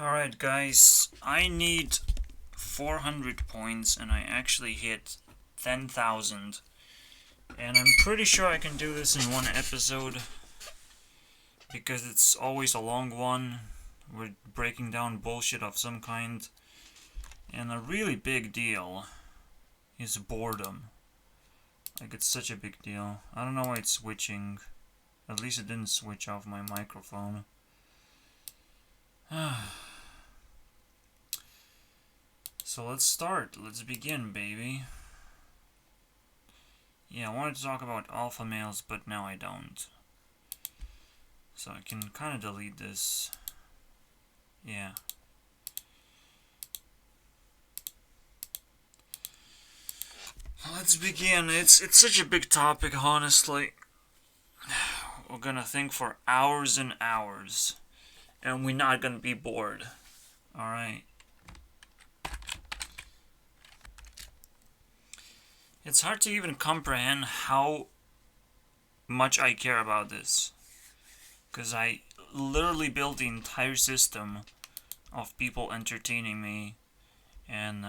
Alright guys, I need 400 points and I actually hit 10,000. And I'm pretty sure I can do this in one episode, because it's always a long one. We're breaking down bullshit of some kind. And a really big deal is boredom. Like, it's such a big deal. I don't know why it's switching. At least it didn't switch off my microphone. So let's start. Let's begin, baby. Yeah, I wanted to talk about alpha males, but now I don't. So I can kind of delete this. Yeah. Let's begin. It's such a big topic, honestly. We're gonna think for hours and hours, and we're not gonna be bored. Alright. It's hard to even comprehend how much I care about this, because I literally built the entire system of people entertaining me and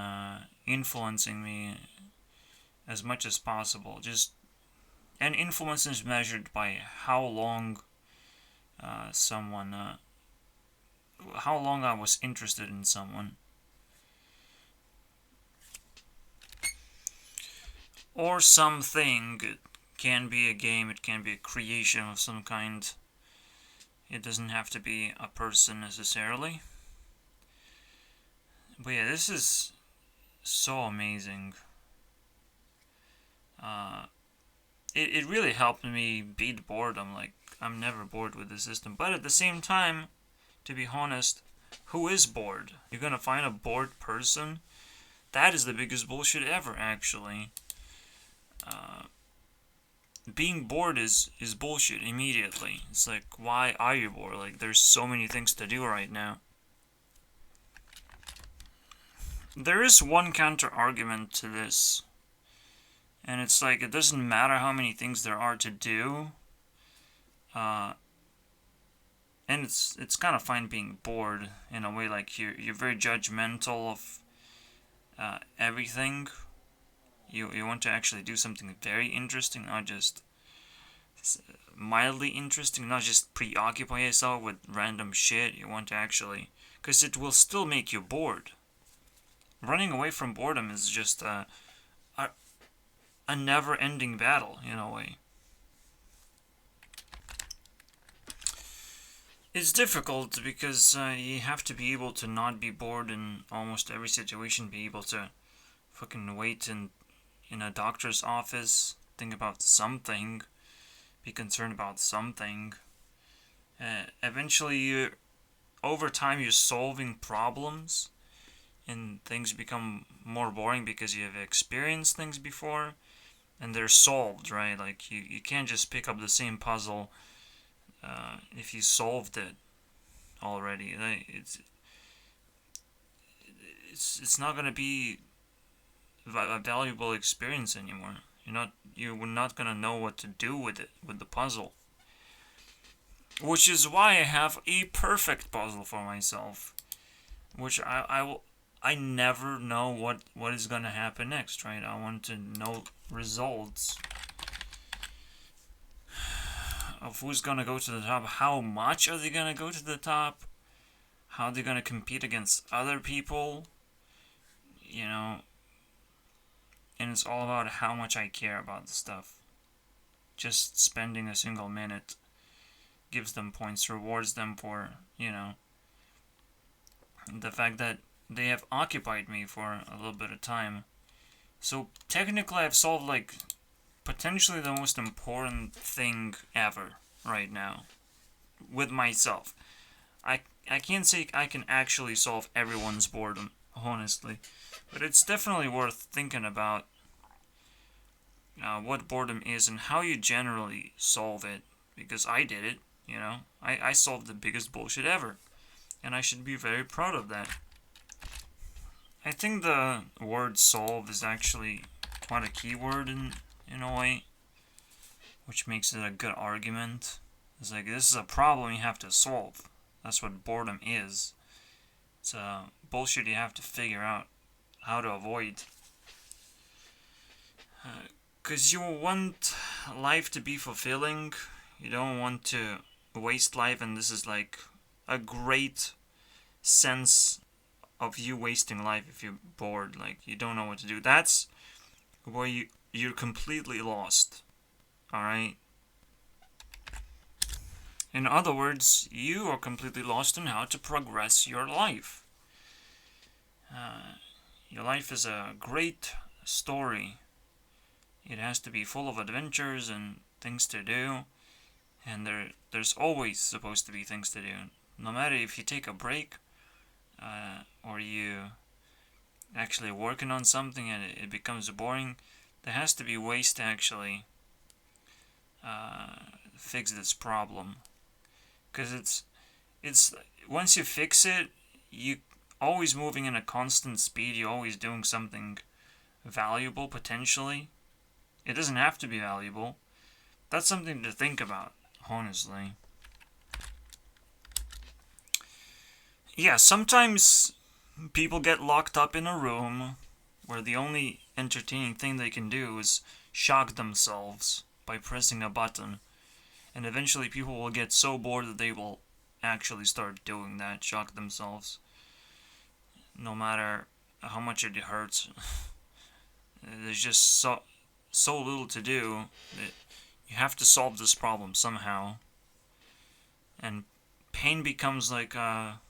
influencing me as much as possible. And influence is measured by how long how long I was interested in someone, or something. It can be a game, it can be a creation of some kind. It doesn't have to be a person necessarily. But yeah, this is so amazing. It really helped me beat boredom. Like, I'm never bored with the system. But at the same time, to be honest, who is bored? You're gonna find a bored person? That is the biggest bullshit ever, actually. Being bored is bullshit immediately. It's like, why are you bored? Like, there's so many things to do right now. There is one counter argument to this, and it's like, it doesn't matter how many things there are to do, and it's kind of fine being bored in a way. Like, you're very judgmental of everything. You want to actually do something very interesting, not just mildly interesting, not just preoccupy yourself with random shit. You want to actually, because it will still make you bored. Running away from boredom is just a never-ending battle, in a way. It's difficult because you have to be able to not be bored in almost every situation, be able to fucking wait in a doctor's office, think about something, be concerned about something. Eventually, over time, you're solving problems, and things become more boring because you have experienced things before, and they're solved, right? Like, you can't just pick up the same puzzle if you solved it already. It's not gonna be a valuable experience anymore. You're not gonna know what to do with it, with the puzzle. Which is why I have a perfect puzzle for myself, which I never know what is gonna happen next, right? I want to know results of who's gonna go to the top, how much are they gonna go to the top, how they're gonna compete against other people, and it's all about how much I care about the stuff. Just spending a single minute gives them points, rewards them for, the fact that they have occupied me for a little bit of time. So technically I've solved, like, potentially the most important thing ever right now with myself. I can't say I can actually solve everyone's boredom, honestly, but it's definitely worth thinking about what boredom is and how you generally solve it, because I did it. I solved the biggest bullshit ever, and I should be very proud of that. I think the word solve is actually quite a key word in a way, which makes it a good argument. It's like, this is a problem you have to solve. That's what boredom is. It's bullshit you have to figure out how to avoid. Because you want life to be fulfilling. You don't want to waste life, and this is like a great sense of you wasting life if you're bored, like you don't know what to do. That's where you're completely lost. Alright? In other words, you are completely lost in how to progress your life. Your life is a great story. It has to be full of adventures and things to do. And there's always supposed to be things to do. No matter if you take a break, or you actually working on something and it becomes boring, there has to be ways to actually fix this problem. Because it's once you fix it, you always moving in a constant speed. You're always doing something valuable potentially. It doesn't have to be valuable. That's something to think about, honestly. Yeah, sometimes people get locked up in a room where the only entertaining thing they can do is shock themselves by pressing a button. And eventually people will get so bored that they will actually start doing that, shock themselves. No matter how much it hurts. There's just so little to do that you have to solve this problem somehow. And pain becomes like a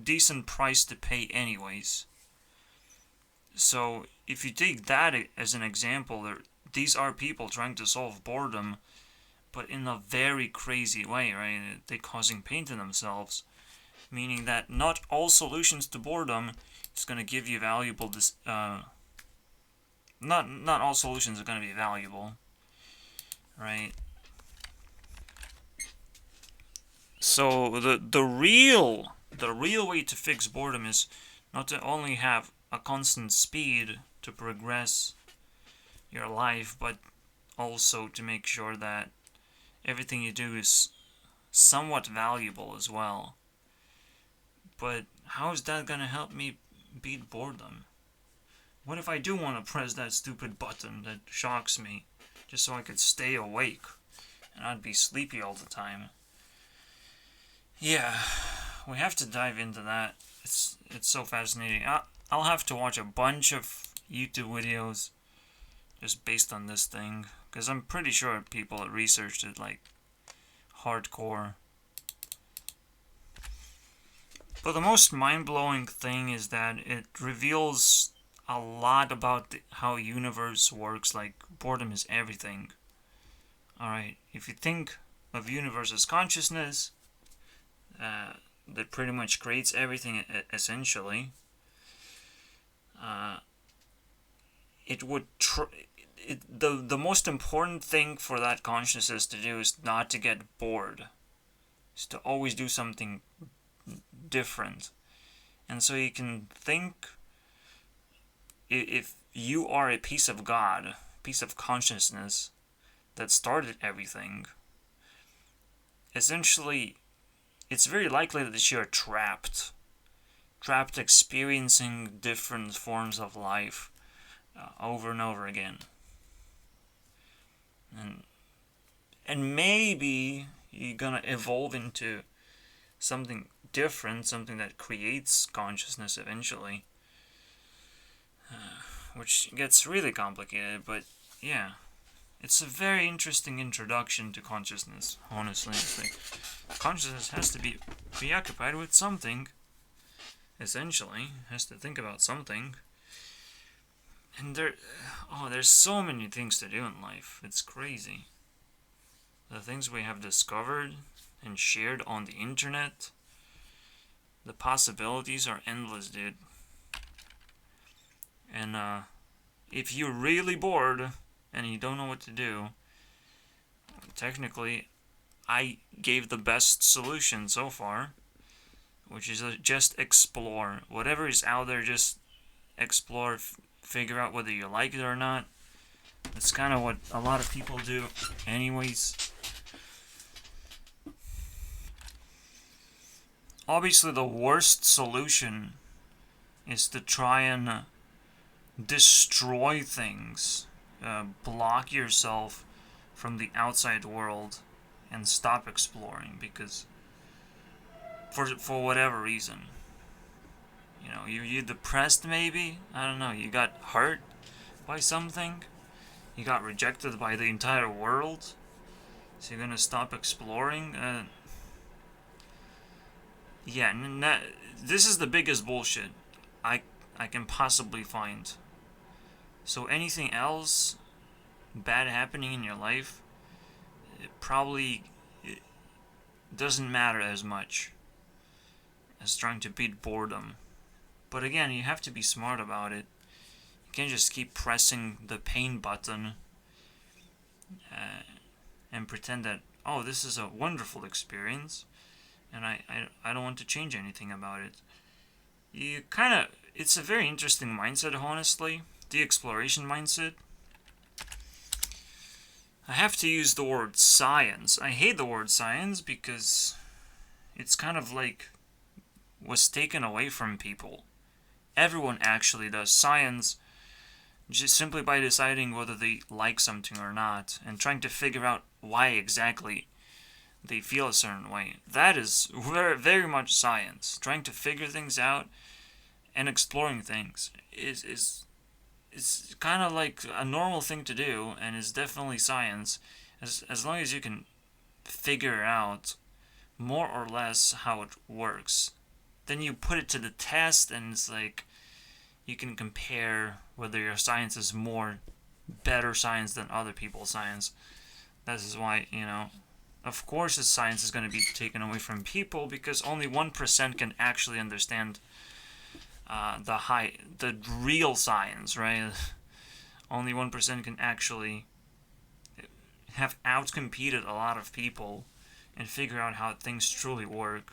decent price to pay anyways. So if you take that as an example, these are people trying to solve boredom, but in a very crazy way, right? They're causing pain to themselves, meaning that not all solutions to boredom is going to give you valuable. Not all solutions are going to be valuable, right? So the real way to fix boredom is not to only have a constant speed to progress your life, but also to make sure that everything you do is somewhat valuable as well. But how is that gonna help me beat boredom? What if I do want to press that stupid button that shocks me just so I could stay awake and not be sleepy all the time? Yeah, we have to dive into that. It's so fascinating. I'll have to watch a bunch of YouTube videos just based on this thing, because I'm pretty sure people researched it like hardcore. But the most mind-blowing thing is that it reveals a lot about how universe works. Like, boredom is everything. Alright, if you think of universe as consciousness, that pretty much creates everything essentially. It would the most important thing for that consciousness to do is not to get bored. Is to always do something different. And so you can think, if you are a piece of God, piece of consciousness that started everything, essentially it's very likely that you're trapped experiencing different forms of life over and over again. And maybe you're gonna evolve into something different, something that creates consciousness eventually, which gets really complicated, but yeah. It's a very interesting introduction to consciousness, honestly. It's like, consciousness has to be preoccupied with something, essentially. Has to think about something. And there's so many things to do in life. It's crazy. The things we have discovered and shared on the internet, the possibilities are endless, dude. And if you're really bored and you don't know what to do, technically, I gave the best solution so far, which is just explore. Whatever is out there, just explore, figure out whether you like it or not. That's kind of what a lot of people do anyways. obviously the worst solution is to try and destroy things, block yourself from the outside world, and stop exploring because for whatever reason, you depressed maybe. I don't know. You got hurt by something. You got rejected by the entire world. So you're gonna stop exploring. Yeah, this is the biggest bullshit I I can possibly find. So anything else bad happening in your life, it probably it doesn't matter as much as trying to beat boredom. But again, you have to be smart about it. You can't just keep pressing the pain button uh, and pretend that, oh, this is a wonderful experience and I don't want to change anything about it. It's a very interesting mindset, honestly. The exploration mindset. I have to use the word science. I hate the word science because it's kind of like was taken away from people. Everyone actually does science just simply by deciding whether they like something or not and trying to figure out why exactly they feel a certain way. That is very, very much science. Trying to figure things out and exploring things is kind of like a normal thing to do, and is definitely science as long as you can figure out more or less how it works. Then you put it to the test, and it's like you can compare whether your science is more better science than other people's science. This is why, of course, the science is going to be taken away from people because only 1% can actually understand the real science, right? Only 1% can actually have outcompeted a lot of people and figure out how things truly work.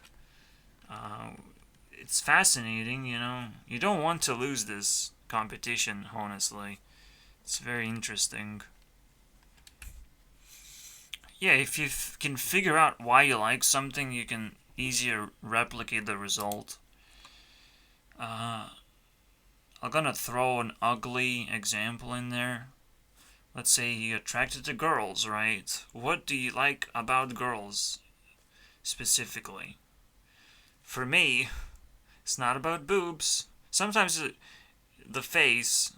It's fascinating, You don't want to lose this competition, honestly. It's very interesting. Yeah, if you can figure out why you like something, you can easier replicate the result. I'm gonna throw an ugly example in there. Let's say you're attracted to girls, right? What do you like about girls, specifically? For me, it's not about boobs. Sometimes the face,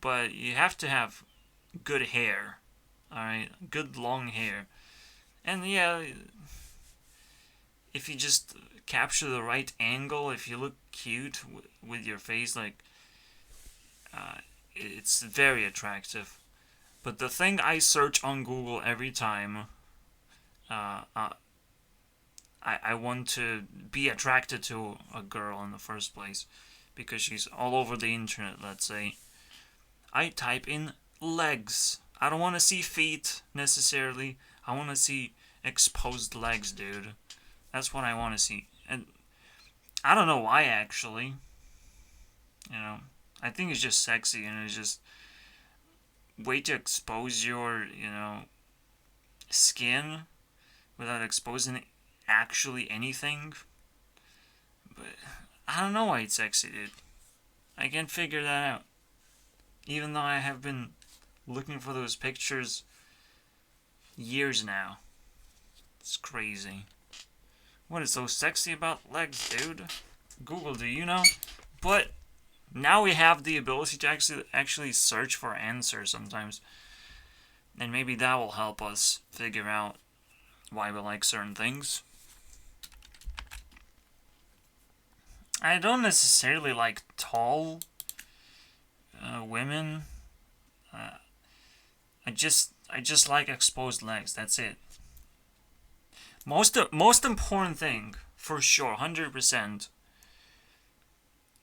but you have to have good hair. Alright? Good long hair. And yeah, if you just capture the right angle, if you look cute with your face, like, it's very attractive. But the thing I search on Google every time I want to be attracted to a girl in the first place, because she's all over the internet, let's say, I type in legs. I don't want to see feet, necessarily. I want to see exposed legs, dude. That's what I want to see. And I don't know why, actually. I think it's just sexy, and it's just way to expose your, skin without exposing actually anything. But I don't know why it's sexy, dude. I can't figure that out. Even though I have been looking for those pictures years now. It's crazy. What is so sexy about legs, dude? Google, do you know? But now we have the ability to actually search for answers sometimes. And maybe that will help us figure out why we like certain things. I don't necessarily like tall women. I just like exposed legs. That's it. Most important thing, for sure, 100%.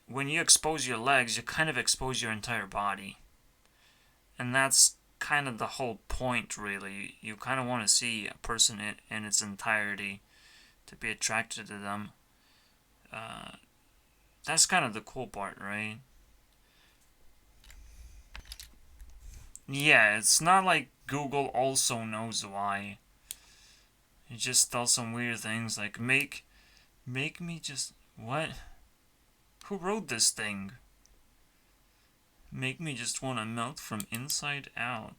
When you expose your legs, you kind of expose your entire body, and that's kind of the whole point, really. You kind of want to see a person in its entirety to be attracted to them. That's kind of the cool part, right? Yeah, it's not like Google also knows why. It just does some weird things like make Make me just... What? Who wrote this thing? Make me just want to melt from inside out.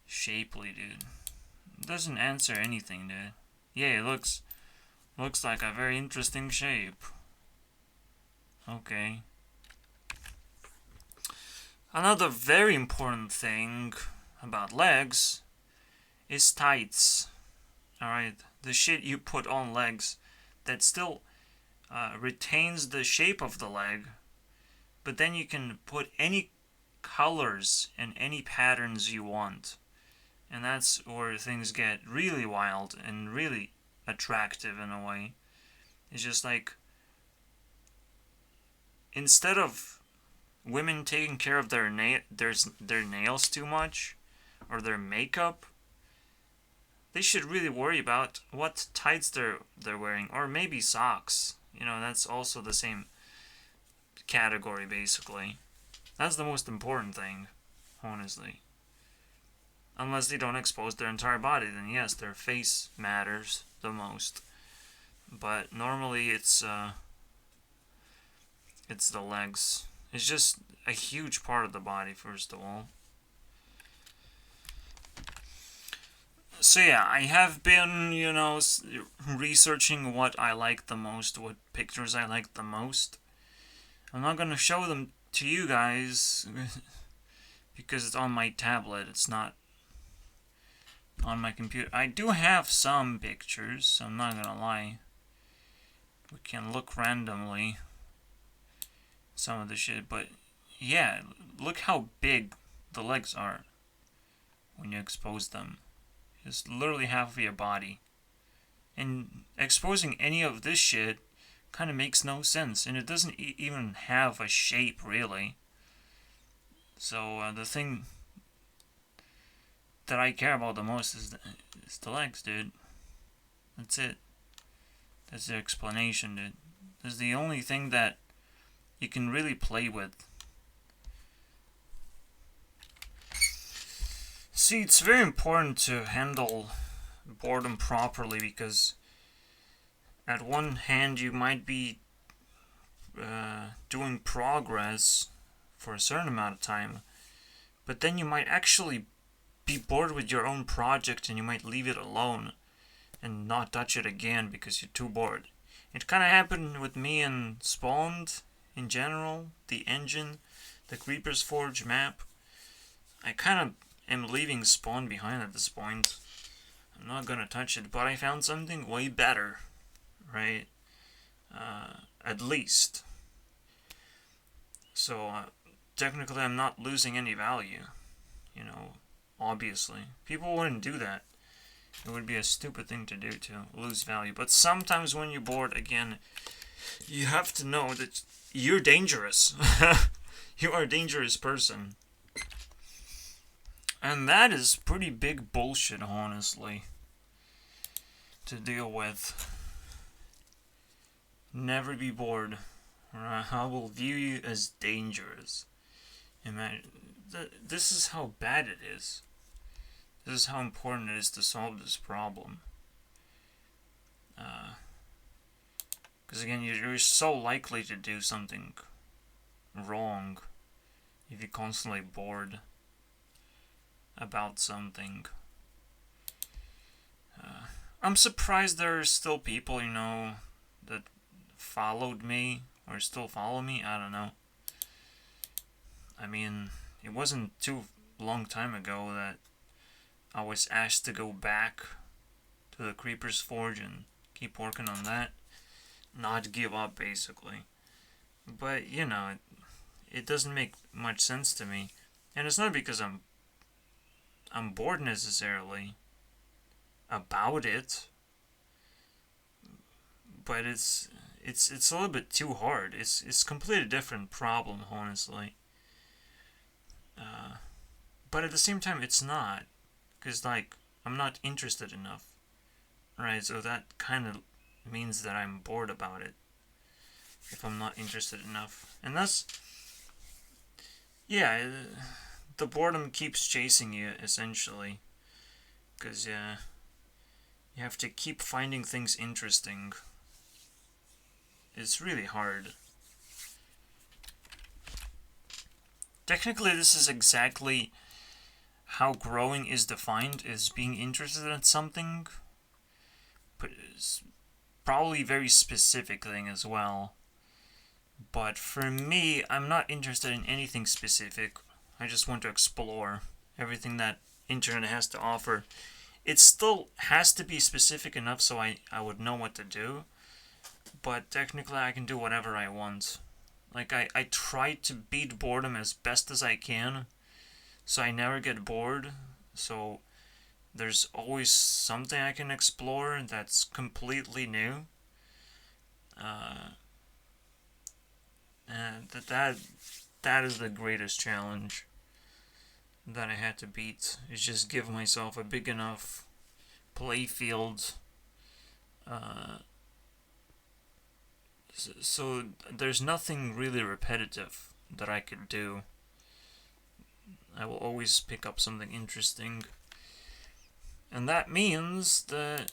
Shapely, dude. Doesn't answer anything, dude. Yeah, it looks like a very interesting shape. Okay. Another very important thing about legs is tights. Alright, the shit you put on legs that still retains the shape of the leg, but then you can put any colors and any patterns you want. And that's where things get really wild and really attractive in a way. It's just like, instead of women taking care of their nails too much, or their makeup, they should really worry about what tights they're wearing, or maybe socks. You know, that's also the same category, basically. That's the most important thing, honestly. Unless they don't expose their entire body, then yes, their face matters the most. But normally it's the legs. It's just a huge part of the body, first of all. So yeah, I have been, researching what I like the most, what pictures I like the most. I'm not gonna show them to you guys because it's on my tablet. It's not on my computer. I do have some pictures, I'm not gonna lie. We can look randomly some of the shit, but yeah, look how big the legs are when you expose them. It's literally half of your body. And exposing any of this shit kind of makes no sense, and it doesn't even have a shape, really. So the thing that I care about the most is the legs, dude. That's it. That's the explanation, dude. That's the only thing that you can really play with. See, it's very important to handle boredom properly, because at one hand you might be doing progress for a certain amount of time, but then you might actually be bored with your own project and you might leave it alone and not touch it again because you're too bored. It kind of happened with me and Spawned in general, the engine, the Creeper's Forge map. I kind of am leaving Spawn behind at this point. I'm not gonna touch it, but I found something way better, right? At least. So, technically I'm not losing any value, obviously. People wouldn't do that. It would be a stupid thing to do, to lose value. But sometimes when you're bored, again, you have to know that you're dangerous. You are a dangerous person. And that is pretty big bullshit, honestly, to deal with. Never be bored, or I will view you as dangerous. Imagine, this is how bad it is. This is how important it is to solve this problem. Because again, you're so likely to do something wrong if you're constantly bored about something. I'm surprised there are still people, that followed me or still follow me. I don't know. I mean, it wasn't too long time ago that I was asked to go back to the Creeper's Forge and keep working on that. Not give up, basically. But, it doesn't make much sense to me. And it's not because I'm bored necessarily about it. But it's a little bit too hard. It's a completely different problem, honestly. But at the same time, it's not. Because, I'm not interested enough. Right, so that kind of means that I'm bored about it. If I'm not interested enough. And that's... Yeah, the boredom keeps chasing you, essentially. Because, You have to keep finding things interesting. It's really hard. Technically, this is exactly how growing is defined, is being interested in something. But it's probably a very specific thing as well. But for me, I'm not interested in anything specific. I just want to explore everything that internet has to offer. It still has to be specific enough so I would know what to do. But technically I can do whatever I want. Like, I try to beat boredom as best as I can, so I never get bored. So there's always something I can explore that's completely new. And that is the greatest challenge that I had to beat, is just give myself a big enough play field. So there's nothing really repetitive that I could do. I will always pick up something interesting. And that means that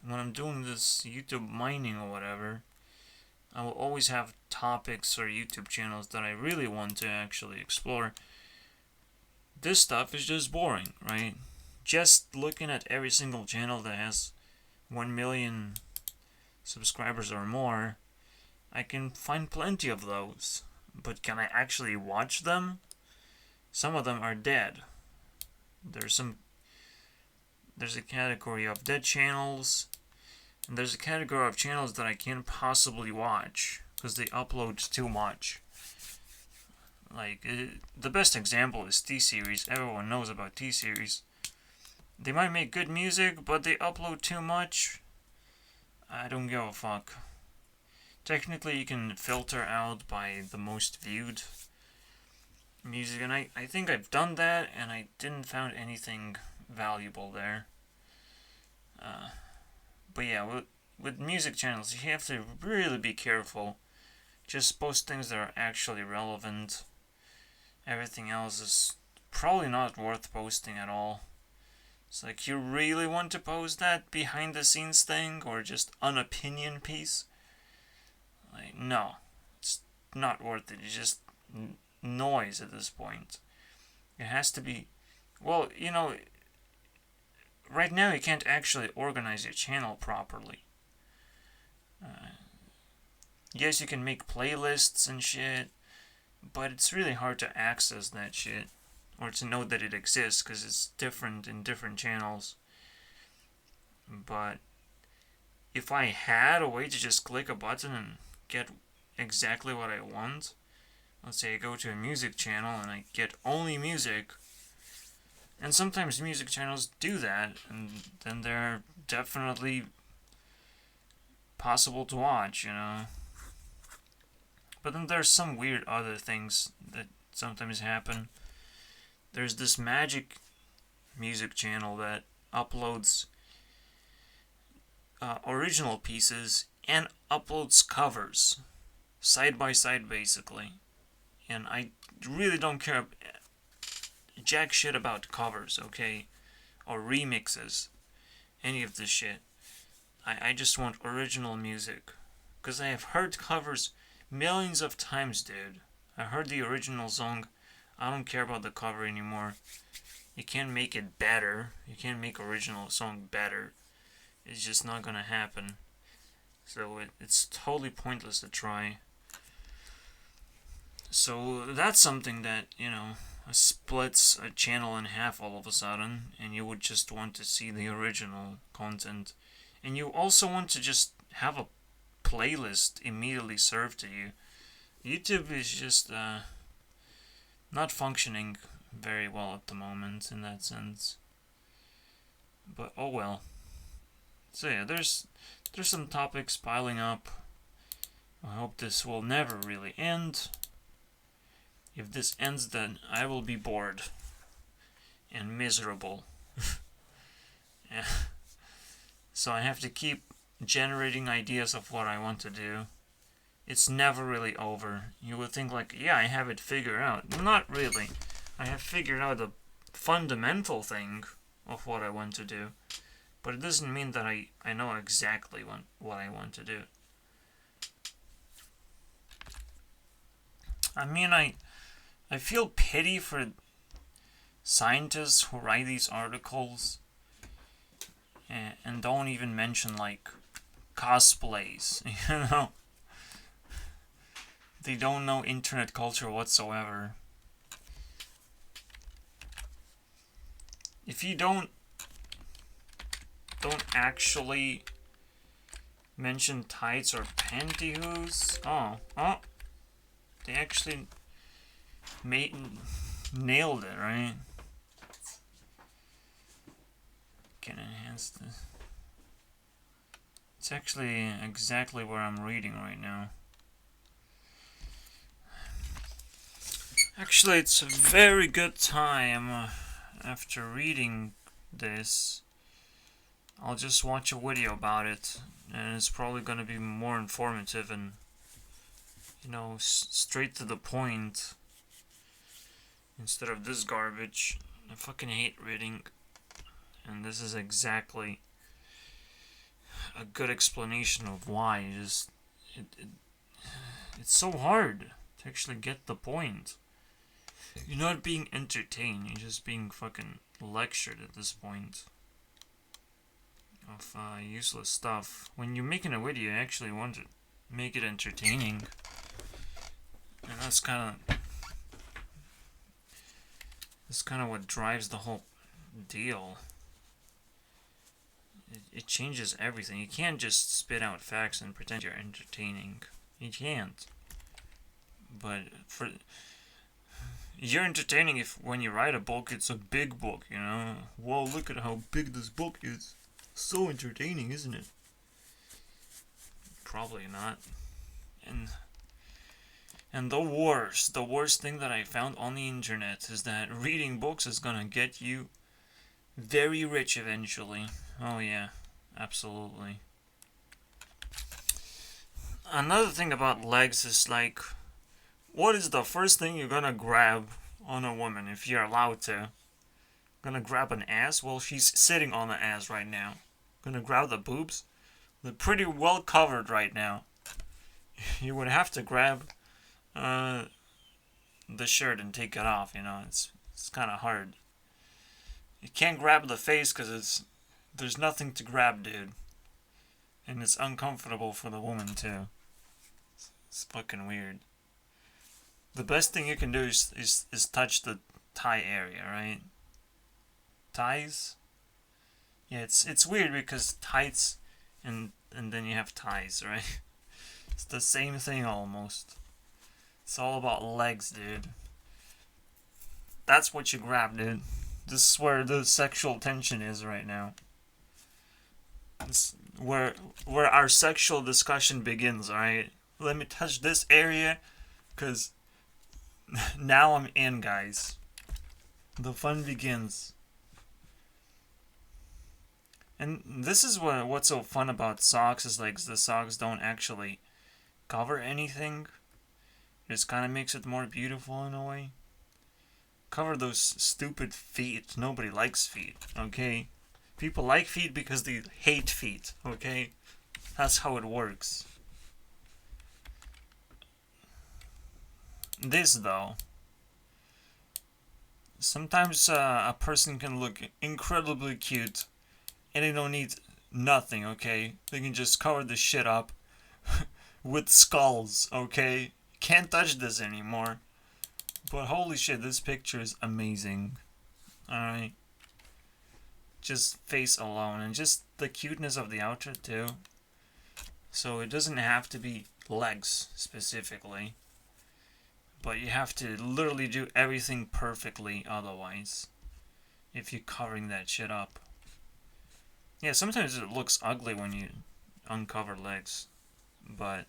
when I'm doing this YouTube mining or whatever, I will always have topics or YouTube channels that I really want to actually explore. This stuff is just boring, right? Just looking at every single channel that has 1 million subscribers or more, I can find plenty of those. But can I actually watch them? Some of them are dead. There's a category of dead channels, and there's a category of channels that I can't possibly watch because they upload too much. Like, the best example is T-Series. Everyone knows about T-Series. They might make good music, but they upload too much. I don't give a fuck. Technically, you can filter out by the most viewed music, and I think I've done that, and I didn't find anything valuable there. But yeah, with music channels, you have to really be careful. Just post things that are actually relevant. Everything else is probably not worth posting at all. It's like, you really want to post that behind the scenes thing, or just an opinion piece? Like, no, it's not worth it. It's just noise at this point. It has to be, well, right now you can't actually organize your channel properly. Yes, you can make playlists and shit, but it's really hard to access that shit, or to know that it exists, because it's different in different channels. But if I had a way to just click a button and get exactly what I want, let's say I go to a music channel and I get only music, and sometimes music channels do that, and then they're definitely possible to watch, But then there's some weird other things that sometimes happen. There's this magic music channel that uploads original pieces and uploads covers side by side, basically. And I really don't care jack shit about covers, okay? Or remixes. Any of this shit. I just want original music. Because I have heard covers millions of times, dude. I heard the original song. I don't care about the cover anymore. You can't make it better. You can't make original song better. It's just not gonna happen. So it's totally pointless to try. So that's something that, splits a channel in half all of a sudden, and you would just want to see the original content. And you also want to just have a playlist immediately served to you. YouTube is just not functioning very well at the moment in that sense. But oh well. So yeah, there's some topics piling up. I hope this will never really end. If this ends, then I will be bored and miserable. Yeah. So I have to keep generating ideas of what I want to do. It's never really over. You would think like, yeah, I have it figured out. Not really. I have figured out the fundamental thing of what I want to do. But it doesn't mean that I know exactly what I want to do. I mean, I feel pity for scientists who write these articles and don't even mention, like, cosplays, you know? They don't know internet culture whatsoever. If you don't actually mention tights or pantyhose, oh, they actually nailed it, right? Can enhance this. It's actually exactly where I'm reading right now. Actually, it's a very good time after reading this. I'll just watch a video about it, and it's probably going to be more informative and, you know, straight to the point instead of this garbage. I fucking hate reading, and this is exactly a good explanation of why. It's so hard to actually get the point. You're not being entertained, you're just being fucking lectured at this point of useless stuff. When you're making a video, you actually want to make it entertaining. And that's kind of what drives the whole deal. It changes everything. You can't just spit out facts and pretend you're entertaining. You can't. But you're entertaining if when you write a book, it's a big book, you know? Whoa, look at how big this book is. So entertaining, isn't it? Probably not. And the worst thing that I found on the internet is that reading books is gonna get you very rich eventually. Oh yeah, absolutely. Another thing about legs is, like, what is the first thing you're gonna grab on a woman if you're allowed to? Gonna grab an ass? Well, she's sitting on the ass right now. Gonna grab the boobs? They're pretty well covered right now. You would have to grab the shirt and take it off, you know. It's kind of hard. You can't grab the face because there's nothing to grab, dude. And it's uncomfortable for the woman too. It's fucking weird. The best thing you can do is touch the thigh area, right? Thighs? Yeah, it's weird because tights and then you have ties, right? It's the same thing almost. It's all about legs, dude. That's what you grab, dude. This is where the sexual tension is right now. It's where our sexual discussion begins, alright? Let me touch this area, because now I'm in, guys. The fun begins. And this is what's so fun about socks, is like the socks don't actually cover anything. It just kind of makes it more beautiful in a way. Cover those stupid feet. Nobody likes feet, okay? People like feet because they hate feet, okay? That's how it works. This, though. Sometimes a person can look incredibly cute and they don't need nothing, okay? They can just cover the shit up with skulls, okay? Can't touch this anymore. But holy shit, this picture is amazing. Alright. Just face alone, and just the cuteness of the outfit too. So it doesn't have to be legs specifically. But you have to literally do everything perfectly otherwise. If you're covering that shit up. Yeah, sometimes it looks ugly when you uncover legs. But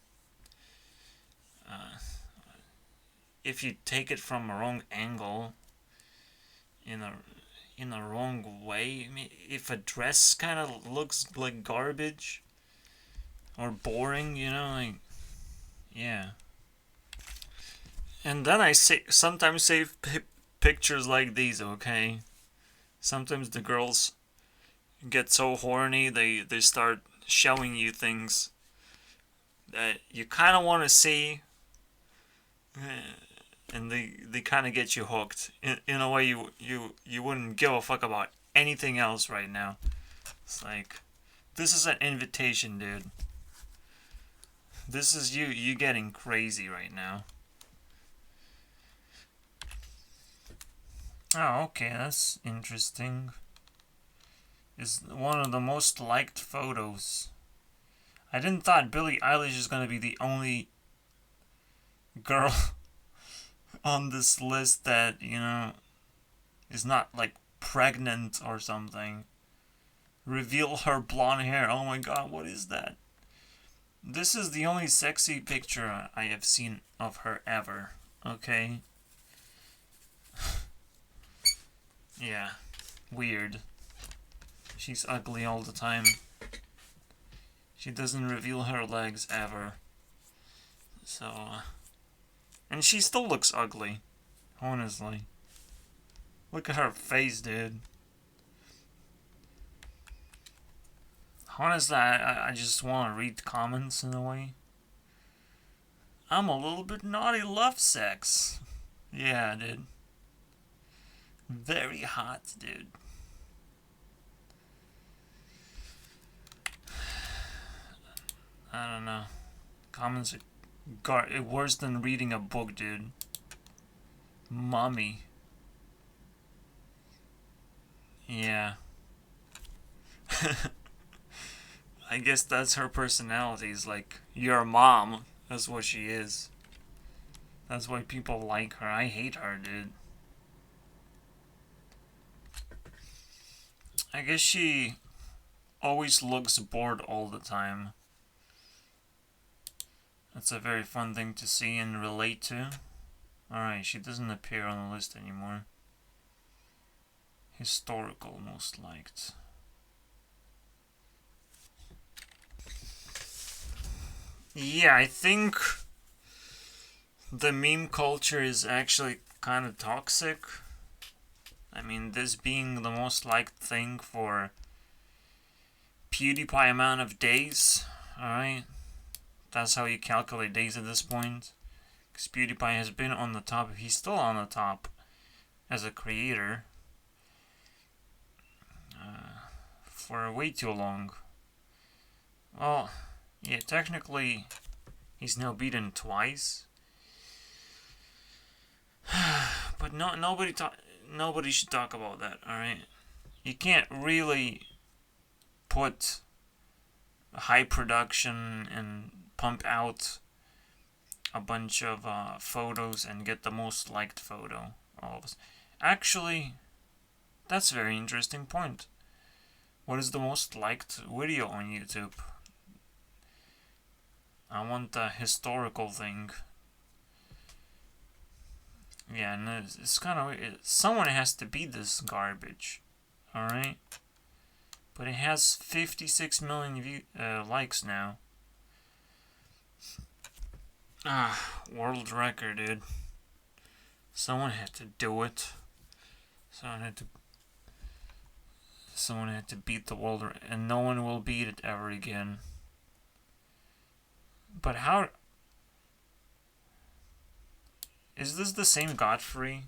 if you take it from a wrong angle, in a wrong way, I mean, if a dress kind of looks like garbage or boring, you know, like, yeah. And then I sometimes save pictures like these, okay? Sometimes the girls get so horny they start showing you things that you kind of want to see, and they kind of get you hooked in a way you wouldn't give a fuck about anything else right now. It's like, this is an invitation, dude. This is you getting crazy right now. Oh, okay, that's interesting. Is one of the most liked photos. I didn't thought Billie Eilish is gonna be the only girl on this list that, is not like pregnant or something. Reveal her blonde hair. Oh my god, what is that? This is the only sexy picture I have seen of her ever. Okay? Yeah. Weird. She's ugly all the time. She doesn't reveal her legs ever. So, and she still looks ugly. Honestly. Look at her face, dude. Honestly, I just want to read comments in a way. I'm a little bit naughty, love sex. Yeah, dude. Very hot, dude. I don't know. Comments are worse than reading a book, dude. Mommy. Yeah. I guess that's her personality. Is like, you're a mom. That's what she is. That's why people like her. I hate her, dude. I guess she always looks bored all the time. That's a very fun thing to see and relate to. Alright, she doesn't appear on the list anymore. Historical most liked. Yeah, I think the meme culture is actually kind of toxic. I mean, this being the most liked thing for PewDiePie amount of days, alright? That's how you calculate days at this point. Because PewDiePie has been on the top, he's still on the top as a creator for way too long. Well, yeah, technically he's now beaten twice. But nobody should talk about that, alright? You can't really put high production and pump out a bunch of photos and get the most liked photo. Actually, that's a very interesting point. What is the most liked video on YouTube? I want the historical thing. Yeah, and it's kind of... someone has to beat this garbage. Alright? But it has 56 million likes now. World record, dude. Someone had to do it. Someone had to beat the world record, and no one will beat it ever again. But how... is this the same Godfrey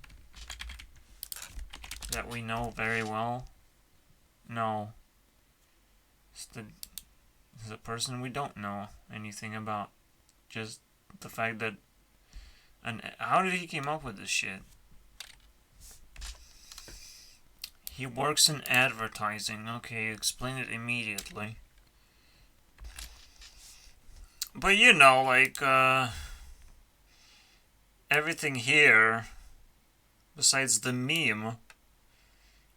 that we know very well? No. It's the person we don't know anything about. Just the fact that... and how did he came up with this shit? He works in advertising. Okay, explain it immediately. But you know, like, everything here, besides the meme,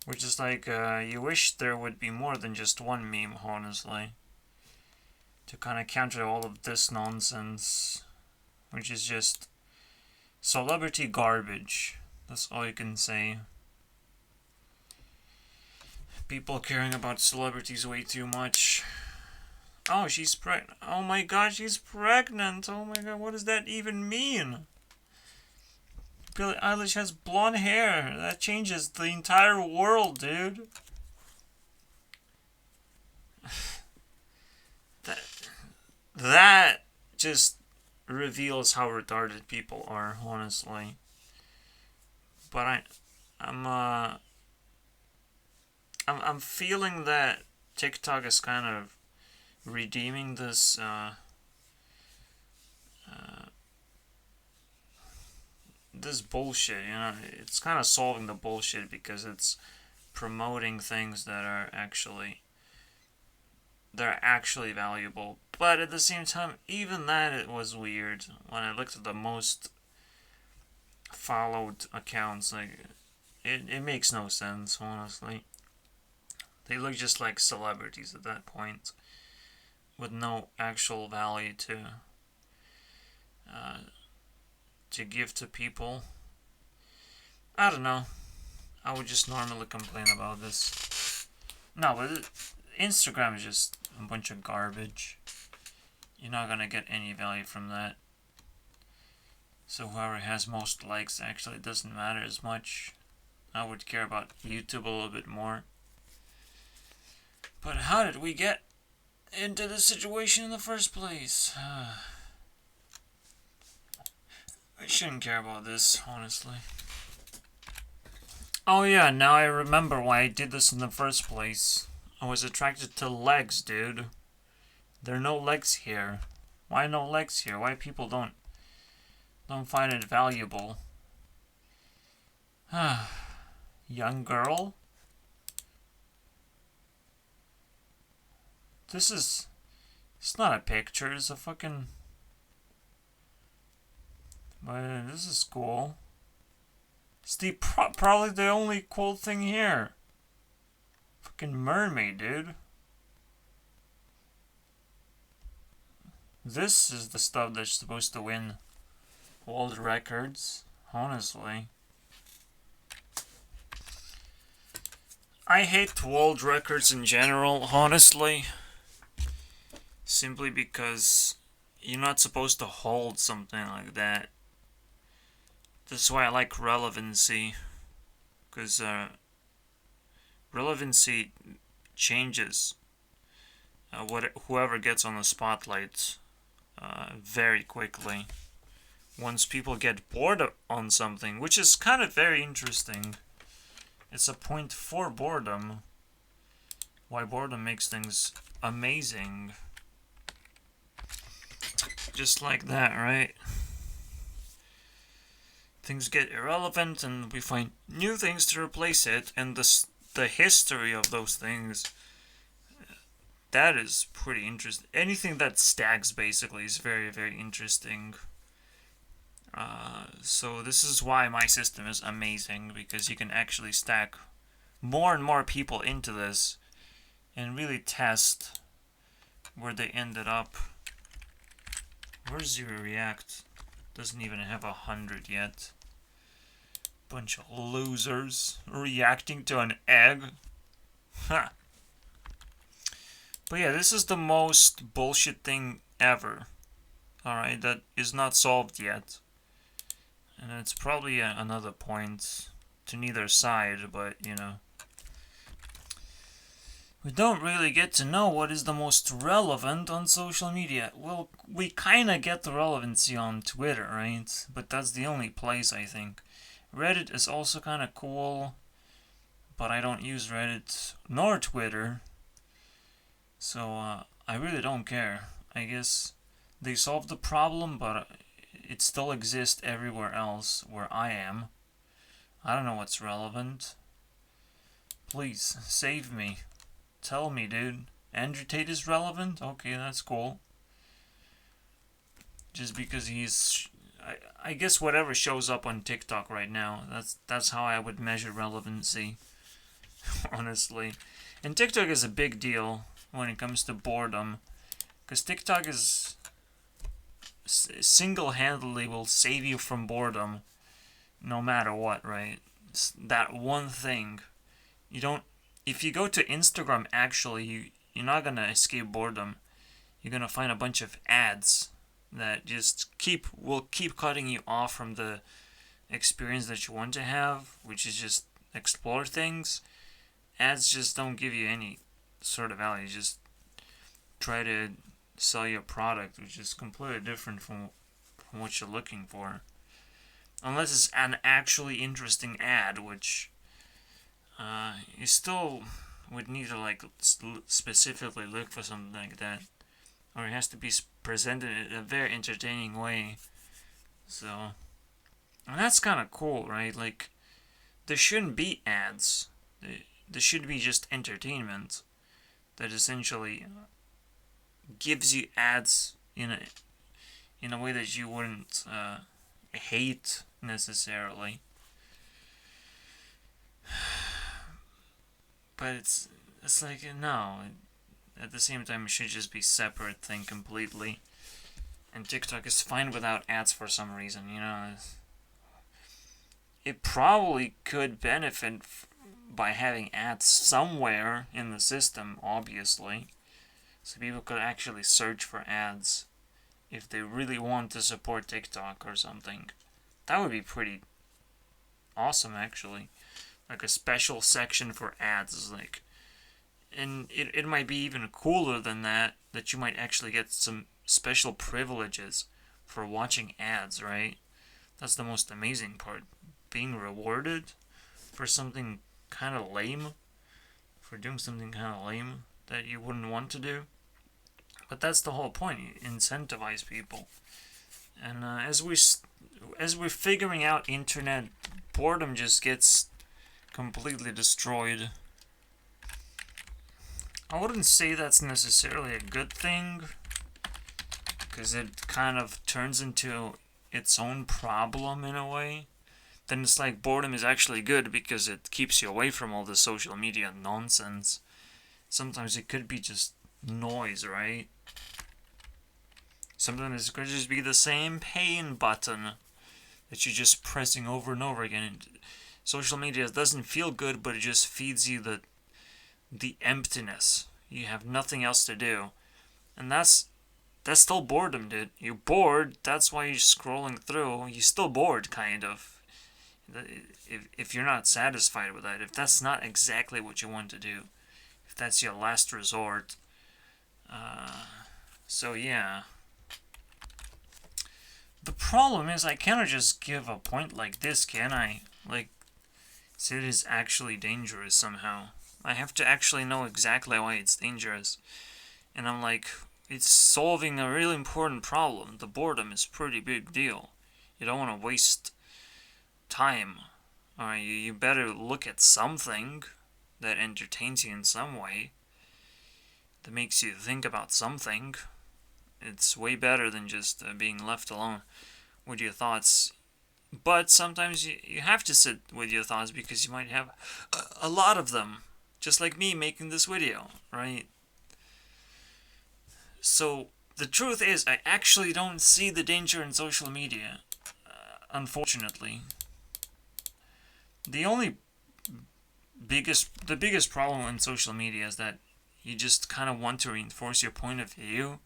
which is like, you wish there would be more than just one meme, honestly, to kind of counter all of this nonsense, which is just celebrity garbage. That's all you can say. People caring about celebrities way too much. Oh, she's pregnant. Oh my god, she's pregnant. Oh my god, what does that even mean? Billie Eilish has blonde hair. That changes the entire world, dude. that just reveals how retarded people are, honestly. But I'm uh, I'm feeling that TikTok is kind of redeeming this bullshit. It's kind of solving the bullshit because it's promoting things that are actually valuable. But at the same time, even that it was weird when I looked at the most followed accounts. Like it makes no sense, honestly. They look just like celebrities at that point, with no actual value uh, to give to people. I don't know. I would just normally complain about this. No, but Instagram is just a bunch of garbage. You're not gonna get any value from that. So whoever has most likes actually doesn't matter as much. I would care about YouTube a little bit more. But how did we get into this situation in the first place? I shouldn't care about this, honestly. Oh yeah, now I remember why I did this in the first place. I was attracted to legs, dude. There are no legs here. Why no legs here? Why people don't find it valuable? Young girl? It's not a picture, it's a fucking... But this is cool. It's probably the only cool thing here. Fucking mermaid, dude. This is the stuff that's supposed to win world records, honestly. I hate world records in general, honestly. Simply because you're not supposed to hold something like that. That's why I like relevancy. Because relevancy changes whoever gets on the spotlight very quickly. Once people get bored on something, which is kind of very interesting. It's a point for boredom. Why boredom makes things amazing. Just like that, right? Things get irrelevant and we find new things to replace it, and the history of those things, that is pretty interesting. Anything that stacks basically is very, very interesting. So this is why my system is amazing, because you can actually stack more and more people into this and really test where they ended up. Where's Zero React? Doesn't even have 100 yet. Bunch of losers reacting to an egg. Ha. But yeah, this is the most bullshit thing ever. Alright, that is not solved yet. And it's probably another point to neither side, but you know. We don't really get to know what is the most relevant on social media. Well, we kinda get the relevancy on Twitter, right? But that's the only place, I think. Reddit is also kinda cool, but I don't use Reddit nor Twitter. So, I really don't care. I guess they solved the problem, but it still exists everywhere else where I am. I don't know what's relevant. Please, save me. Tell me, dude. Andrew Tate is relevant? Okay, that's cool. Just because he's... I guess whatever shows up on TikTok right now, that's how I would measure relevancy. Honestly. And TikTok is a big deal when it comes to boredom. Because TikTok is... single-handedly will save you from boredom. No matter what, right? It's that one thing. You don't... If you go to Instagram, actually, you're not gonna escape boredom. You're gonna find a bunch of ads that just will keep cutting you off from the experience that you want to have, which is just explore things. Ads just don't give you any sort of value. Just try to sell your product, which is completely different from what you're looking for. Unless it's an actually interesting ad, which you still would need to like specifically look for something like that, or it has to be presented in a very entertaining way. So, and that's kind of cool, right? Like, there shouldn't be ads. There should be just entertainment that essentially gives you ads in a way that you wouldn't hate necessarily. But it's like no. At the same time, it should just be separate thing completely. And TikTok is fine without ads for some reason. It probably could benefit by having ads somewhere in the system, obviously, so people could actually search for ads if they really want to support TikTok or something. That would be pretty awesome, actually. Like a special section for ads, like, and it might be even cooler than that you might actually get some special privileges for watching ads, right? That's the most amazing part. Being rewarded for something kind of lame, for doing something kind of lame that you wouldn't want to do. But that's the whole point. You incentivize people. And as we're figuring out internet, boredom just gets completely destroyed. I wouldn't say that's necessarily a good thing, because it kind of turns into its own problem in a way. Then it's like boredom is actually good because it keeps you away from all the social media nonsense. Sometimes it could be just noise, right? Sometimes it could just be the same pain button that you're just pressing over and over again. Social media doesn't feel good, but it just feeds you the emptiness. You have nothing else to do. And that's still boredom, dude. You're bored, that's why you're scrolling through. You're still bored, kind of. If you're not satisfied with that, if that's not exactly what you want to do, if that's your last resort. So yeah. The problem is I cannot just give a point like this, can I? Like, it is actually dangerous somehow. I have to actually know exactly why it's dangerous. And I'm like, it's solving a really important problem. The boredom is a pretty big deal. You don't want to waste time. Alright, you better look at something that entertains you in some way, that makes you think about something. It's way better than just being left alone with your thoughts. But sometimes you have to sit with your thoughts because you might have a lot of them. Just like me making this video, right? So, the truth is, I actually don't see the danger in social media. Unfortunately. The biggest problem in social media is that you just kind of want to reinforce your point of view,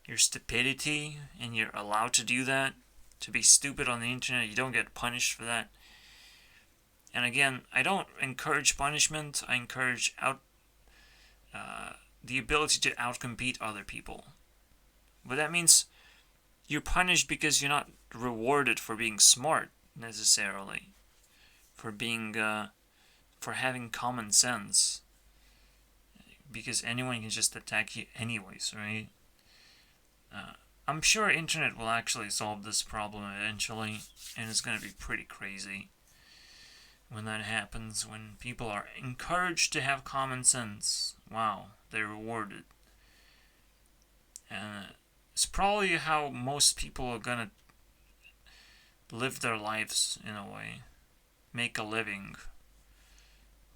your stupidity, and you're allowed to do that. To be stupid on the internet, you don't get punished for that. And again, I don't encourage punishment. I encourage the ability to outcompete other people. But that means you're punished because you're not rewarded for being smart necessarily, for being for having common sense. Because anyone can just attack you anyways, right? I'm sure internet will actually solve this problem eventually, and it's going to be pretty crazy when that happens, when people are encouraged to have common sense. Wow, they're rewarded. And it's probably how most people are going to live their lives in a way, make a living.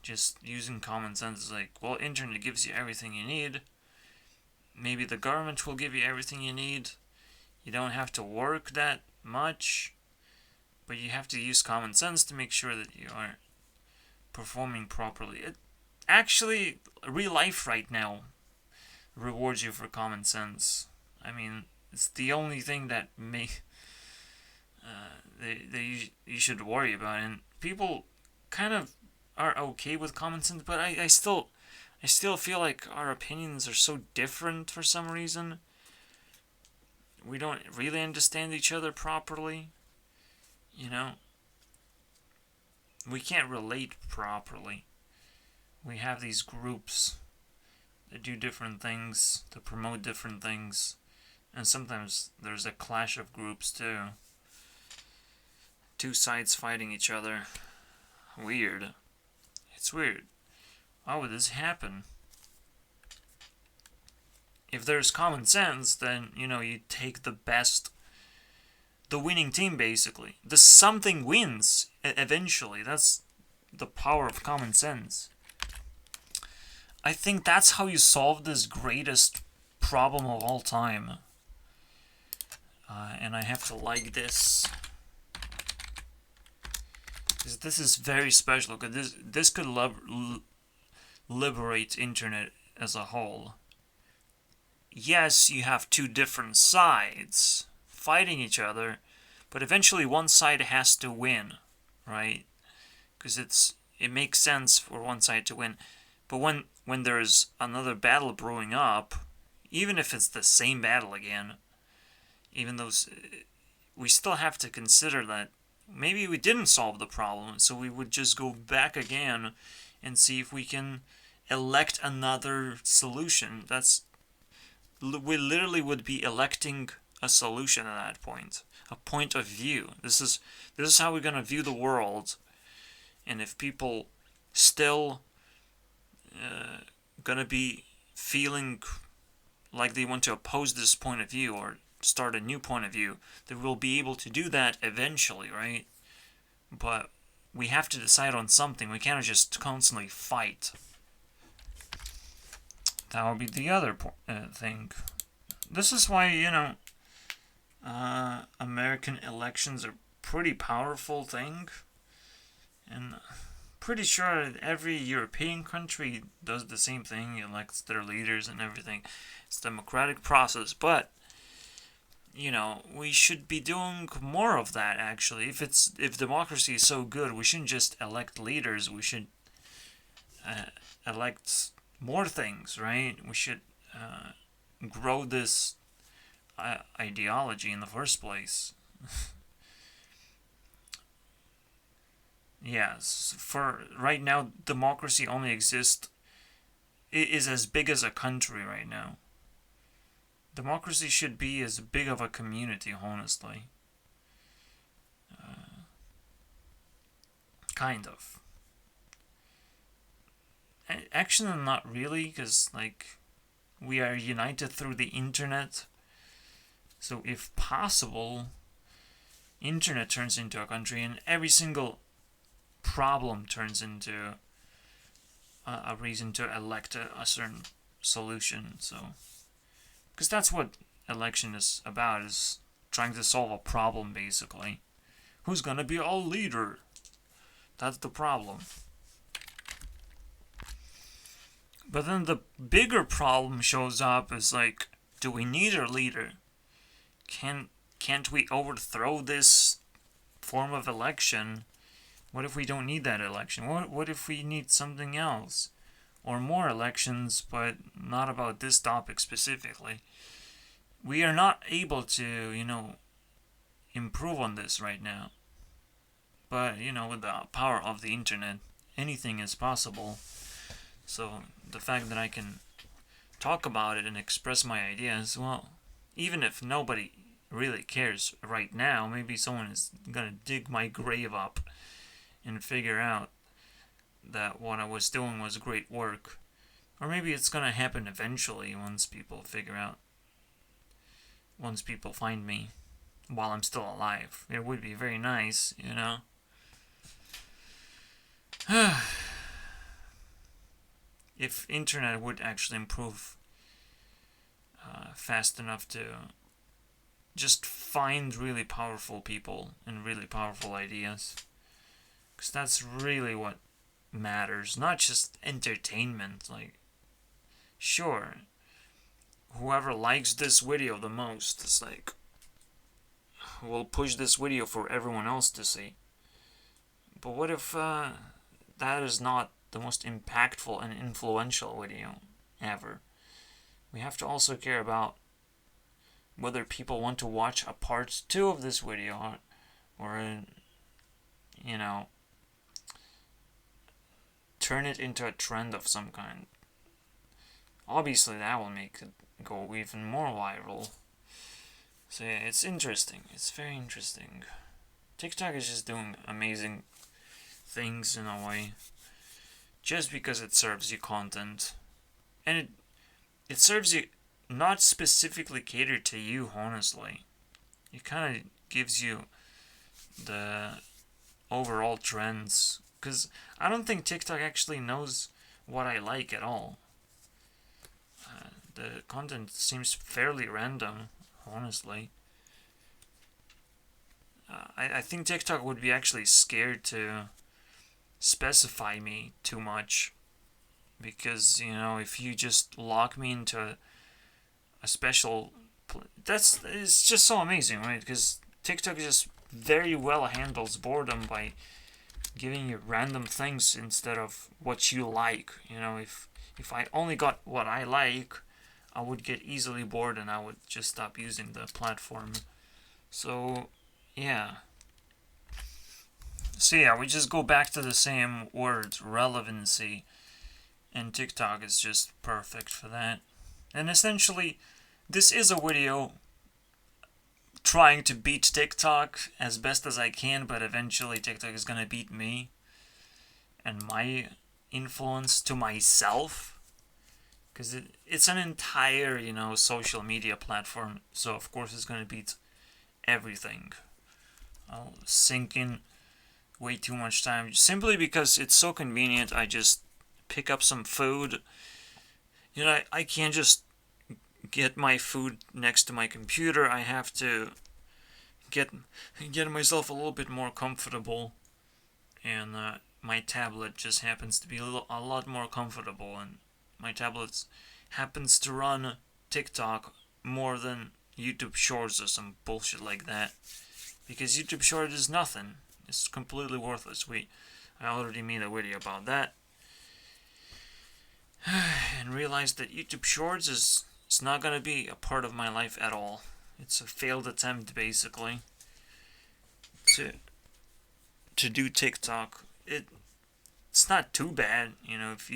Just using common sense is like, well, internet gives you everything you need. Maybe the government will give you everything you need. You don't have to work that much, but you have to use common sense to make sure that you are performing properly. Actually, real life right now rewards you for common sense. I mean, it's the only thing that you should worry about, and people kind of are okay with common sense, but I still I still feel like our opinions are so different for some reason. We don't really understand each other properly. You know, we can't relate properly. We have these groups that do different things, to promote different things, and sometimes there's a clash of groups too. Two sides fighting each other. Weird. It's weird. Why would this happen? If there's common sense, then, you take the winning team, basically. The something wins, eventually. That's the power of common sense. I think that's how you solve this greatest problem of all time. And I have to like this. This is very special, because this could liberate internet as a whole. Yes, you have two different sides fighting each other, but eventually one side has to win, right? Because it makes sense for one side to win. But when there's another battle brewing up, even if it's the same battle again, even though we still have to consider that maybe we didn't solve the problem, so we would just go back again and see if we can elect another solution. We literally would be electing a solution at that point, a point of view. This is how we're gonna view the world, and if people still gonna be feeling like they want to oppose this point of view or start a new point of view, they will be able to do that eventually, right? But we have to decide on something. We cannot just constantly fight. That would be the other thing. This is why, American elections are pretty powerful thing. And pretty sure every European country does the same thing, elects their leaders and everything. It's a democratic process, but we should be doing more of that, actually. If democracy is so good, we shouldn't just elect leaders, we should elect more things, right? We should grow this ideology in the first place. Yes, for right now, democracy only exists, it is as big as a country right now. Democracy should be as big of a community, honestly. Kind of. Actually, not really, because, we are united through the internet. So, if possible, internet turns into a country, and every single problem turns into a reason to elect a certain solution. So, because that's what election is about, is trying to solve a problem, basically. Who's gonna be our leader? That's the problem. But then the bigger problem shows up is do we need a leader? Can't we overthrow this form of election? What if we don't need that election? What if we need something else? Or more elections, but not about this topic specifically. We are not able to, improve on this right now. But, with the power of the internet, anything is possible. So, the fact that I can talk about it and express my ideas, well, even if nobody really cares right now, maybe someone is gonna dig my grave up and figure out that what I was doing was great work. Or maybe it's gonna happen eventually once people find me while I'm still alive. It would be very nice, If internet would actually improve fast enough to just find really powerful people and really powerful ideas. Because that's really what matters, not just entertainment. Sure, whoever likes this video the most is will push this video for everyone else to see. But what if that is not the most impactful and influential video ever. We have to also care about whether people want to watch a part 2 of this video, or you know, turn it into a trend of some kind. Obviously that will make it go even more viral. So yeah, it's interesting. It's very interesting. TikTok is just doing amazing things in a way, just because it serves you content. And it serves you, not specifically catered to you, honestly. It kind of gives you the overall trends, because I don't think TikTok actually knows what I like at all. The content seems fairly random, honestly. I think TikTok would be actually scared to specify me too much, because, you know, if you just lock me into a special, it's just so amazing, right? Because TikTok just very well handles boredom by giving you random things instead of what you like. You know, if I only got what I like, I would get easily bored and I would just stop using the platform. So yeah. So yeah, we just go back to the same words, relevancy, and TikTok is just perfect for that. And essentially, this is a video trying to beat TikTok as best as I can, but eventually TikTok is gonna beat me and my influence to myself, because it's an entire, you know, social media platform, so of course it's gonna beat everything. I'll sink in way too much time simply because it's so convenient. I just pick up some food. You know, I can't just get my food next to my computer. I have to get myself a little bit more comfortable, and my tablet just happens to be a lot more comfortable, and my tablet happens to run TikTok more than YouTube Shorts or some bullshit like that, because YouTube Short is nothing. It's completely worthless. I already made a video about that, and realized that YouTube Shorts is not gonna be a part of my life at all. It's a failed attempt, basically, to do TikTok. It's not too bad, you know. If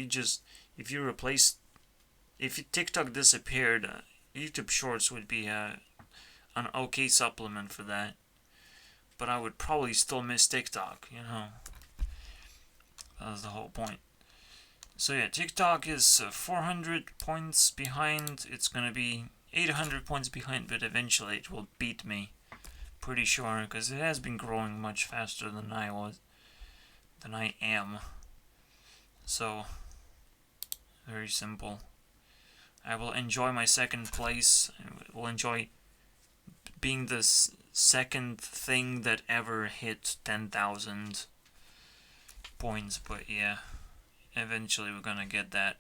TikTok disappeared, YouTube Shorts would be an okay supplement for that. But I would probably still miss TikTok, you know. That was the whole point. So yeah, TikTok is 400 points behind. It's gonna be 800 points behind, but eventually it will beat me. Pretty sure, because it has been growing much faster than I am. So, very simple. I will enjoy my second place. I will enjoy being the second thing that ever hit 10,000 points. But yeah, eventually we're gonna get that.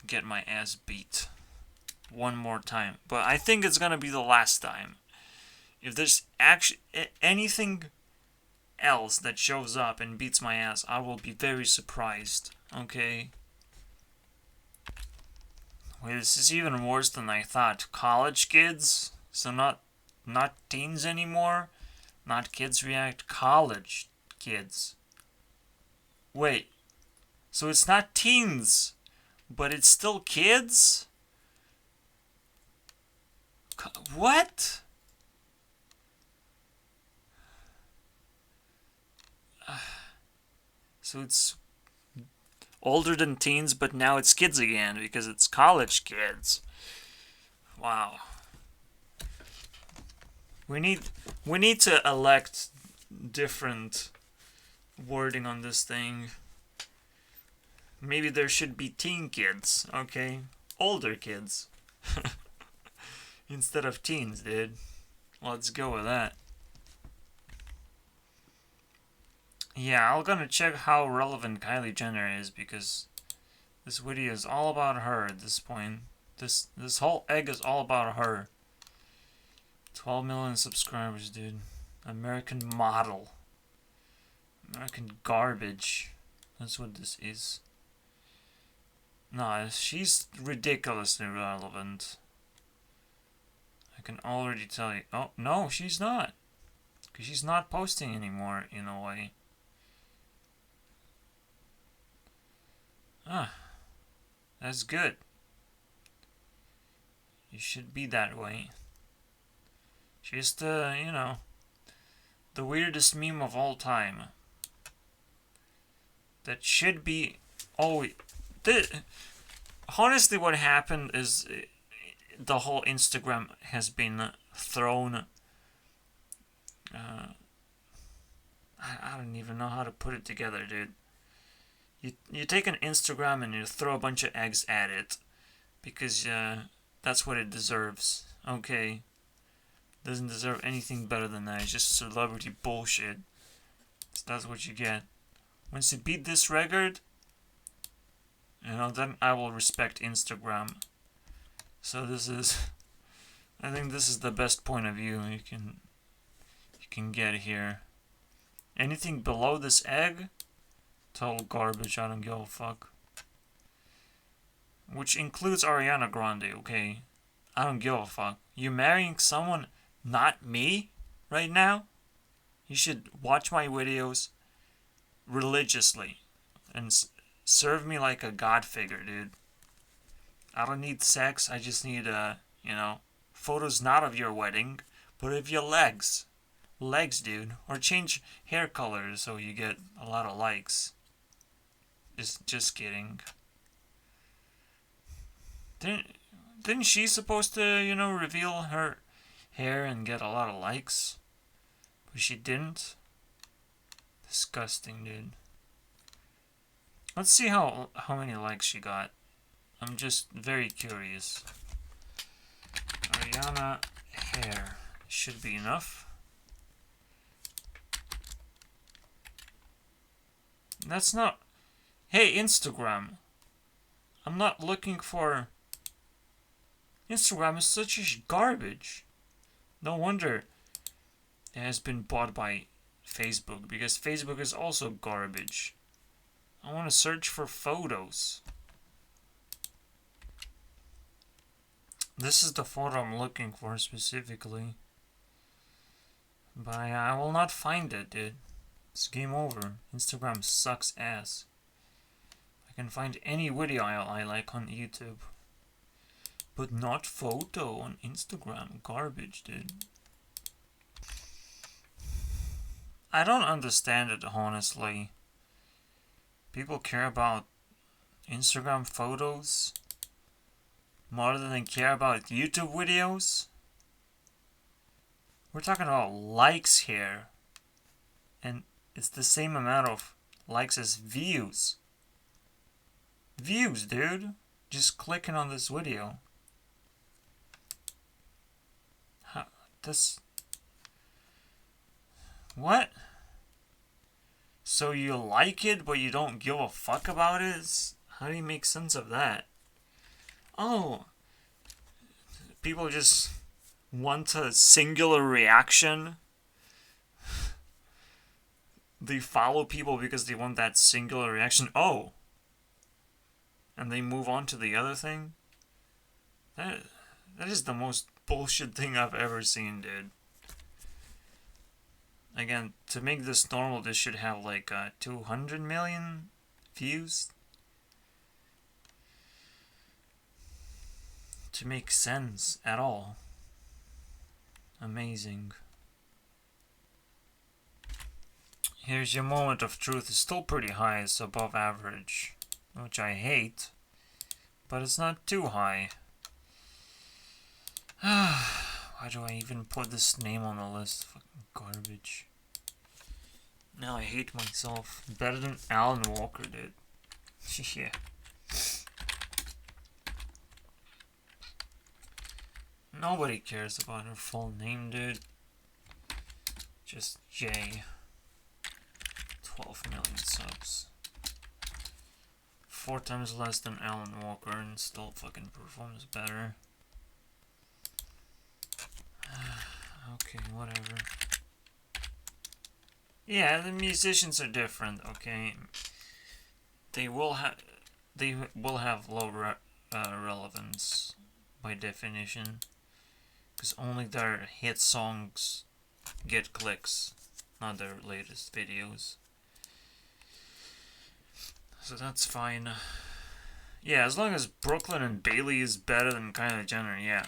Get my ass beat one more time. But I think it's gonna be the last time. If there's actually anything else that shows up and beats my ass, I will be very surprised. Okay? Wait, this is even worse than I thought. College kids? So not teens anymore? Not Kids React, college kids. Wait. So it's not teens, but it's still kids? What? So it's older than teens, but now it's kids again because it's college kids. Wow. We need to elect different wording on this thing. Maybe there should be teen kids, okay? Older kids. Instead of teens, dude. Let's go with that. Yeah, I'm gonna check how relevant Kylie Jenner is, because this video is all about her at this point. This whole egg is all about her. 12 million subscribers, dude. American model. American garbage. That's what this is. No, she's ridiculously relevant. I can already tell you. Oh, no, she's not. Because she's not posting anymore, in a way. Ah, that's good. You should be that way. She's the, you know, the weirdest meme of all time. That should be always... Honestly, what happened is the whole Instagram has been thrown... I don't even know how to put it together, dude. You take an Instagram and you throw a bunch of eggs at it. Because that's what it deserves. Okay. Doesn't deserve anything better than that. It's just celebrity bullshit. So that's what you get. Once you beat this record, you know, then I will respect Instagram. So this is... I think this is the best point of view you can get here. Anything below this egg, total garbage. I don't give a fuck. Which includes Ariana Grande, okay? I don't give a fuck. You marrying someone not me right now? You should watch my videos religiously and serve me like a god figure, dude. I don't need sex. I just need, you know, photos not of your wedding, but of your legs. Legs, dude. Or change hair colors so you get a lot of likes. Just kidding. Didn't she supposed to, you know, reveal her hair and get a lot of likes? But she didn't? Disgusting, dude. Let's see how many likes she got. I'm just very curious. Ariana hair. Should be enough. That's not... Hey, Instagram. I'm not looking for... Instagram is such a garbage. No wonder it has been bought by Facebook, because Facebook is also garbage. I want to search for photos. This is the photo I'm looking for specifically. But I will not find it, dude. It's game over. Instagram sucks ass. I can find any video I like on YouTube. But not photo on Instagram. Garbage, dude. I don't understand it, honestly. People care about Instagram photos more than they care about YouTube videos. We're talking about likes here. And it's the same amount of likes as views. Views, dude. Just clicking on this video. What? So you like it, but you don't give a fuck about it? How do you make sense of that? Oh. People just want a singular reaction. They follow people because they want that singular reaction. Oh. And they move on to the other thing? That is the most bullshit thing I've ever seen, dude. Again, to make this normal, this should have like 200 million views. To make sense at all. Amazing. Here's your moment of truth. It's still pretty high. It's above average. Which I hate. But it's not too high. Why do I even put this name on the list? Fucking garbage. Now I hate myself. Better than Alan Walker did. Yeah. Nobody cares about her full name, dude. Just J. 12 million subs. 4 times less than Alan Walker and still fucking performs better. Okay, whatever. Yeah, the musicians are different, okay? they will have low relevance by definition, because only their hit songs get clicks, not their latest videos. So that's fine. Yeah, as long as Brooklyn and Bailey is better than Kylie Jenner, yeah.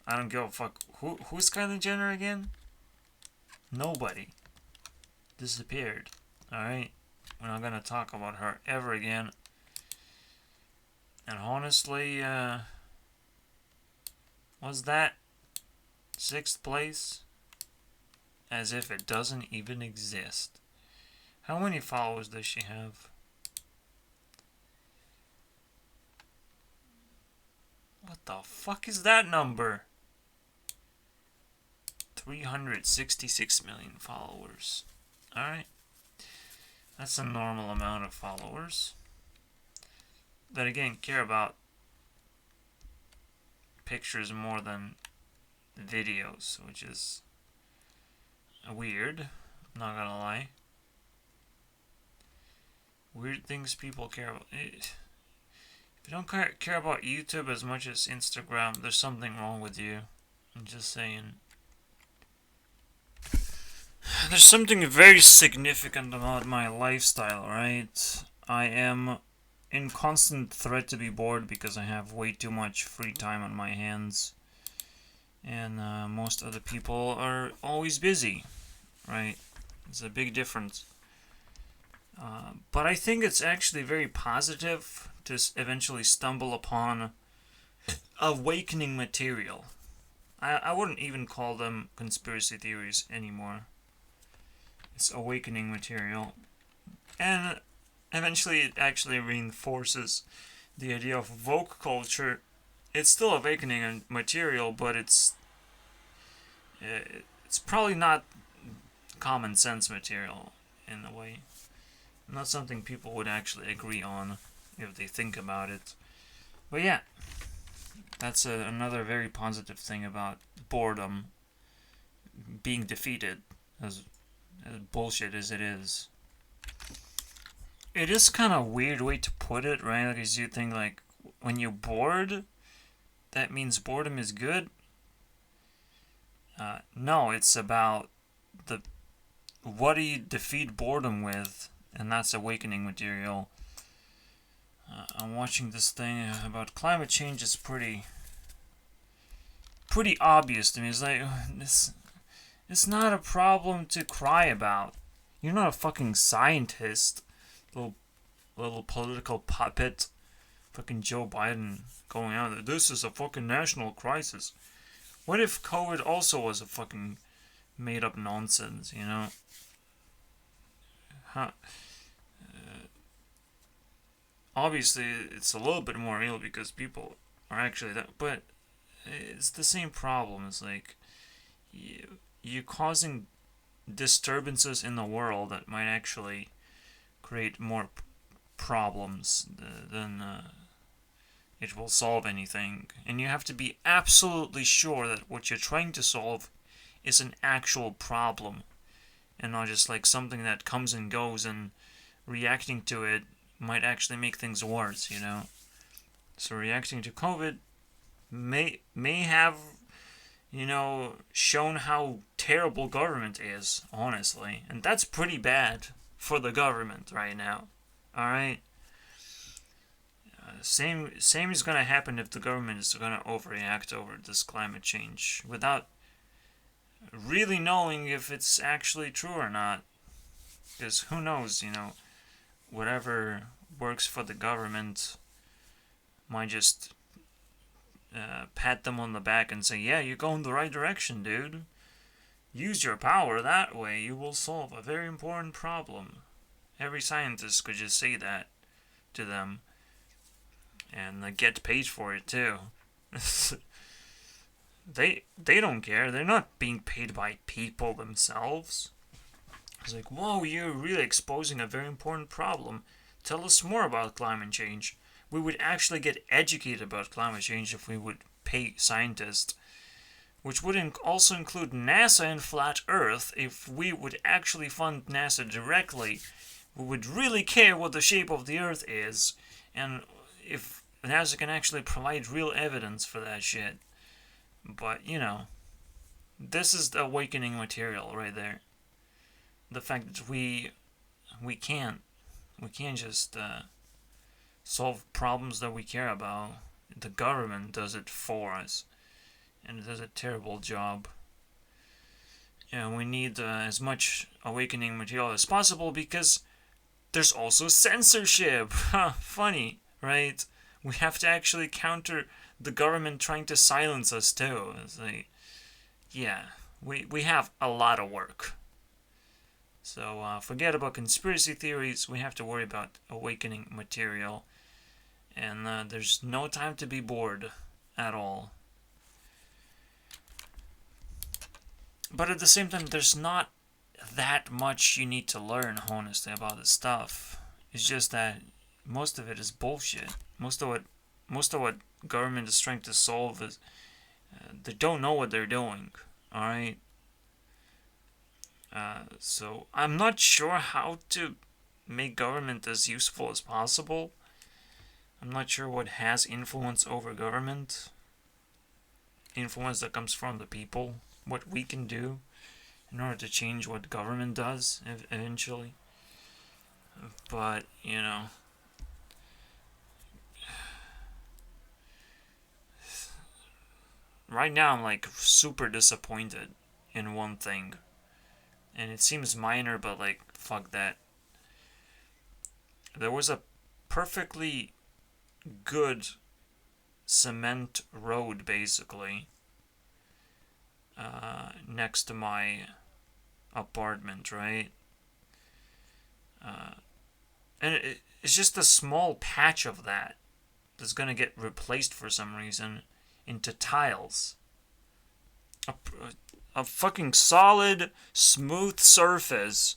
I don't give a fuck. Who's Kylie Jenner again? Nobody. Disappeared. Alright? We're not gonna talk about her ever again. And honestly, was that 6th place? As if it doesn't even exist. How many followers does she have? What the fuck is that number? 366 million followers. Alright. That's a normal amount of followers. That again care about pictures more than videos, which is weird. I'm not gonna lie. Weird things people care about. If you don't care about YouTube as much as Instagram, there's something wrong with you. I'm just saying. There's something very significant about my lifestyle, right? I am in constant threat to be bored because I have way too much free time on my hands. And most other people are always busy, right? It's a big difference. But I think it's actually very positive to eventually stumble upon awakening material. I wouldn't even call them conspiracy theories anymore. It's awakening material. And eventually it actually reinforces the idea of woke culture. It's still awakening material, but it's probably not common sense material in a way. Not something people would actually agree on if they think about it. But yeah, that's another very positive thing about boredom being defeated, as bullshit as it is. It is kind of a weird way to put it, right? Because you think, like, when you're bored, that means boredom is good? No, it's about what do you defeat boredom with? And that's awakening material. I'm watching this thing about climate change. It's pretty obvious to me. It's like, it's not a problem to cry about. You're not a fucking scientist, little political puppet. Fucking Joe Biden going out there. This is a fucking national crisis. What if COVID also was a fucking made up nonsense, you know? Obviously, it's a little bit more real because people are actually that, but it's the same problem. It's like you're causing disturbances in the world that might actually create more problems than it will solve anything. And you have to be absolutely sure that what you're trying to solve is an actual problem and not just like something that comes and goes, and reacting to it might actually make things worse, you know? So reacting to COVID may have, you know, shown how terrible government is, honestly. And that's pretty bad for the government right now. Alright? Same is going to happen if the government is going to overreact over this climate change without really knowing if it's actually true or not. Because who knows, you know, whatever works for the government might just pat them on the back and say, yeah, you're going the right direction, dude. Use your power that way. You will solve a very important problem. Every scientist could just say that to them and get paid for it too. They don't care. They're not being paid by people themselves. It's like, whoa, you're really exposing a very important problem. Tell us more about climate change. We would actually get educated about climate change if we would pay scientists, which would also include NASA and Flat Earth. If we would actually fund NASA directly, who would really care what the shape of the Earth is, and if NASA can actually provide real evidence for that shit. But, you know, this is the awakening material right there. The fact that we can't just solve problems that we care about. The government does it for us, and it does a terrible job. And we need as much awakening material as possible because there's also censorship. Funny, right? We have to actually counter the government trying to silence us too. It's like, yeah, we have a lot of work. So forget about conspiracy theories. We have to worry about awakening material. And there's no time to be bored at all. But at the same time, there's not that much you need to learn, honestly, about this stuff. It's just that most of it is bullshit. Most of what government is trying to solve is they don't know what they're doing. All right. So I'm not sure how to make government as useful as possible. I'm not sure what has influence over government. Influence that comes from the people. What we can do in order to change what government does eventually. But, you know, right now I'm like super disappointed in one thing. And it seems minor, but like, fuck that. There was a perfectly good cement road, basically, next to my apartment, right? And it's just a small patch of that that's gonna get replaced for some reason into tiles. A fucking solid, smooth surface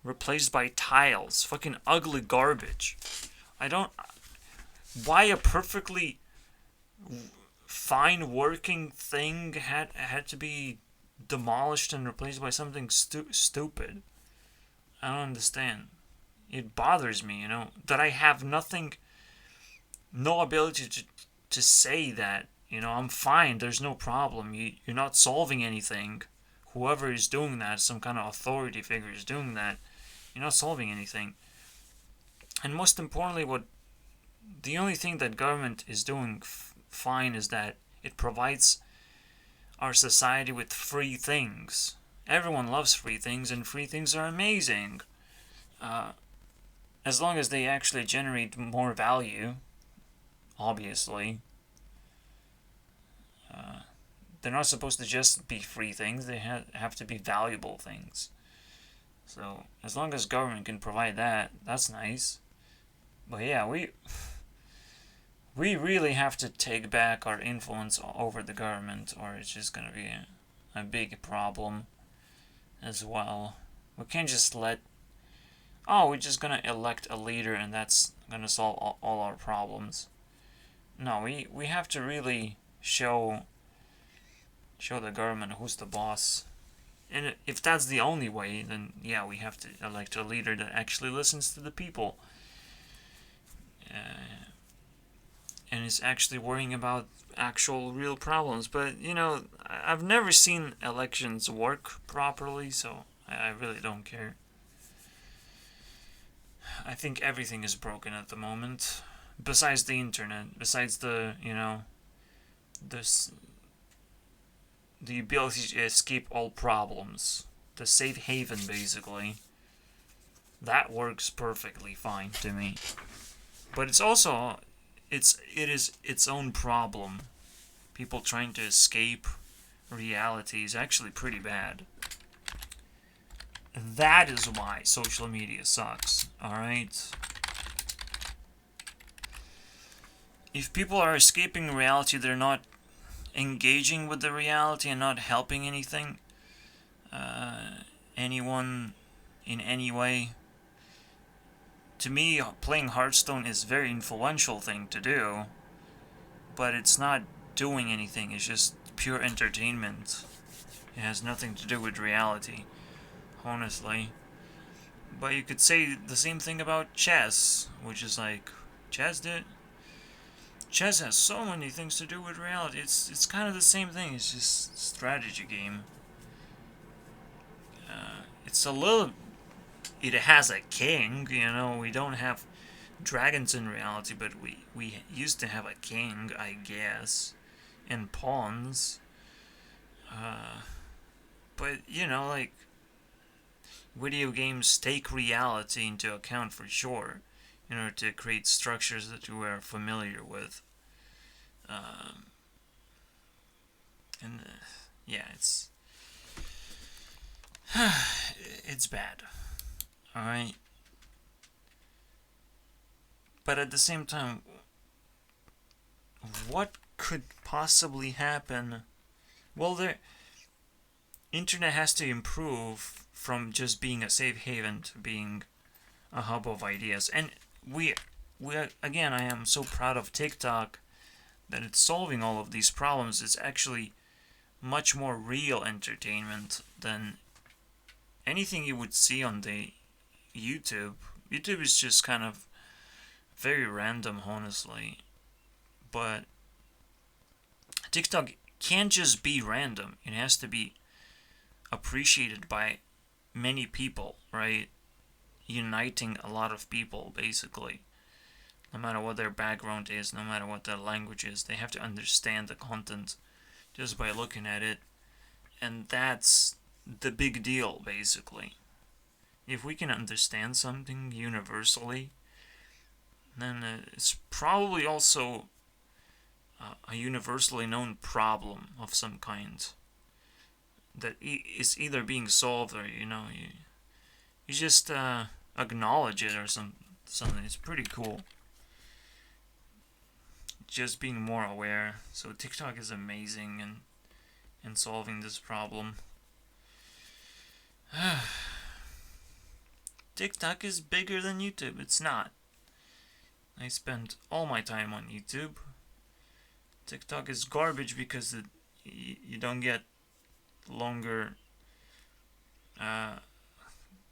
replaced by tiles. Fucking ugly garbage. Why a perfectly fine working thing had to be demolished and replaced by something stupid? I don't understand. It bothers me, you know, that I have no ability to say that, you know, I'm fine, there's no problem, you're not solving anything. Whoever is doing that, some kind of authority figure is doing that, you're not solving anything. And most importantly, the only thing that government is doing fine is that it provides our society with free things. Everyone loves free things, and free things are amazing. As long as they actually generate more value, obviously. They're not supposed to just be free things, they have to be valuable things. So, as long as government can provide that, that's nice. But yeah, we really have to take back our influence over the government, or it's just gonna be a big problem as well. We can't just we're just gonna elect a leader and that's gonna solve all our problems. No, we have to really show the government who's the boss. And if that's the only way, then yeah, we have to elect a leader that actually listens to the people. And is actually worrying about actual real problems. But, you know, I've never seen elections work properly, so I really don't care. I think everything is broken at the moment. Besides the internet, besides the ability to escape all problems. The safe haven, basically. That works perfectly fine to me. But it's also, it is its own problem. People trying to escape reality is actually pretty bad. That is why social media sucks, alright? If people are escaping reality, they're not engaging with the reality and not helping anything, anyone in any way. To me, playing Hearthstone is a very influential thing to do, but it's not doing anything, it's just pure entertainment. It has nothing to do with reality, honestly. But you could say the same thing about chess, which is like, chess did. Chess has so many things to do with reality. It's kind of the same thing. It's just a strategy game. It's a little. It has a king. You know, we don't have dragons in reality, but we used to have a king, I guess, and pawns. But you know, like, video games take reality into account for sure, in order to create structures that we are familiar with. Um, and yeah, it's bad. All right, but at the same time, what could possibly happen? Well, the internet has to improve from just being a safe haven to being a hub of ideas. And we again, I am so proud of TikTok that it's solving all of these problems. It's actually much more real entertainment than anything you would see on the YouTube. YouTube is just kind of very random, honestly. But TikTok can't just be random. It has to be appreciated by many people, right? Uniting a lot of people, basically. No matter what their background is, no matter what their language is, they have to understand the content just by looking at it. And that's the big deal, basically. If we can understand something universally, then it's probably also a universally known problem of some kind that is either being solved, or you just acknowledge it or something. It's pretty cool. Just being more aware. So TikTok is amazing in solving this problem. TikTok is bigger than YouTube. It's not. I spend all my time on YouTube. TikTok is garbage because you don't get longer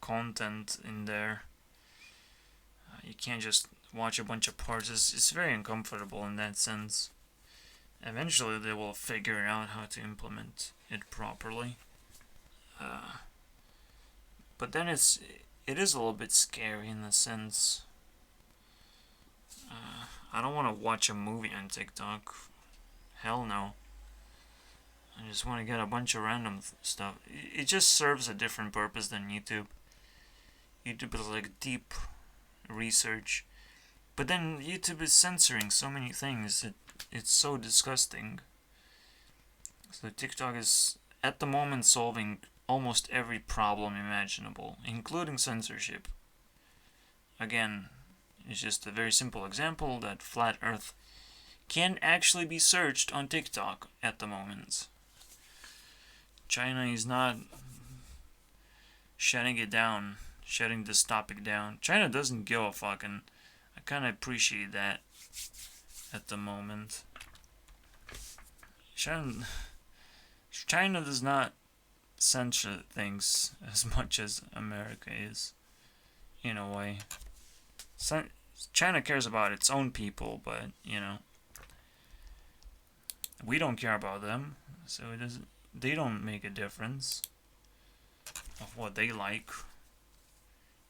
content in there. You can't just watch a bunch of parts. It's very uncomfortable in that sense. Eventually they will figure out how to implement it properly. But then it is a little bit scary in the sense I don't want to watch a movie on TikTok. Hell no. I just want to get a bunch of random stuff. It just serves a different purpose than YouTube. YouTube is like deep research. But then YouTube is censoring so many things. It's so disgusting. So TikTok is at the moment solving almost every problem imaginable, including censorship. Again, it's just a very simple example that flat Earth can actually be searched on TikTok at the moment. China is not shutting this topic down. China doesn't give a fuck, and I kind of appreciate that at the moment. China does not censor things as much as America is, in a way. China cares about its own people, but, we don't care about them, so they don't make a difference of what they like.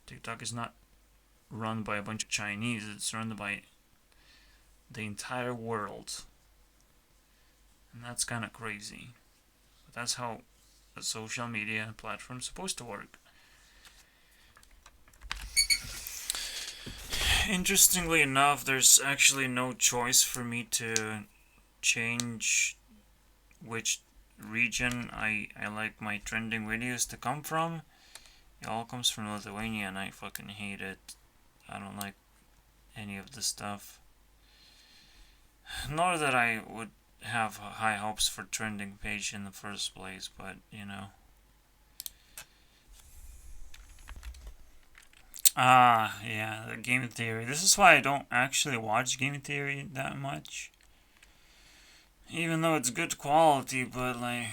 TikTok is not run by a bunch of Chinese, it's run by the entire world. And that's kind of crazy. But that's how a social media platform is supposed to work. Interestingly enough, there's actually no choice for me to change which region I like my trending videos to come from. It all comes from Lithuania, and I fucking hate it. I don't like any of this stuff. Nor that I would have high hopes for trending page in the first place, but yeah, the game theory. This is why I don't actually watch game theory that much. Even though it's good quality, but like,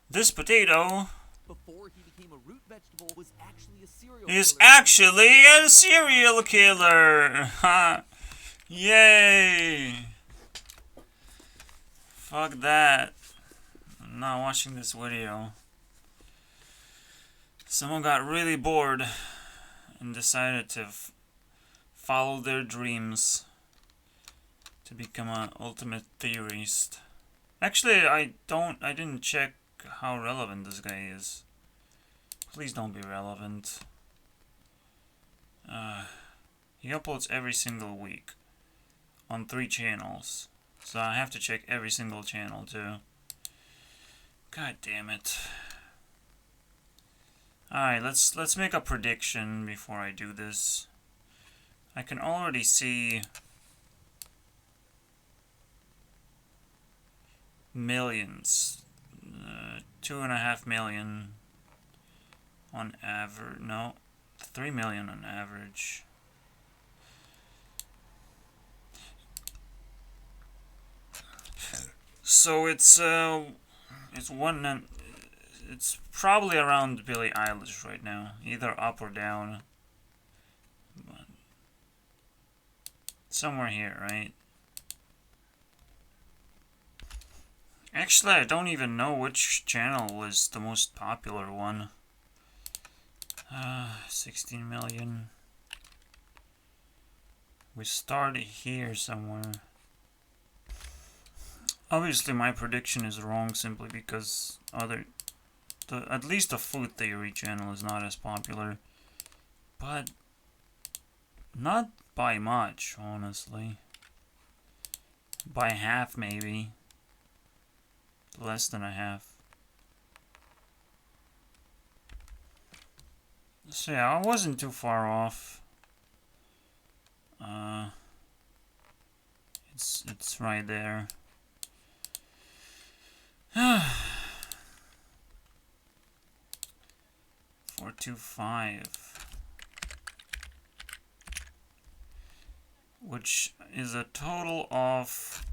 this potato before he became a root vegetable, was actually a serial He's killer. actually a serial killer! Ha! Yay! Fuck that. I'm not watching this video. Someone got really bored and decided to follow their dreams to become an ultimate theorist. Actually, I didn't check how relevant this guy is. Please don't be relevant. He uploads every single week on 3 channels. So I have to check every single channel too. God damn it. Alright, let's make a prediction before I do this. I can already see millions. 2.5 million on average. No, 3 million on average. So it's probably around Billie Eilish right now, either up or down. But somewhere here, right? Actually, I don't even know which channel was the most popular one. 16 million. We started here somewhere. Obviously, my prediction is wrong simply because at least the food theory channel is not as popular. But not by much, honestly. By half, maybe. Less than a half. So yeah, I wasn't too far off. It's right there. 425, which is a total of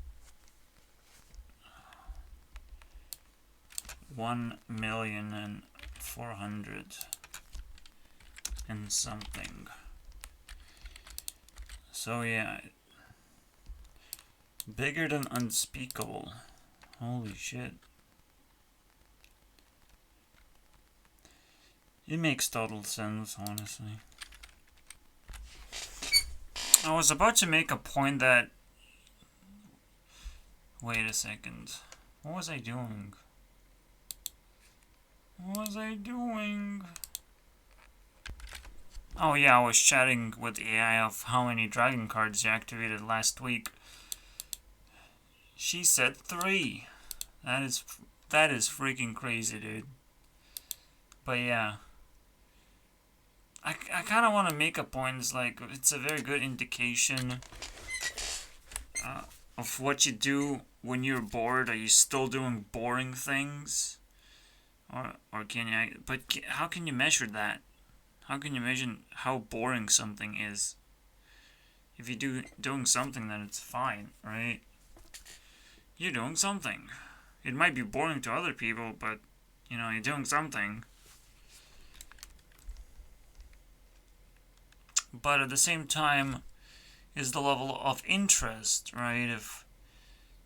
1,400,000 and something. So yeah, bigger than unspeakable. Holy shit. It makes total sense, honestly. I was about to make a point that... Wait a second. What was I doing? What was I doing? Oh yeah, I was chatting with the AI of how many dragon cards you activated last week. She said 3. That is freaking crazy, dude. But yeah. I kind of want to make a point. It's like, it's a very good indication of what you do when you're bored. Are you still doing boring things? Or can you... But how can you measure that? How can you measure how boring something is? If you're doing something, then it's fine, right? You're doing something. It might be boring to other people, but, you know, you're doing something. But at the same time, is the level of interest, right?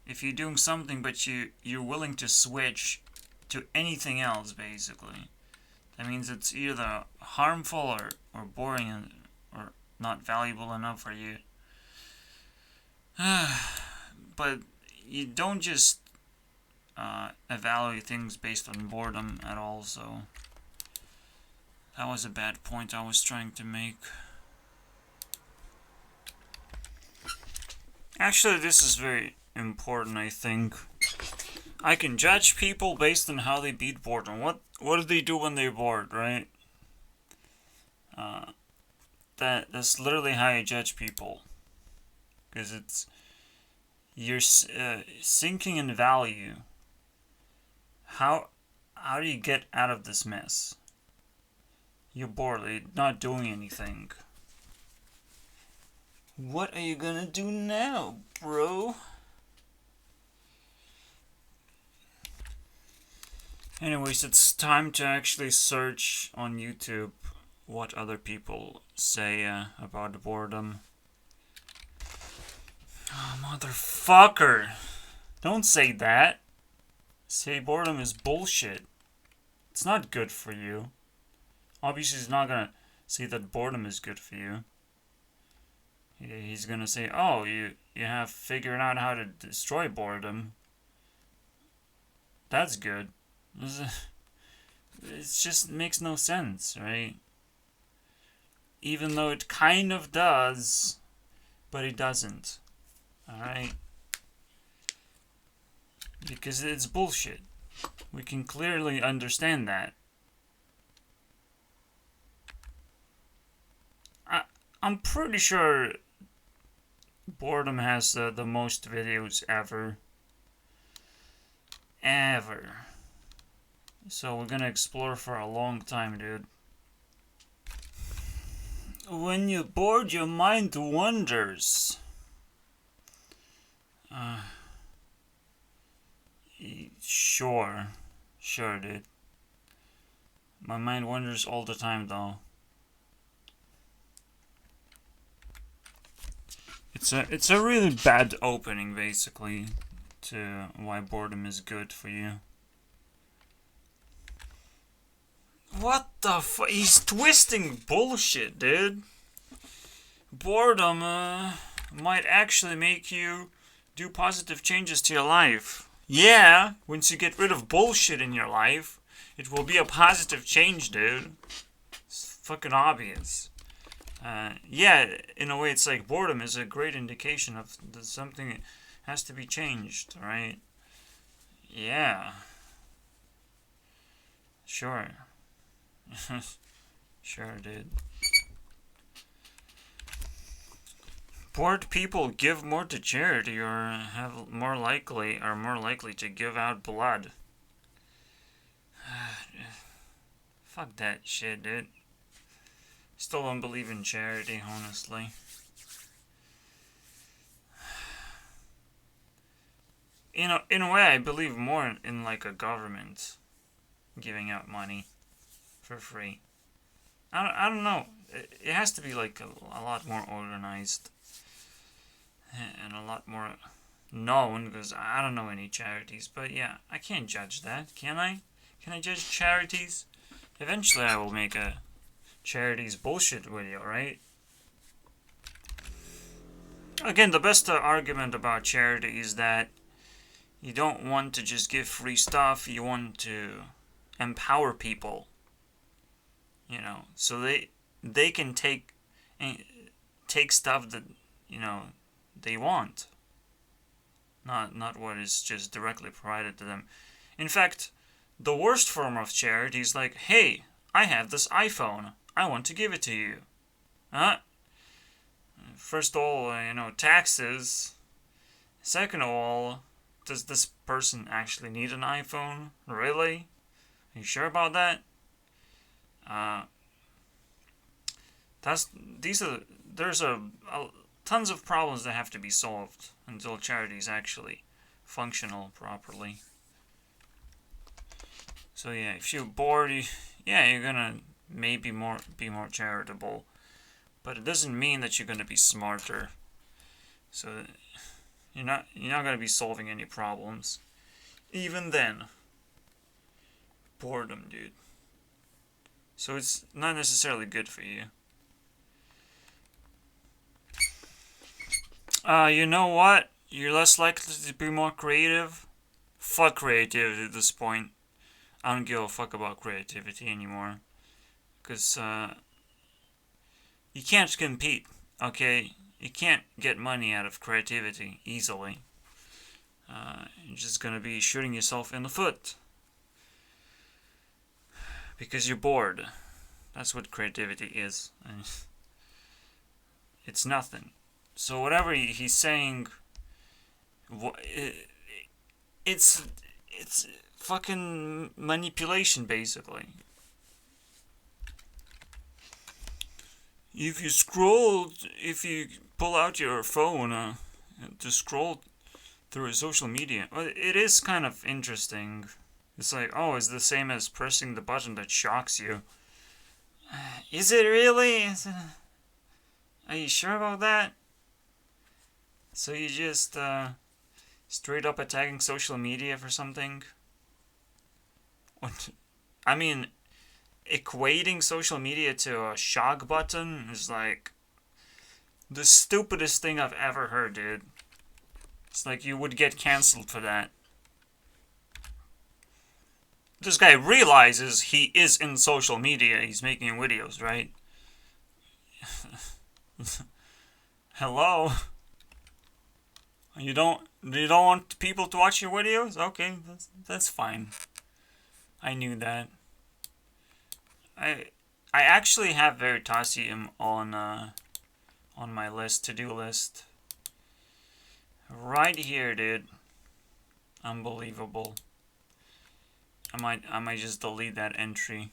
If you're doing something, but you're willing to switch to anything else, basically, that means it's either harmful or boring or not valuable enough for you. But you don't just evaluate things based on boredom at all, so that was a bad point I was trying to make. Actually, this is very important, I think. I can judge people based on how they beat boredom. What do they do when they're bored, right? That's literally how you judge people. Because you're sinking in value. How do you get out of this mess? You're bored, you're not doing anything. What are you gonna do now, bro? Anyways, it's time to actually search on YouTube what other people say about boredom. Oh, motherfucker! Don't say that. Say boredom is bullshit. It's not good for you. Obviously, he's not gonna say that boredom is good for you. He's gonna say, oh, you have figured out how to destroy boredom. That's good. It just makes no sense, right? Even though it kind of does, but it doesn't. Alright? Because it's bullshit. We can clearly understand that. I'm pretty sure Boredom has the most videos ever. So we're gonna explore for a long time, dude. When you're bored, your mind wanders. Sure, dude. My mind wanders all the time, though. It's a really bad opening, basically, to why boredom is good for you. What the fuck? He's twisting bullshit, dude. Boredom might actually make you do positive changes to your life. Yeah, once you get rid of bullshit in your life, it will be a positive change, dude. It's fucking obvious. Yeah, in a way, it's like boredom is a great indication of something that has to be changed, right? Yeah. Sure. Sure, dude. Bored people give more to charity or are more likely to give out blood. Fuck that shit, dude. Still don't believe in charity, honestly. In a way, I believe more in like a government giving out money for free. I don't know. It has to be like a lot more organized and a lot more known, because I don't know any charities. But yeah, I can't judge that, can I? Can I judge charities? Eventually, I will make a charities bullshit video, right? Again, the best argument about charity is that you don't want to just give free stuff, you want to empower people, you know, so they can take stuff that, you know, they want, not what is just directly provided to them. In fact, the worst form of charity is like, hey, I have this iPhone, I want to give it to you. First of all, you know, taxes. Second of all, does this person actually need an iPhone? Really? Are you sure about that? There's tons of problems that have to be solved until charity is actually functional properly. So yeah, if you're bored, you're gonna maybe be more charitable, but it doesn't mean that you're gonna be smarter. So you're not gonna be solving any problems. Even then, boredom, dude. So it's not necessarily good for you. You know what? You're less likely to be more creative. Fuck creativity at this point. I don't give a fuck about creativity anymore. Because, you can't compete, okay? You can't get money out of creativity easily. You're just gonna be shooting yourself in the foot. Because you're bored. That's what creativity is. It's nothing. So whatever he's saying, it's fucking manipulation, basically. If you pull out your phone to scroll through social media, well, it is kind of interesting It's like, oh, it's the same as pressing the button that shocks you. Is it really? Are you sure about that? So you just straight up attacking social media for something? What? I mean, equating social media to a shock button is like the stupidest thing I've ever heard, dude. It's like you would get cancelled for that. This guy realizes he is in social media. He's making videos, right? Hello? You don't want people to watch your videos? Okay, that's fine. I knew that. I actually have Veritasium on my to-do list. Right here, dude. Unbelievable. I might just delete that entry.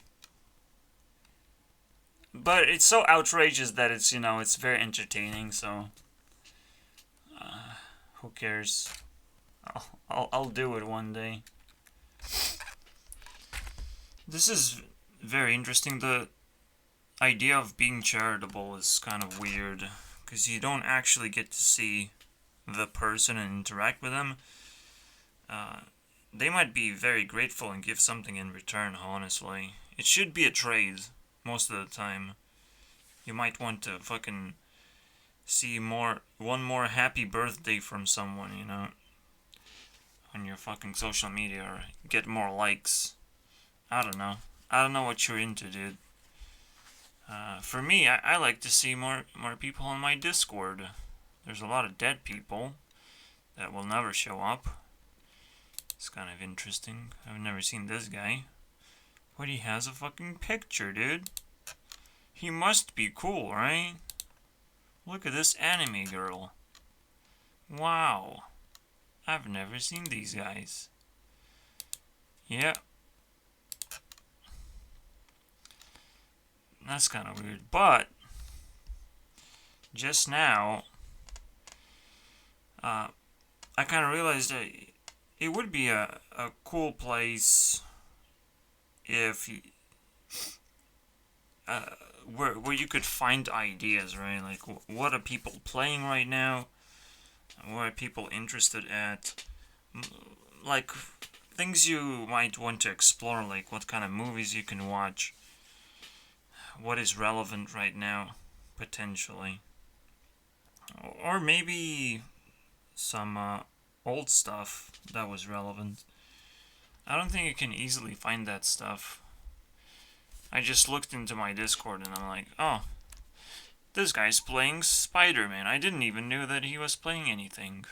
But it's so outrageous that it's, it's very entertaining, so who cares? I'll do it one day. This is very interesting. The idea of being charitable is kind of weird because you don't actually get to see the person and interact with them. They might be very grateful and give something in return, honestly. It should be a trade most of the time. You might want to fucking see one more happy birthday from someone, on your fucking social media, or get more likes. I don't know. I don't know what you're into, dude. For me, I like to see more people on my Discord. There's a lot of dead people that will never show up. It's kind of interesting. I've never seen this guy. But he has a fucking picture, dude. He must be cool, right? Look at this anime girl. Wow. I've never seen these guys. Yeah. That's kind of weird. But just now, I kind of realized that it would be a cool place if where you could find ideas, right? Like, what are people playing right now? What are people interested at? Like, things you might want to explore, like what kind of movies you can watch. What is relevant right now, potentially. Or maybe some old stuff that was relevant. I don't think you can easily find that stuff. I just looked into my Discord and I'm like, oh, this guy's playing Spider-Man. I didn't even know that he was playing anything.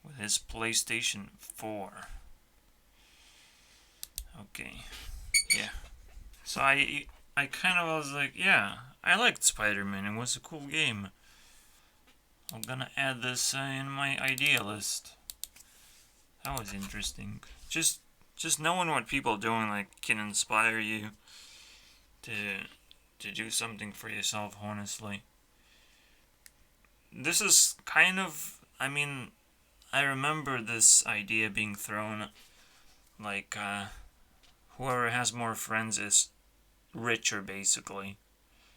With his PlayStation 4. Okay. Yeah. So I kind of was like, yeah, I liked Spider-Man. It was a cool game. I'm gonna add this in my idea list. That was interesting. Just knowing what people are doing, like, can inspire you to do something for yourself, honestly. This is kind of, I remember this idea being thrown, like, whoever has more friends is richer, basically.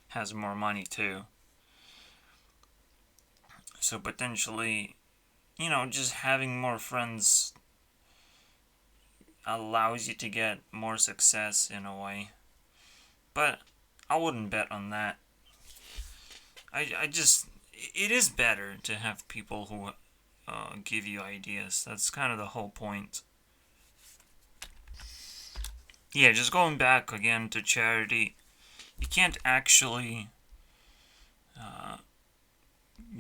Has more money, too. So potentially, just having more friends allows you to get more success in a way. But I wouldn't bet on that. It is better to have people who give you ideas. That's kind of the whole point. Yeah, just going back again to charity, you can't actually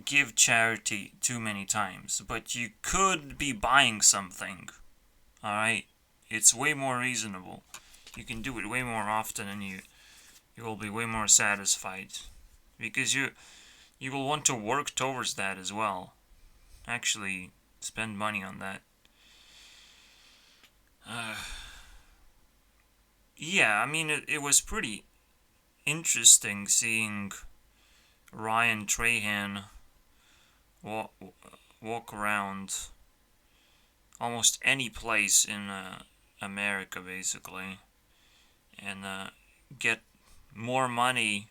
give charity too many times, but you could be buying something. Alright? It's way more reasonable. You can do it way more often and you will be way more satisfied. Because you will want to work towards that as well. Actually, spend money on that. Yeah, it was pretty interesting seeing Ryan Trahan walk around almost any place in America, basically, and get more money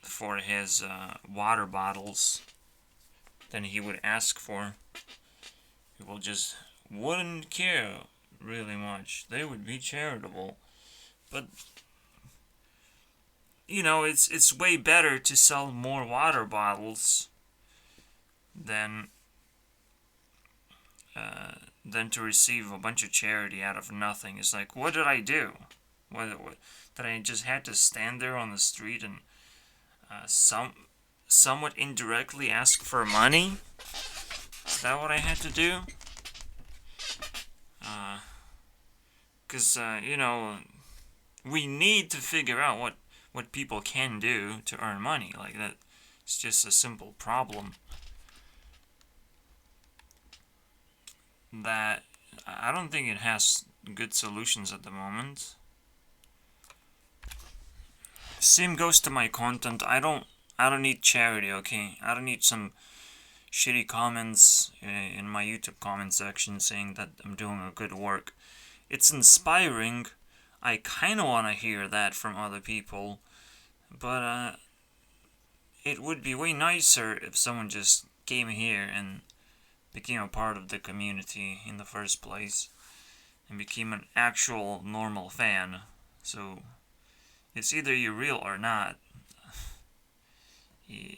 for his water bottles than he would ask for. People just wouldn't care really much. They would be charitable. But you know, it's way better to sell more water bottles than to receive a bunch of charity out of nothing. It's like, what did I do? What did I just had to stand there on the street and somewhat indirectly ask for money? Is that what I had to do? Because, you know, we need to figure out what people can do to earn money. Like, that, it's just a simple problem that I don't think it has good solutions at the moment. Same goes to my content. I don't need charity, okay? I don't need some shitty comments in my YouTube comment section saying that I'm doing a good work. It's inspiring. I kind of want to hear that from other people, but it would be way nicer if someone just came here and became a part of the community in the first place and became an actual normal fan. So it's either you're real or not. Yeah.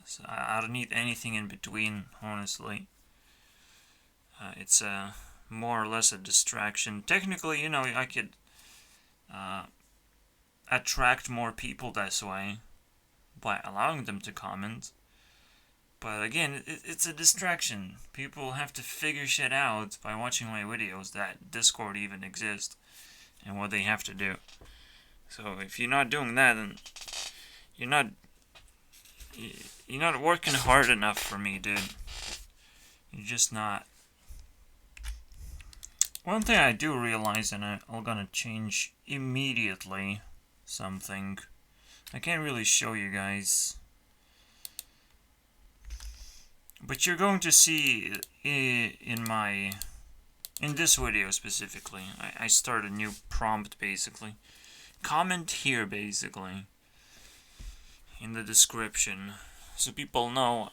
So I don't need anything in between, honestly. It's more or less a distraction. Technically, you know, I could attract more people this way by allowing them to comment. But again, it's a distraction. People have to figure shit out by watching my videos that Discord even exists and what they have to do. So if you're not doing that, then you're not working hard enough for me, dude. You're just not. One thing I do realize, and I'm gonna change immediately something. I can't really show you guys, but you're going to see in this video specifically. I start a new prompt, basically. Comment here, basically, in the description, so people know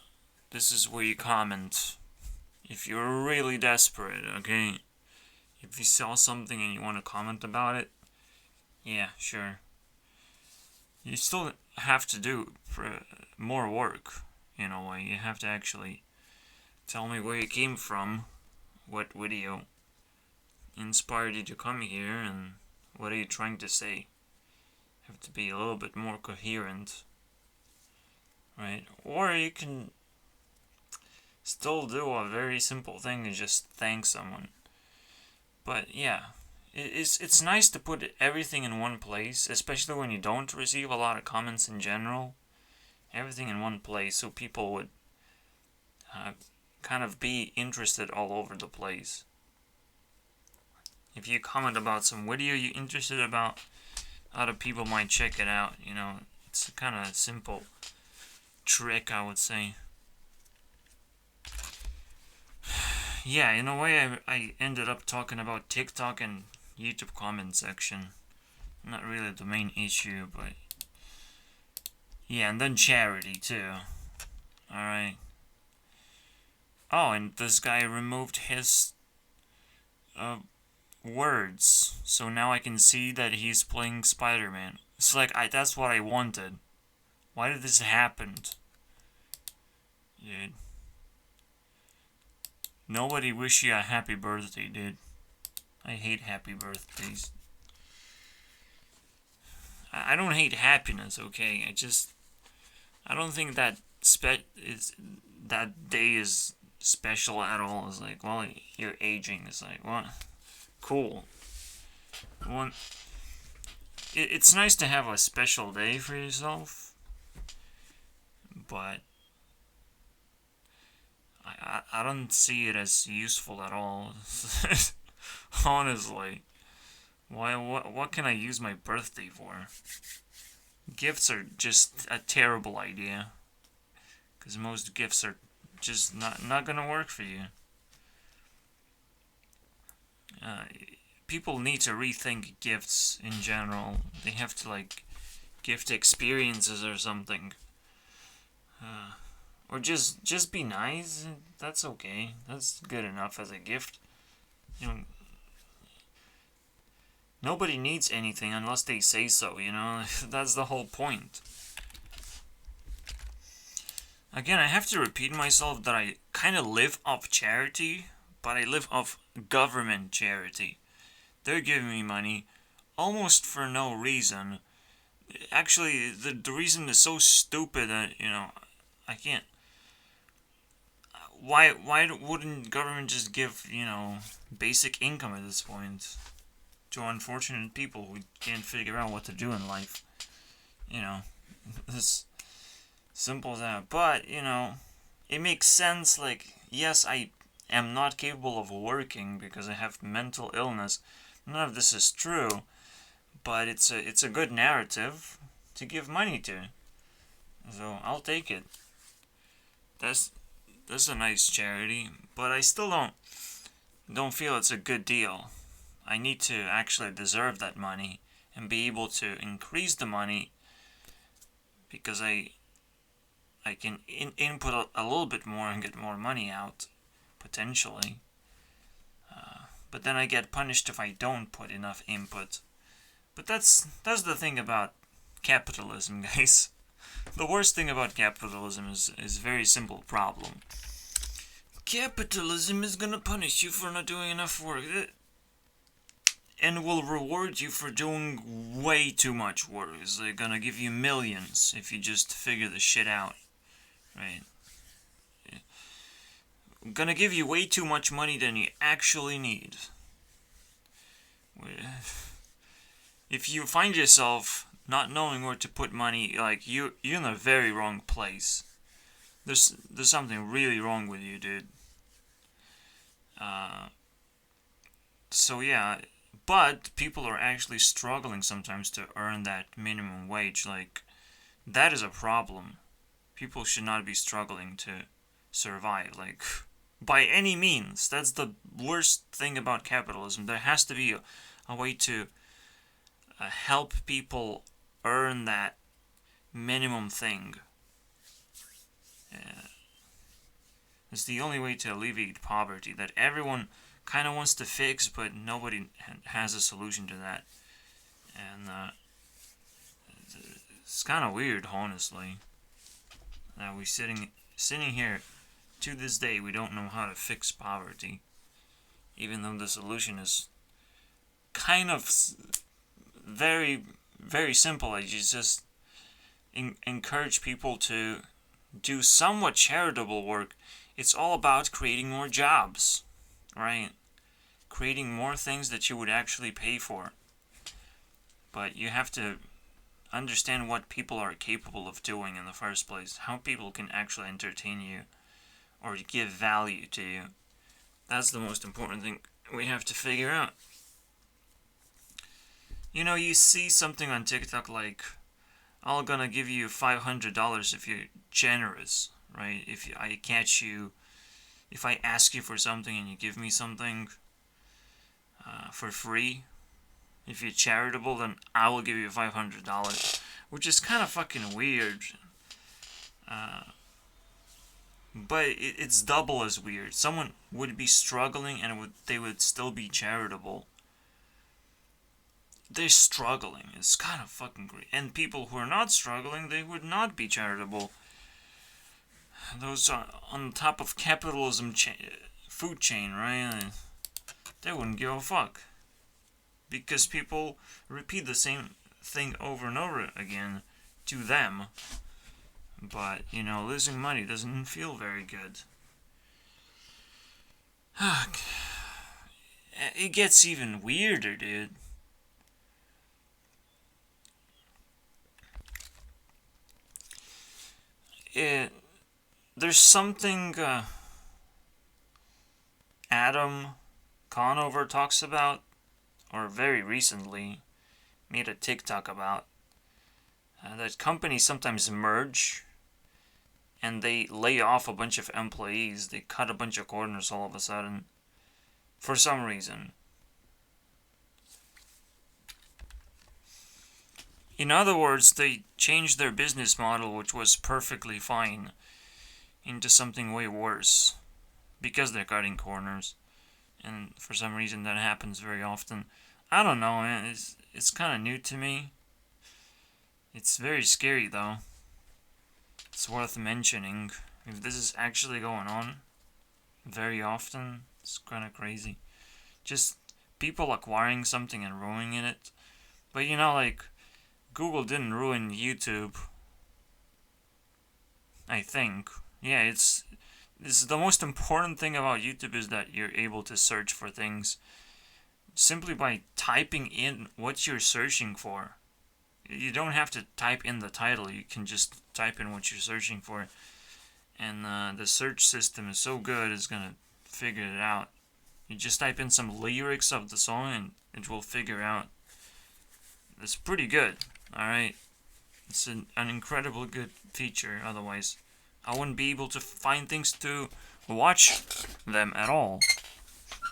this is where you comment if you're really desperate, okay? If you saw something and you want to comment about it, yeah, sure. You still have to do more work, in a way. You have to actually tell me where you came from, what video inspired you to come here, and what are you trying to say. You have to be a little bit more coherent, right? Or you can still do a very simple thing and just thank someone. But yeah, it's nice to put everything in one place, especially when you don't receive a lot of comments in general. Everything in one place, so people would kind of be interested all over the place. If you comment about some video you're interested about, other people might check it out, you know. It's a kind of simple trick, I would say. Yeah, in a way, I ended up talking about TikTok and YouTube comment section. Not really the main issue, but yeah, and then charity too. Alright. Oh, and this guy removed his words, so now I can see that he's playing Spider-Man. It's like, that's what I wanted. Why did this happen? Dude. Nobody wish you a happy birthday, dude. I hate happy birthdays. I don't hate happiness, okay? I don't think that that day is special at all. It's like, well, you're aging. It's like, what? Cool. It's nice to have a special day for yourself, but I don't see it as useful at all. Honestly. What can I use my birthday for? Gifts are just a terrible idea. Because most gifts are just not gonna work for you. People need to rethink gifts in general. They have to like gift experiences or something, or just be nice. That's okay. That's good enough as a gift. You know, nobody needs anything unless they say so. You know, that's the whole point. Again, I have to repeat myself that I kind of live off charity, but I live off government charity. They're giving me money almost for no reason. Actually, the reason is so stupid that, I can't. Why wouldn't government just give, basic income at this point to unfortunate people who can't figure out what to do in life? This simple as that. But, it makes sense. Like, yes, I am not capable of working because I have mental illness. None of this is true, but it's a good narrative to give money to. So I'll take it. That's a nice charity, but I still don't feel it's a good deal. I need to actually deserve that money and be able to increase the money because I can input a little bit more and get more money out, potentially. But then I get punished if I don't put enough input. But that's the thing about capitalism, guys. The worst thing about capitalism is a very simple problem. Capitalism is gonna punish you for not doing enough work, and will reward you for doing way too much work. It's like gonna give you millions if you just figure the shit out, right? Gonna give you way too much money than you actually need. If you find yourself not knowing where to put money, like you're in a very wrong place. There's something really wrong with you, dude. So yeah, but people are actually struggling sometimes to earn that minimum wage. Like, that is a problem. People should not be struggling to survive, like, by any means. That's the worst thing about capitalism. There has to be a way to help people earn that minimum thing. It's the only way to alleviate poverty that everyone kind of wants to fix, but nobody has a solution to that. And it's kind of weird, honestly, that we're sitting here to this day. We don't know how to fix poverty, even though the solution is kind of very, very simple. I just encourage people to do somewhat charitable work. It's all about creating more jobs, right? Creating more things that you would actually pay for. But you have to understand what people are capable of doing in the first place. How people can actually entertain you or give value to you. That's the most important thing we have to figure out. You see something on TikTok like, I'm gonna give you $500 if you're generous, right? If I ask you for something and you give me something for free, if you're charitable, then I will give you $500, which is kind of fucking weird. But it's double as weird. Someone would be struggling and they would still be charitable. They're struggling. It's kind of fucking great. And people who are not struggling, they would not be charitable. Those are on top of capitalism food chain, right? They wouldn't give a fuck. Because people repeat the same thing over and over again to them. But, losing money doesn't feel very good. It gets even weirder, dude. There's something Adam Conover talks about, or very recently made a TikTok about, that companies sometimes merge and they lay off a bunch of employees. They cut a bunch of corners all of a sudden. For some reason. In other words, they changed their business model, which was perfectly fine, into something way worse. Because they're cutting corners. And for some reason that happens very often. I don't know, man. It's kind of new to me. It's very scary, though. It's worth mentioning. If this is actually going on very often, it's kind of crazy. Just people acquiring something and ruining it. But you know, like, Google didn't ruin YouTube. I think. Yeah, it's the most important thing about YouTube is that you're able to search for things simply by typing in what you're searching for. You don't have to type in the title, you can just type in what you're searching for. And the search system is so good, it's gonna figure it out. You just type in some lyrics of the song and it will figure out. It's pretty good, alright? It's an incredibly good feature, otherwise I wouldn't be able to find things to watch them at all.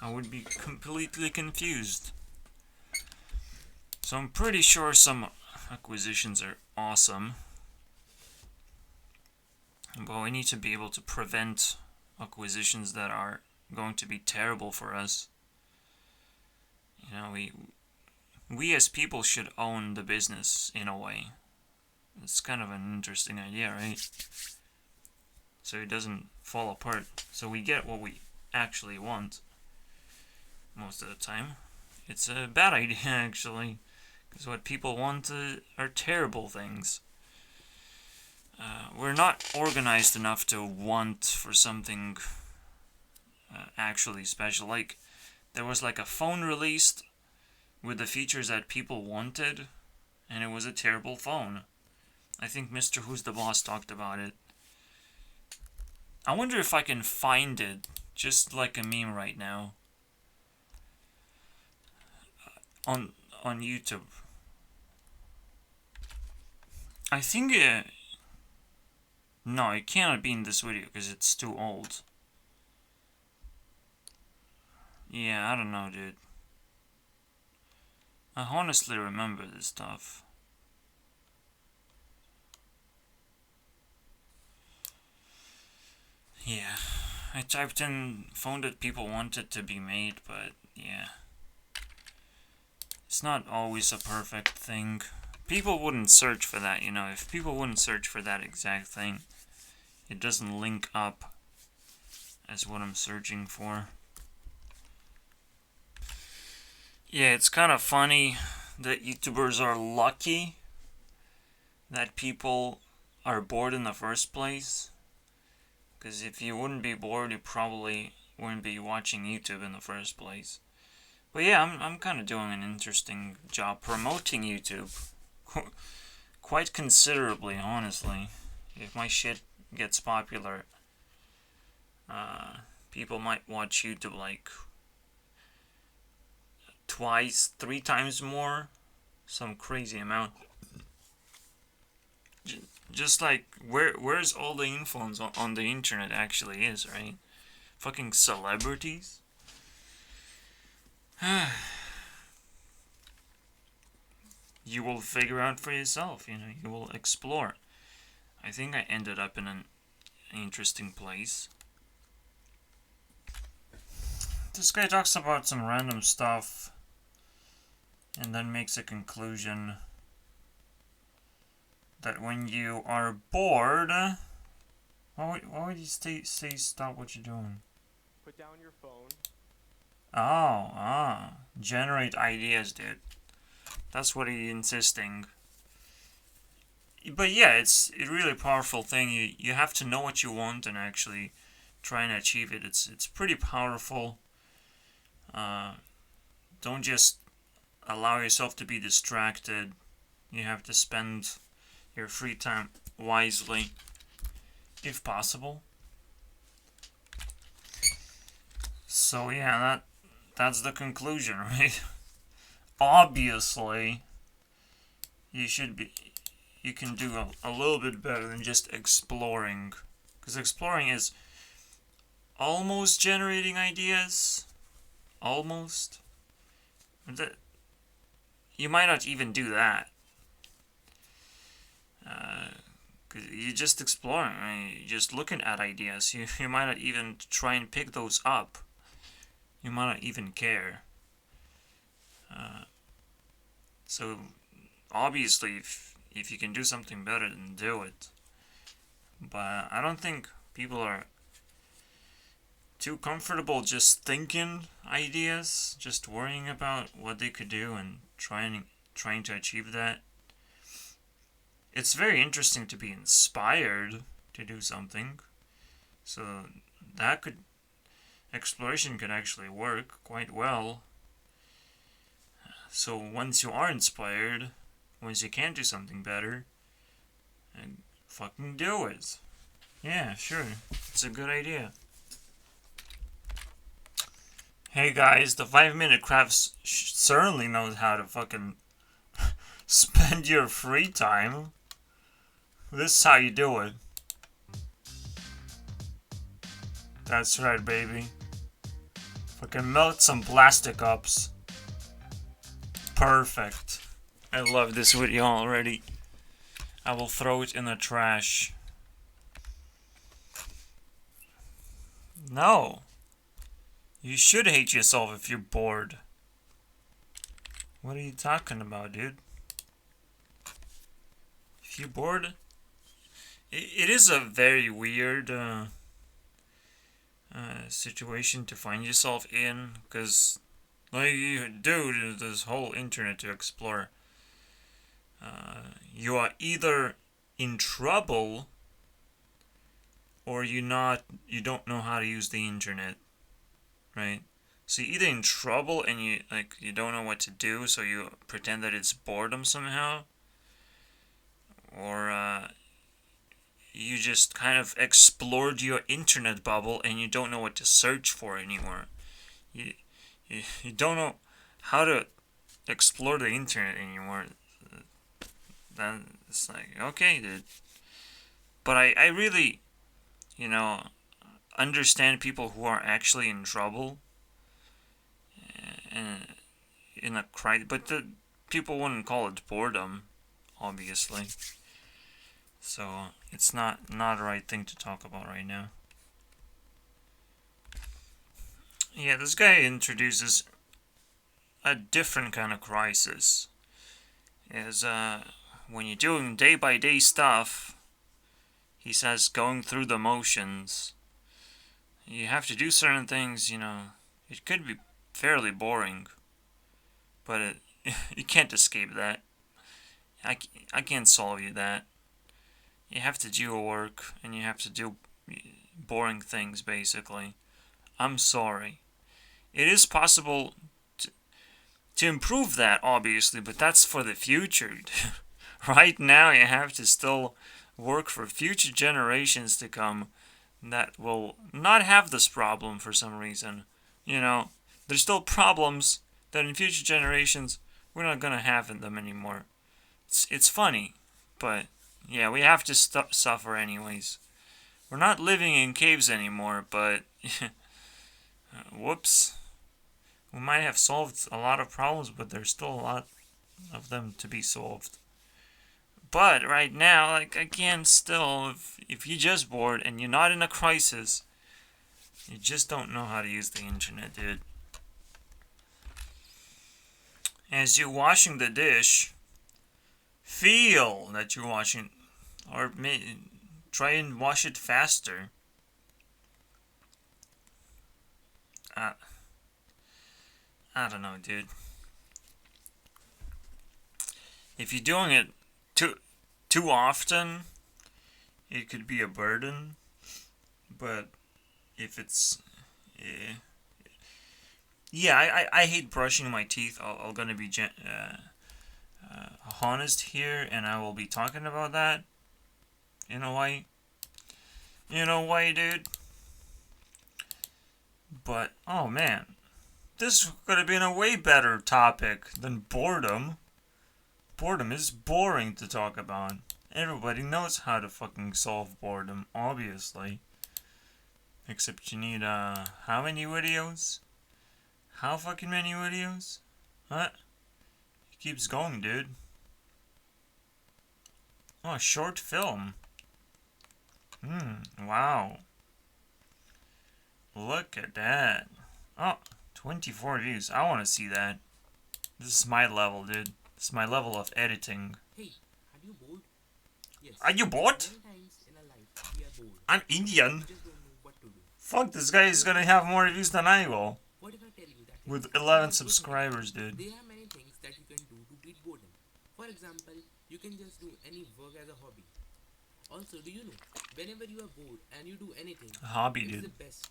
I would be completely confused. So I'm pretty sure some acquisitions are awesome. But we need to be able to prevent acquisitions that are going to be terrible for us. You know, we as people should own the business in a way. It's kind of an interesting idea, right? So it doesn't fall apart. So we get what we actually want most of the time. It's a bad idea, actually, because what people want are terrible things. We're not organized enough to want for something actually special. Like, there was like a phone released with the features that people wanted, and it was a terrible phone. I think Mr. Who's the Boss talked about it. I wonder if I can find it, just like a meme right now, on YouTube. I think no, it cannot be in this video because it's too old. Yeah, I don't know, dude. I honestly remember this stuff. Yeah, I typed in phone that people wanted to be made, but yeah. It's not always a perfect thing. People wouldn't search for that, you know. If people wouldn't search for that exact thing, it doesn't link up as what I'm searching for. Yeah, it's kind of funny that YouTubers are lucky that people are bored in the first place. Because if you wouldn't be bored, you probably wouldn't be watching YouTube in the first place. But yeah, I'm kind of doing an interesting job promoting YouTube. Quite considerably, honestly. If my shit gets popular, people might watch YouTube like twice, 3 times more. Some crazy amount. Just like, where's all the influence on the internet actually is, right? Fucking celebrities? You will figure out for yourself, you know, you will explore. I think I ended up in an interesting place. This guy talks about some random stuff and then makes a conclusion that when you are bored... Why would you say stop what you're doing? Put down your phone. Generate ideas, dude. That's what he's insisting. But yeah, it's a really powerful thing. You have to know what you want and actually try and achieve it. It's pretty powerful. Don't just allow yourself to be distracted. You have to spend your free time wisely, if possible. So yeah, that's the conclusion, right? Obviously, you can do a little bit better than just exploring Because exploring is almost generating ideas. Almost. You might not even do that. Because you're just exploring, right? You're just looking at ideas. You might not even try and pick those up. You might not even care. So, obviously, if you can do something better, then do it. But I don't think people are too comfortable just thinking ideas, just worrying about what they could do and trying to achieve that. It's very interesting to be inspired to do something. So exploration could actually work quite well. So once you are inspired, once you can do something better, and fucking do it. Yeah, sure. It's a good idea. Hey guys, the 5-minute craft certainly knows how to fucking spend your free time. This is how you do it. That's right, baby. Fucking melt some plastic ups. Perfect. I love this video already. I will throw it in the trash. No. You should hate yourself if you're bored. What are you talking about, dude? If you're bored, it is a very weird situation to find yourself in, because like you do this whole internet to explore. You are either in trouble or you don't know how to use the internet, right? So you're either in trouble and you don't know what to do, so you pretend that it's boredom somehow, or you just kind of explored your internet bubble and you don't know what to search for anymore. You don't know how to explore the internet anymore. Then it's like, okay, dude. But I really, understand people who are actually in trouble and in a crisis. But the people wouldn't call it boredom, obviously. So it's not the right thing to talk about right now. Yeah, this guy introduces a different kind of crisis. Is when you're doing day-by-day stuff, he says going through the motions. You have to do certain things, it could be fairly boring, but you can't escape that. I can't solve you that. You have to do your work, and you have to do boring things, basically. I'm sorry. It is possible to improve that, obviously, but that's for the future. Right now, you have to still work for future generations to come that will not have this problem for some reason. There's still problems that in future generations we're not going to have in them anymore. It's funny, but yeah, we have to suffer anyways. We're not living in caves anymore, but whoops. We might have solved a lot of problems, but there's still a lot of them to be solved. But right now, again, still, if you're just bored and you're not in a crisis, you just don't know how to use the internet, dude. As you're washing the dish, feel that you're washing, or try and wash it faster. I don't know, dude. If you're doing it too often, it could be a burden. But if it's I hate brushing my teeth. I'm gonna be honest here, and I will be talking about that in a way. Dude. But oh man, this could have been a way better topic than boredom. Boredom is boring to talk about. Everybody knows how to fucking solve boredom, obviously. Except you need, how many videos? How fucking many videos? What? It keeps going, dude. Oh, a short film. Wow. Look at that. Oh, 24 views. I want to see that. This is my level, dude. This is my level of editing. Hey, are you bored? Yes. Are you bored? Many times in our life we are bored. I'm Indian. We just don't know what to do. Fuck, this guy is gonna have more views than I will. What if I tell you that With if you 11 are good, subscribers, dude. there are many things that you can do to beat boredom. For example, you can just do any work as a hobby. Also, do you know, whenever you are bored and you do anything, Hobby, it's dude. the best.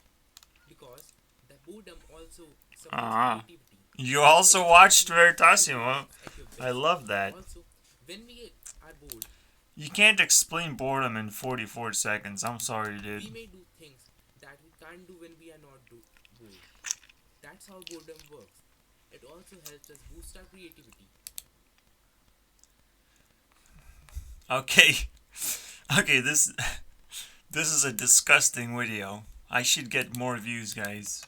Because the boredom also supports Ah. creativity. You also watched Veritasium. At your I best. love that. Also, when we are bored, You can't explain boredom in 44 seconds. I'm sorry, we dude. may do things that we can't do when we are not bored. That's how boredom works. It also helps us boost our creativity. Okay. Okay, this is a disgusting video. I should get more views, guys.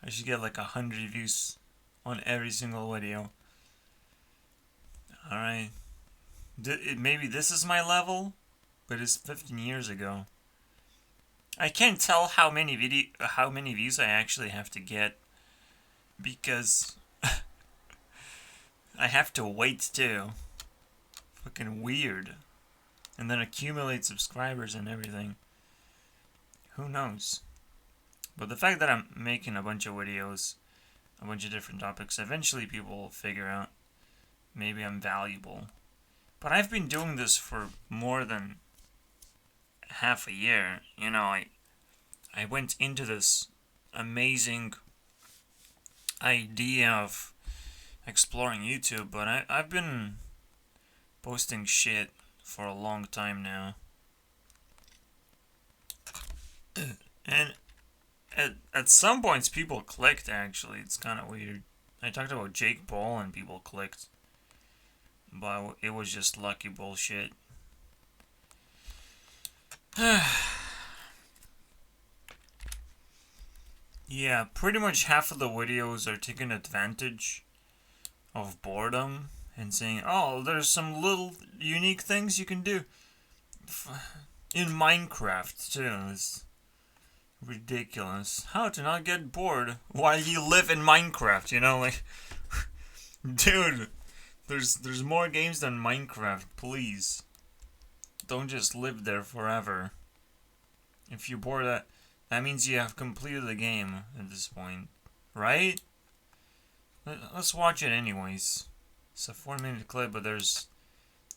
I should get like 100 views on every single video. Alright. Maybe this is my level, but it's 15 years ago. I can't tell how many views I actually have to get because I have to wait too. Fucking weird. And then accumulate subscribers and everything. Who knows? But the fact that I'm making a bunch of videos, a bunch of different topics, eventually people will figure out maybe I'm valuable. But I've been doing this for more than half a year. You know, I went into this amazing idea of exploring YouTube, but I've been posting shit for a long time now. And at some points people clicked, actually. It's kind of weird. I talked about Jake Paul and people clicked. But it was just lucky bullshit. Yeah, pretty much half of the videos are taking advantage of boredom and saying, oh, there's some little unique things you can do. In Minecraft, too. It's ridiculous. How to not get bored while you live in Minecraft, you know? Like, dude, there's more games than Minecraft, please. Don't just live there forever. If you're bored, that means you have completed the game at this point, right? Let's watch it anyways. It's a 4-minute clip, but there's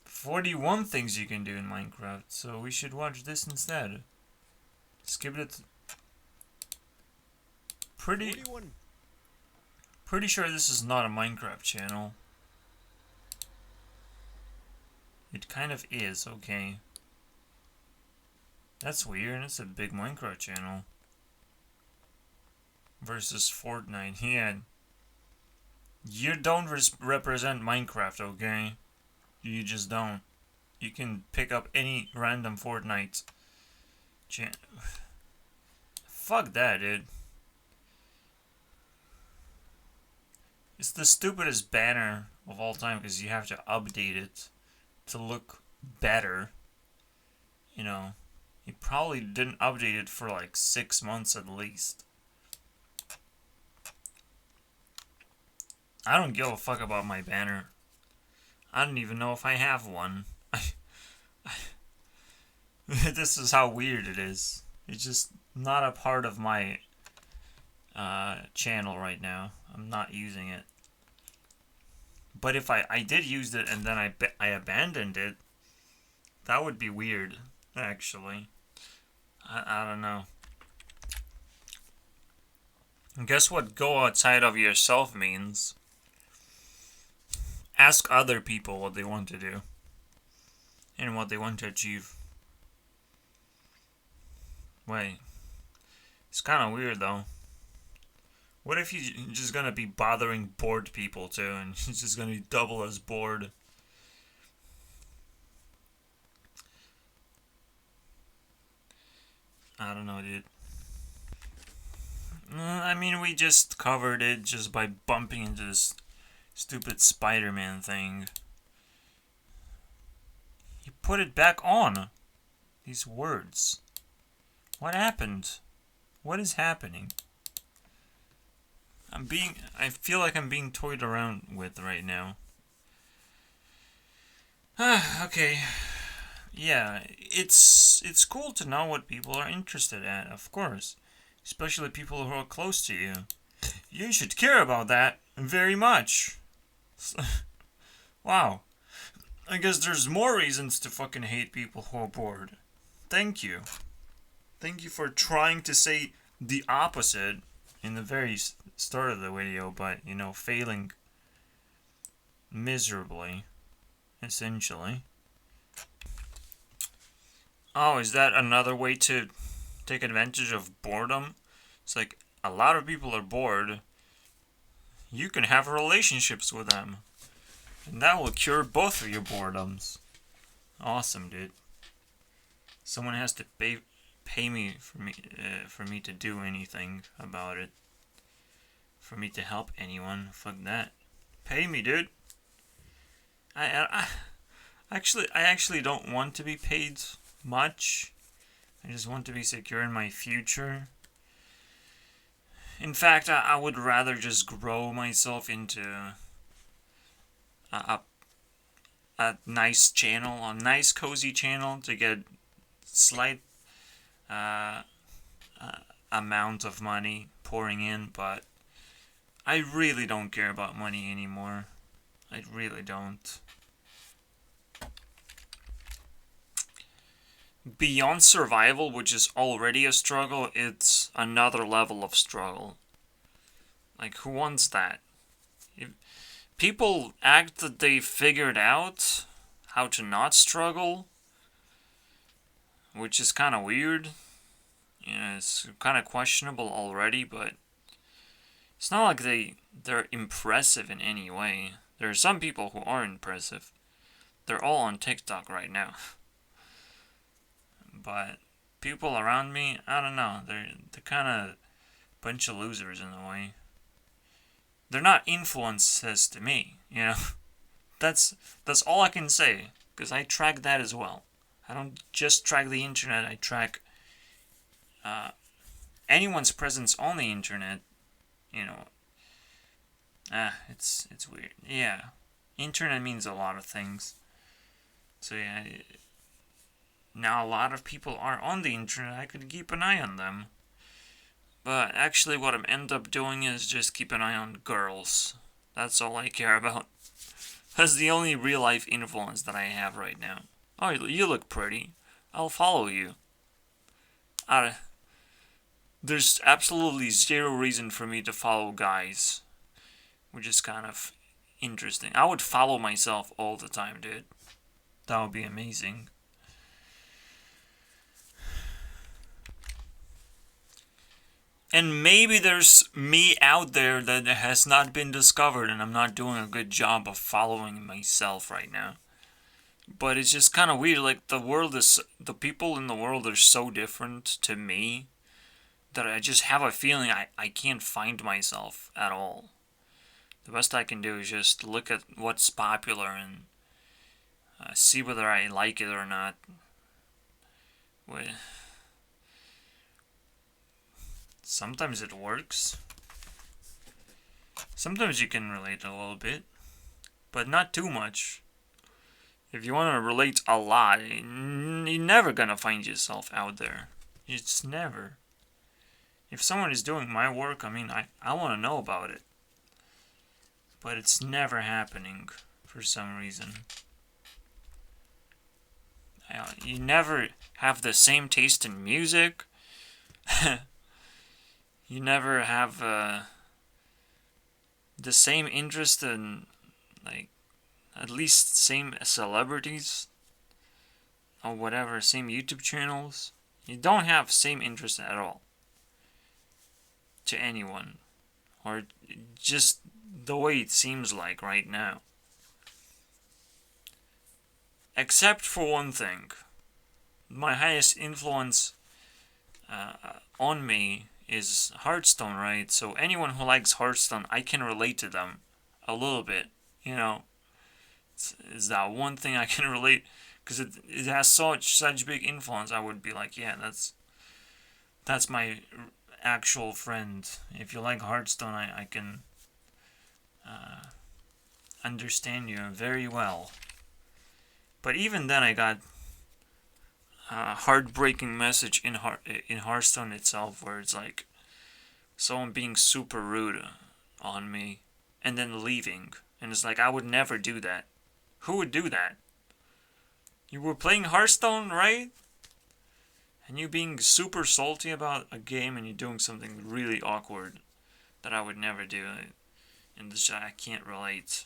41 things you can do in Minecraft, so we should watch this instead. Skip it. Pretty sure this is not a Minecraft channel. It kind of is, okay. That's weird, it's a big Minecraft channel. Versus Fortnite, yeah. You don't represent Minecraft, okay? You just don't. You can pick up any random Fortnite Fuck that, dude. It's the stupidest banner of all time because you have to update it to look better. You know, he probably didn't update it for like 6 months at least. I don't give a fuck about my banner. I don't even know if I have one. This is how weird it is. It's just not a part of my channel right now. I'm not using it. But if I did use it and then I abandoned it, that would be weird, actually. I don't know. And guess what go outside of yourself means? Ask other people what they want to do and what they want to achieve. Wait. It's kind of weird, though. What if you're just gonna be bothering bored people, too, and you're just gonna be double as bored? I don't know, dude. I mean, we just covered it just by bumping into this stupid Spider-Man thing. You put it back on. These words. What happened? What is happening? I feel like I'm being toyed around with right now. Okay. Yeah, it's cool to know what people are interested in, of course. Especially people who are close to you. You should care about that very much. Wow. I guess there's more reasons to fucking hate people who are bored. Thank you. Thank you for trying to say the opposite in the very start of the video, but, you know, failing miserably, essentially. Oh, is that another way to take advantage of boredom? It's like, a lot of people are bored. You can have relationships with them. And that will cure both of your boredoms. Awesome, dude. Someone has to pay me for me to do anything about it. For me to help anyone. Fuck that. Pay me, dude. I actually don't want to be paid much. I just want to be secure in my future. In fact, I would rather just grow myself into a nice channel, a nice cozy channel to get slight amount of money pouring in, but I really don't care about money anymore. I really don't. Beyond survival, which is already a struggle, it's another level of struggle. Like, who wants that? If people act that they figured out how to not struggle, which is kind of weird. Yeah, it's kind of questionable already, but it's not like they're impressive in any way. There are some people who are impressive. They're all on TikTok right now. But people around me, I don't know. They're kind of bunch of losers in a way. They're not influences to me, you know. That's all I can say, because I track that as well. I don't just track the internet. I track anyone's presence on the internet. You know, it's weird. Yeah, internet means a lot of things. So yeah. Now a lot of people are on the internet, I could keep an eye on them. But actually what I end up doing is just keep an eye on girls. That's all I care about. That's the only real life influence that I have right now. Oh, you look pretty. I'll follow you. There's absolutely zero reason for me to follow guys. Which is kind of interesting. I would follow myself all the time, dude. That would be amazing. And maybe there's me out there that has not been discovered and I'm not doing a good job of following myself right now. But it's just kind of weird, like the people in the world are so different to me that I just have a feeling I can't find myself at all. The best I can do is just look at what's popular and see whether I like it or not. Sometimes it works. Sometimes you can relate a little bit, but not too much. If you want to relate a lot, you're never gonna find yourself out there. It's never. If someone is doing my work, I mean, I want to know about it. But it's never happening for some reason. You never have the same taste in music. You never have the same interest in, like, at least same celebrities or whatever, same YouTube channels. You don't have same interest at all to anyone, or just the way it seems like right now. Except for one thing. My highest influence on me is Hearthstone, right? So anyone who likes Hearthstone, I can relate to them a little bit. You know, it's that one thing I can relate because it has such big influence. I would be like, yeah, that's my actual friend. If you like Hearthstone, I can understand you very well. But even then, I got a heartbreaking message in Hearthstone itself, where it's like someone being super rude on me and then leaving, and it's like I would never do that. Who would do that? You were playing Hearthstone, right? And you being super salty about a game and you doing something really awkward that I would never do. And this I can't relate.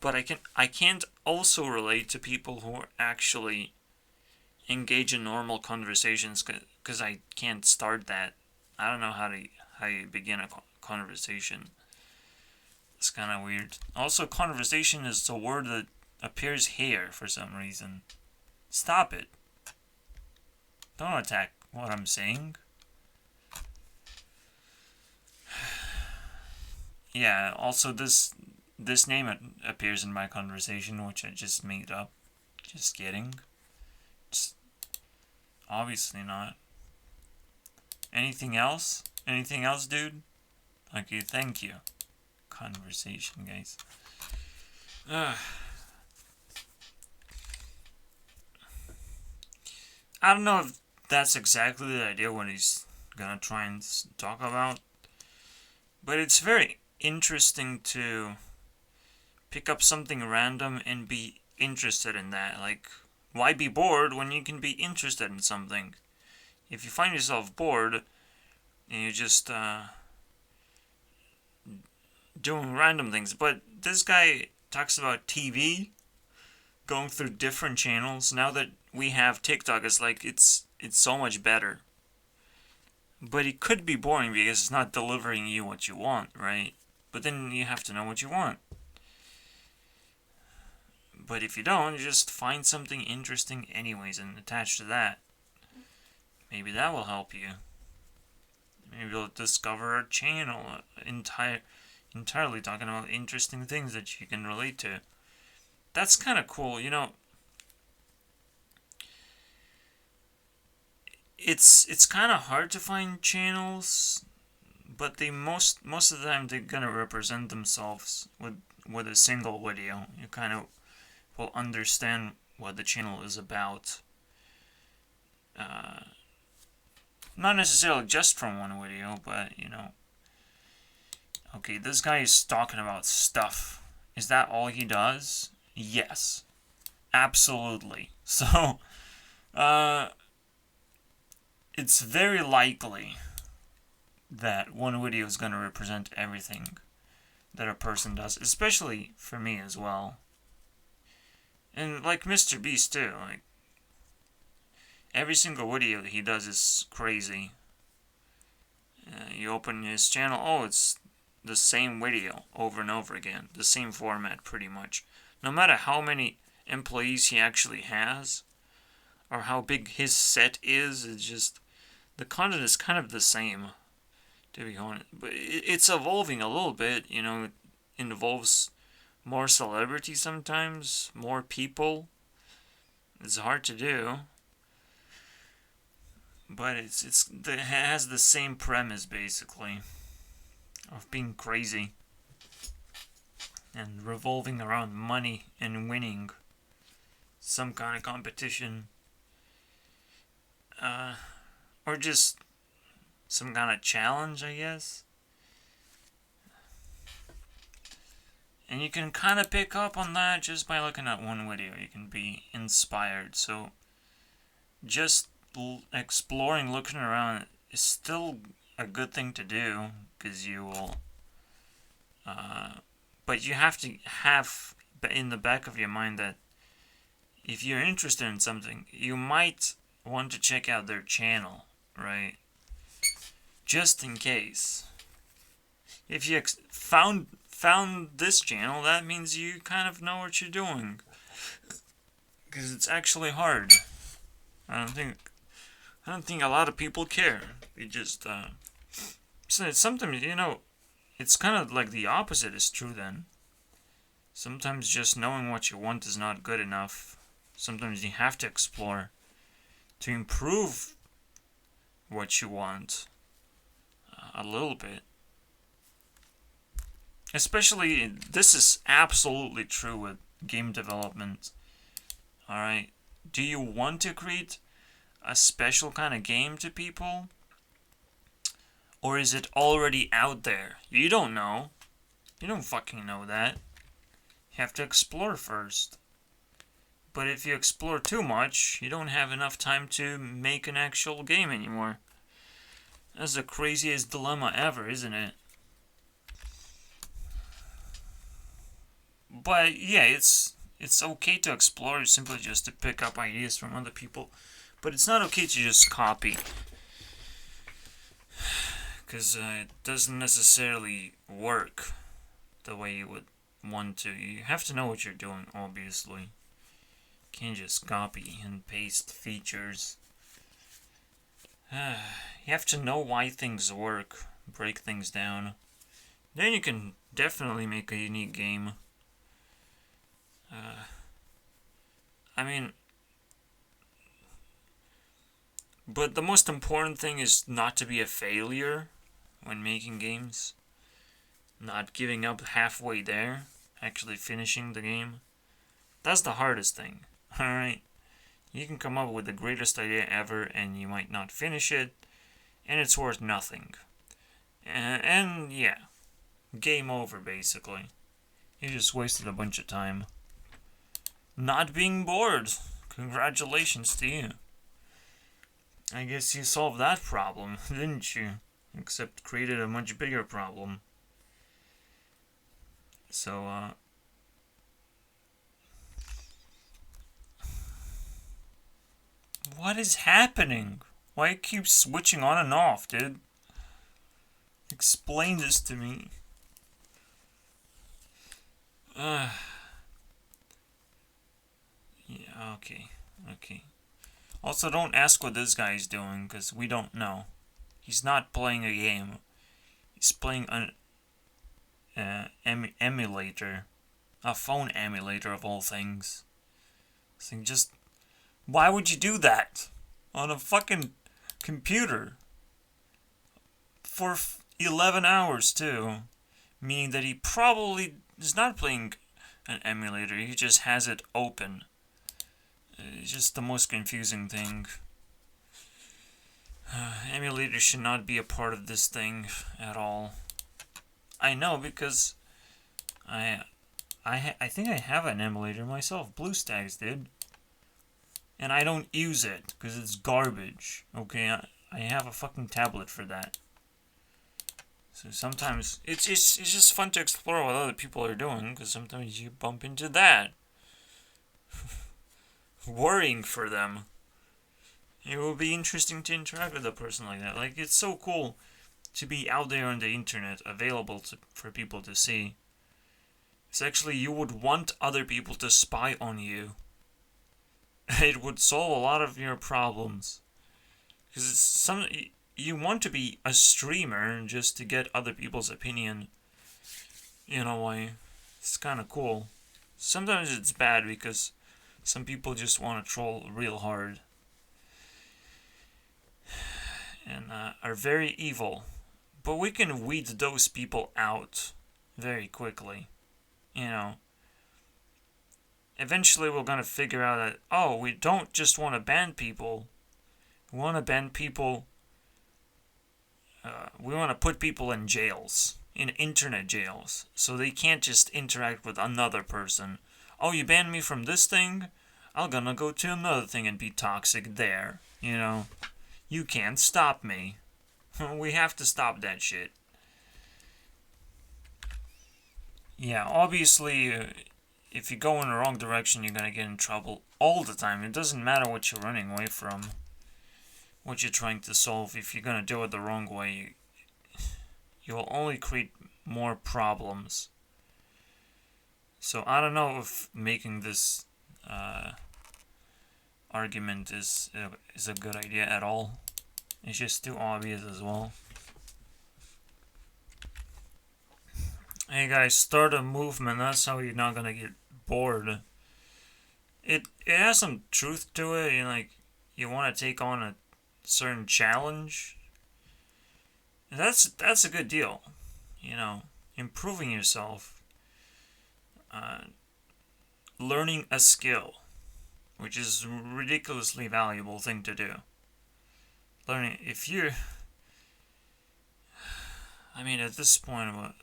But I can't also relate to people who actually engage in normal conversations because I can't start that. I don't know how you begin a conversation. It's kind of weird. Also, conversation is a word that appears here for some reason. Stop it. Don't attack what I'm saying. Yeah, also this name appears in my conversation, which I just made up. Just kidding. Just obviously not. Anything else? Anything else, dude? Okay, thank you. Conversation, guys. I don't know if that's exactly the idea what he's gonna try and talk about, but it's very interesting to pick up something random and be interested in that. Like, why be bored when you can be interested in something? If you find yourself bored and you're just doing random things, but this guy talks about TV, going through different channels. Now that we have TikTok, it's like it's so much better. But it could be boring because it's not delivering you what you want, right? But then you have to know what you want. But if you don't, you just find something interesting anyways and attach to that. Maybe that will help you. Maybe you'll discover a channel entirely talking about interesting things that you can relate to. That's kind of cool, you know. It's kind of hard to find channels, but they most of the time they're gonna represent themselves with a single video. You kind of will understand what the channel is about. Not necessarily just from one video, but you know. Okay, this guy is talking about stuff. Is that all he does? Yes, absolutely. So, it's very likely that one video is going to represent everything that a person does, especially for me as well. And like Mr. Beast too, like every single video that he does is crazy. You open his channel, oh, it's the same video over and over again, the same format pretty much. No matter how many employees he actually has, or how big his set is, it's just the content is kind of the same, to be honest. But it's evolving a little bit, you know. It involves more celebrity sometimes, more people. It's hard to do, but it has the same premise basically of being crazy and revolving around money and winning some kind of competition, or just some kind of challenge, I guess. And you can kind of pick up on that just by looking at one video. You can be inspired. So just exploring, looking around is still a good thing to do, because you will but you have to have in the back of your mind that if you're interested in something, you might want to check out their channel, right? Just in case. If you found this channel, that means you kind of know what you're doing, because it's actually hard. I don't think I don't think a lot of people care. They just, so sometimes, it's kind of like the opposite is true then. Sometimes just knowing what you want is not good enough. Sometimes you have to explore to improve what you want a little bit. Especially, this is absolutely true with game development. Alright, do you want to create a special kind of game to people? Or is it already out there? You don't know. You don't fucking know that. You have to explore first. But if you explore too much, you don't have enough time to make an actual game anymore. That's the craziest dilemma ever, isn't it? But yeah, it's okay to explore, simply just to pick up ideas from other people. But it's not okay to just copy. Because it doesn't necessarily work the way you would want to. You have to know what you're doing, obviously. You can't just copy and paste features. You have to know why things work, break things down. Then you can definitely make a unique game. I mean, but the most important thing is not to be a failure when making games. Not giving up halfway there, actually finishing the game. That's the hardest thing, alright? You can come up with the greatest idea ever and you might not finish it, and it's worth nothing. And yeah, game over basically. You just wasted a bunch of time. Not being bored. Congratulations to you. I guess you solved that problem, didn't you? Except created a much bigger problem. So, what is happening? Why it keeps switching on and off, dude? Explain this to me. Yeah, okay. Also, don't ask what this guy is doing, because we don't know. He's not playing a game. He's playing an emulator. A phone emulator, of all things. So just... why would you do that? On a fucking computer? For 11 hours, too. Meaning that he probably is not playing an emulator. He just has it open. It's just the most confusing thing. Emulators should not be a part of this thing at all. I know, because I think I have an emulator myself. BlueStacks did. And I don't use it, because it's garbage. Okay, I have a fucking tablet for that. So sometimes, it's just fun to explore what other people are doing, because sometimes you bump into that. Worrying for them. It will be interesting to interact with a person like that. Like, it's so cool to be out there on the internet, available for people to see. It's actually, you would want other people to spy on you. It would solve a lot of your problems. Because you want to be a streamer just to get other people's opinion. In a way. It's kind of cool. Sometimes it's bad because some people just want to troll real hard. And are very evil. But we can weed those people out very quickly. You know. Eventually we're going to figure out that, oh, we don't just want to ban people. We want to ban people. We want to put people in jails. In internet jails. So they can't just interact with another person. Oh, you banned me from this thing? I'm gonna go to another thing and be toxic there. You know? You can't stop me. We have to stop that shit. Yeah, obviously, if you go in the wrong direction, you're gonna get in trouble all the time. It doesn't matter what you're running away from. What you're trying to solve. If you're gonna do it the wrong way, you'll only create more problems. So I don't know if making this argument is a good idea at all. It's just too obvious as well. Hey guys, start a movement. That's how you're not gonna get bored. It has some truth to it. You want to take on a certain challenge. That's a good deal. Improving yourself, learning a skill, which is a ridiculously valuable thing to do. Learning, if you're, at this point,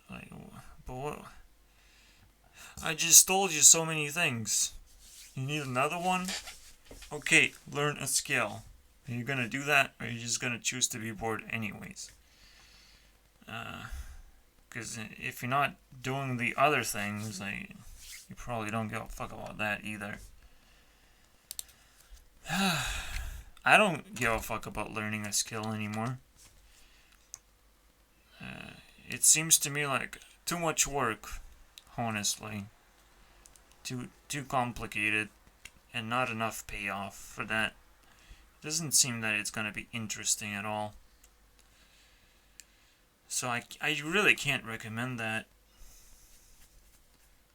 I just told you so many things. You need another one? Okay, learn a skill. Are you gonna do that, or are you just gonna choose to be bored anyways? Because if you're not doing the other things, you probably don't give a fuck about that either. I don't give a fuck about learning a skill anymore. It seems to me like too much work, honestly. Too complicated, and not enough payoff for that. It doesn't seem that it's gonna be interesting at all. So I really can't recommend that.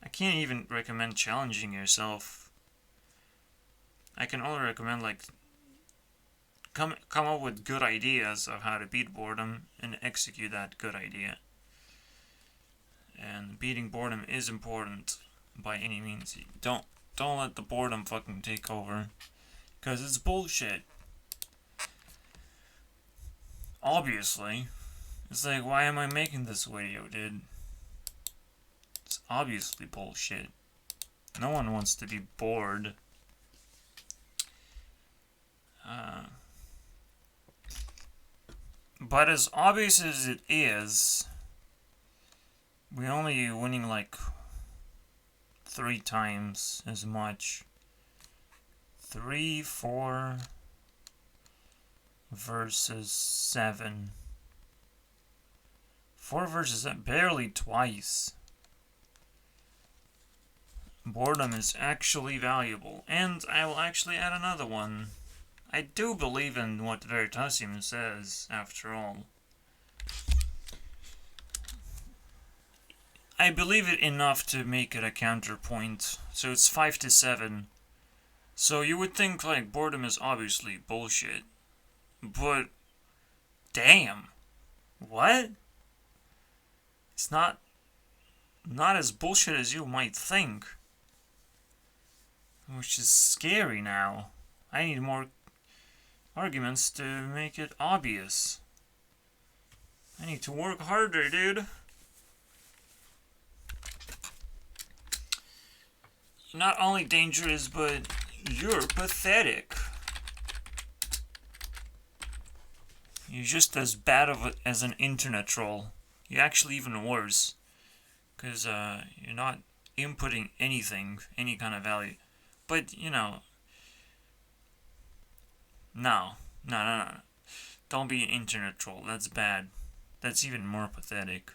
I can't even recommend challenging yourself. I can only recommend come up with good ideas of how to beat boredom and execute that good idea. And beating boredom is important by any means. Don't let the boredom fucking take over, cause it's bullshit. Obviously, it's like, why am I making this video, dude? It's obviously bullshit. No one wants to be bored. But as obvious as it is, we're only winning 3 times as much. 3, 4 versus 7. 4 versus 7, barely twice. Boredom is actually valuable, and I will actually add another one. I do believe in what Veritasium says, after all. I believe it enough to make it a counterpoint, so it's 5 to 7. So you would think, boredom is obviously bullshit. But, damn. What? It's not as bullshit as you might think. Which is scary now. I need more arguments to make it obvious. I need to work harder, dude. You're not only dangerous, but you're pathetic. You're just as bad as an internet troll. You're actually even worse. Because you're not inputting anything, any kind of value. But, no. Don't be an internet troll. That's bad. That's even more pathetic,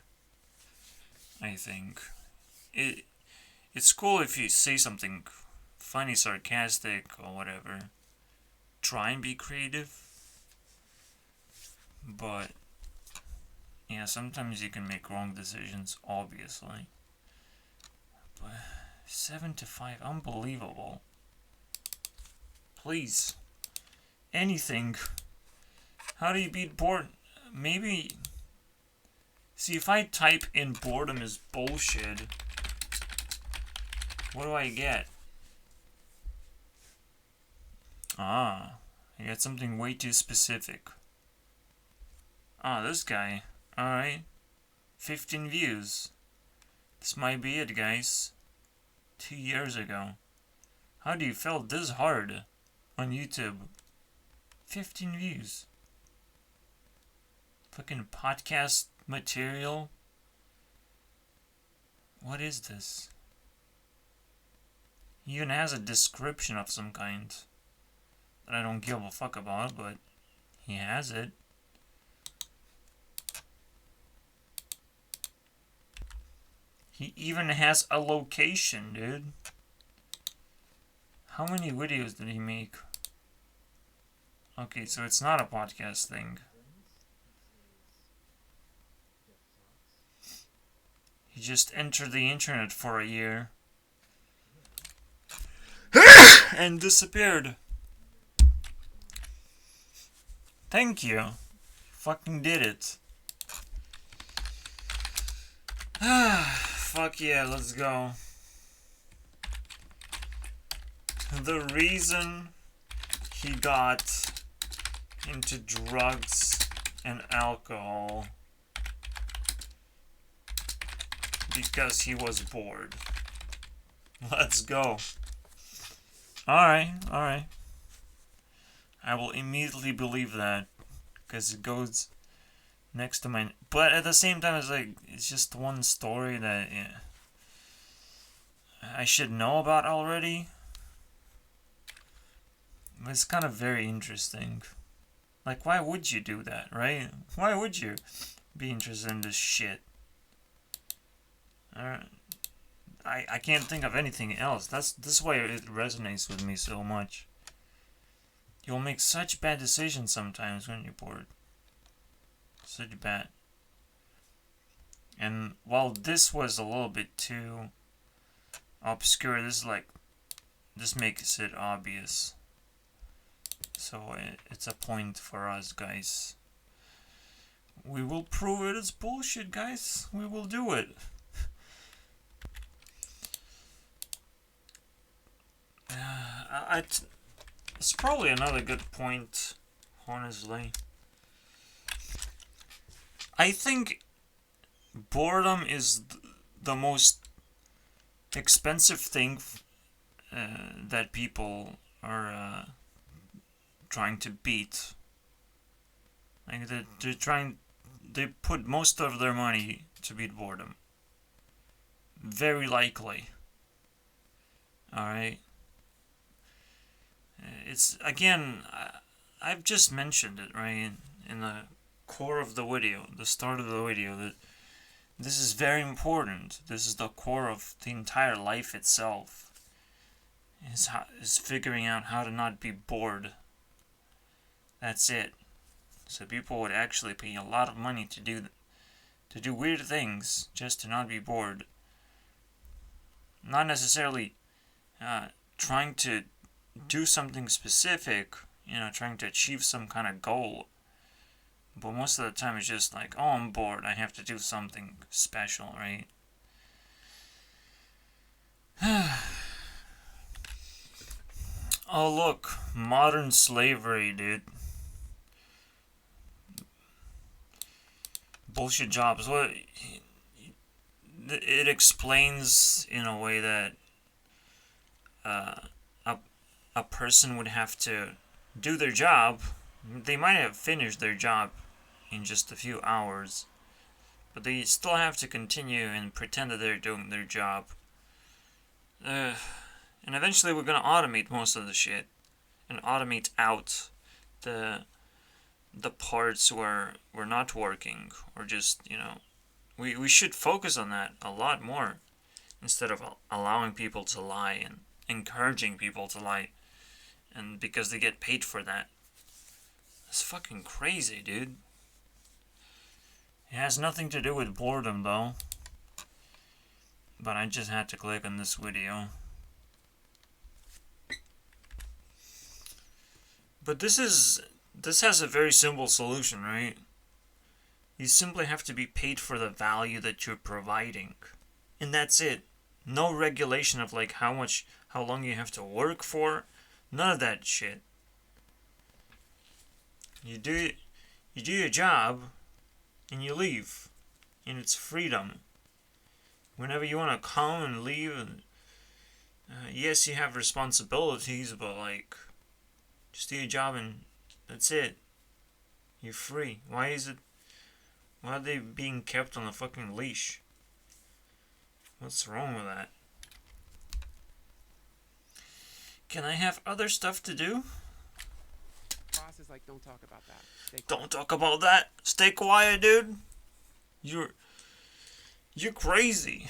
I think. It's cool if you say something funny, sarcastic, or whatever. Try and be creative. But, yeah, sometimes you can make wrong decisions, obviously. But 7 to 5, unbelievable. Please. Anything. How do you beat boredom? Maybe. See, if I type in boredom is bullshit, what do I get? I get something way too specific. This guy. Alright. 15 views. This might be it, guys. 2 years ago. How do you feel this hard on YouTube? 15 views. Fucking podcast material. What is this? He even has a description of some kind that I don't give a fuck about, but he has it. He even has a location, dude. How many videos did he make? Okay, so it's not a podcast thing. He just entered the internet for a year and disappeared. Thank you. Fucking did it. Fuck yeah, let's go. The reason he got into drugs and alcohol because he was bored. Let's go. Alright. I will immediately believe that, because it goes next to my... But at the same time, it's just one story that I should know about already. It's kind of very interesting. Like, why would you do that, right? Why would you be interested in this shit? I can't think of anything else. This why it resonates with me so much. You'll make such bad decisions sometimes when you're bored. Such bad. And while this was a little bit too obscure, this makes it obvious. So it's a point for us, guys. We will prove it is bullshit, guys. We will do it. It's probably another good point, honestly. I think boredom is the most expensive thing that people are trying to beat. Like they put most of their money to beat boredom. Very likely. Alright. It's, again, I've just mentioned it, right, in the core of the video, the start of the video, that this is very important. This is the core of the entire life itself. Is figuring out how to not be bored. That's it. So people would actually pay a lot of money to do weird things just to not be bored. Not necessarily trying to do something specific, trying to achieve some kind of goal. But most of the time it's just like, oh, I'm bored, I have to do something special, right? Oh, look, modern slavery, dude. Bullshit jobs. What? It explains in a way that a person would have to do their job. They might have finished their job in just a few hours, but they still have to continue and pretend that they're doing their job. And eventually we're gonna automate most of the shit and automate out the parts where we're not working, or just, we should focus on that a lot more instead of allowing people to lie and encouraging people to lie, and because they get paid for that. It's fucking crazy, dude. It has nothing to do with boredom, though. But I just had to click on this video. But this has a very simple solution, right? You simply have to be paid for the value that you're providing. And that's it. No regulation of how long you have to work for. None of that shit. You do your job and you leave. And it's freedom. Whenever you want to come and leave, yes, you have responsibilities, but just do your job and that's it. You're free. Why are they being kept on a fucking leash? What's wrong with that? Can I have other stuff to do? Boss is like, don't talk about that. Don't talk about that. Stay quiet, dude. You're crazy.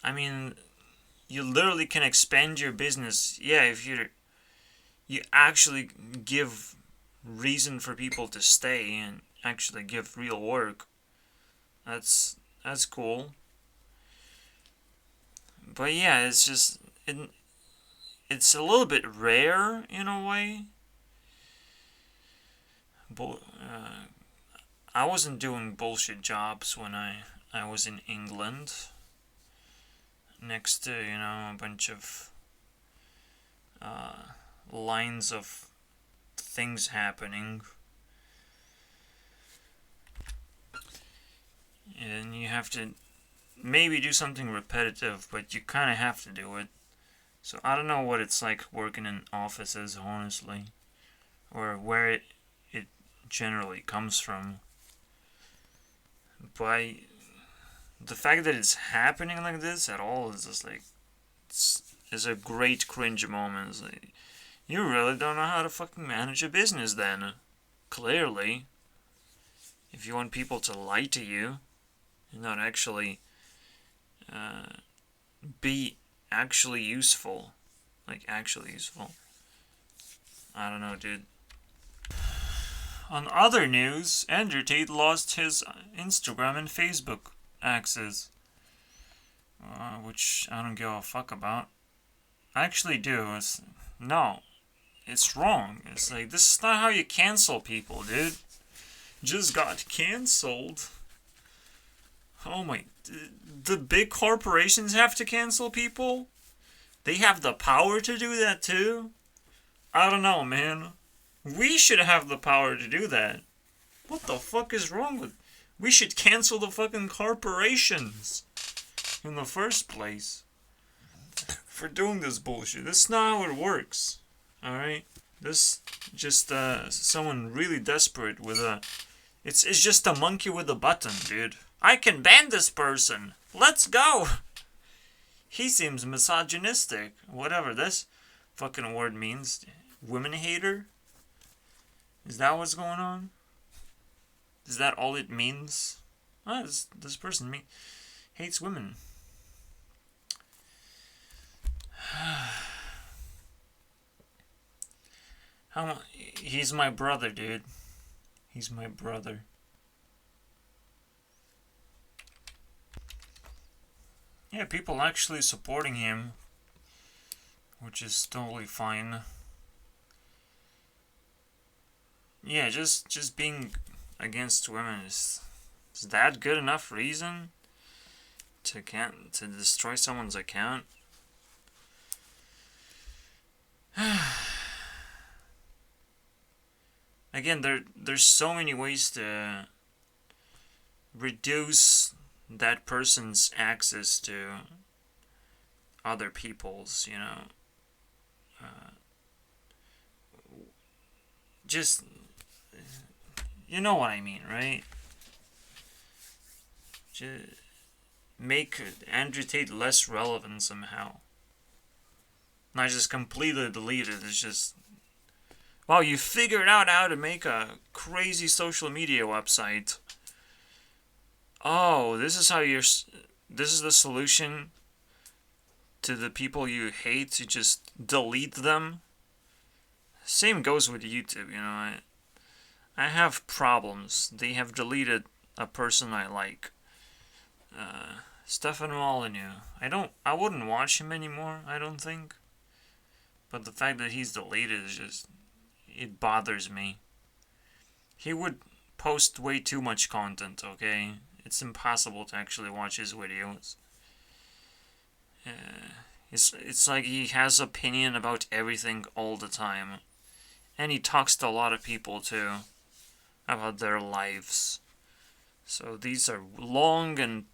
I mean, you literally can expand your business. Yeah, if you actually give reason for people to stay and actually give real work. That's cool. But yeah, it's a little bit rare in a way. But I wasn't doing bullshit jobs when I was in England. Next to, a bunch of lines of things happening. And you have to maybe do something repetitive, but you kind of have to do it. So I don't know what it's like working in offices, honestly, or where it generally comes from. But the fact that it's happening like this at all is just like, it's a great cringe moment. It's like, you really don't know how to fucking manage a business then. Clearly. If you want people to lie to you and not actually be actually useful. Like, actually useful. I don't know, dude. On other news, Andrew Tate lost his Instagram and Facebook access. Which I don't give a fuck about. I actually do. No. It's wrong. It's like, this is not how you cancel people, dude. Just got cancelled. Oh my... The big corporations have to cancel people? They have the power to do that too? I don't know, man. We should have the power to do that. What the fuck is wrong with... We should cancel the fucking corporations in the first place for doing this bullshit. This is not how it works. Alright? This just someone really desperate with a... It's just a monkey with a button, dude. I can ban this person. Let's go. He seems misogynistic. Whatever this fucking word means. Women hater? Is that what's going on? Is that all it means? This person hates women. He's my brother, dude. He's my brother. Yeah, people actually supporting him, which is totally fine. Yeah, just being against women is that good enough reason to destroy someone's account? Again, there's so many ways to reduce that person's access to other people's, just, you know what I mean, right? Just make Andrew Tate less relevant somehow. Not just completely delete it. It's just, wow, you figured out how to make a crazy social media website. Oh, this is the solution to the people you hate, you just delete them. Same goes with YouTube, I have problems. They have deleted a person I like. Stefan Molyneux. I wouldn't watch him anymore, I don't think. But the fact that he's deleted is just, it bothers me. He would post way too much content, okay? It's impossible to actually watch his videos. It's like he has opinion about everything all the time. And he talks to a lot of people too about their lives. So these are long and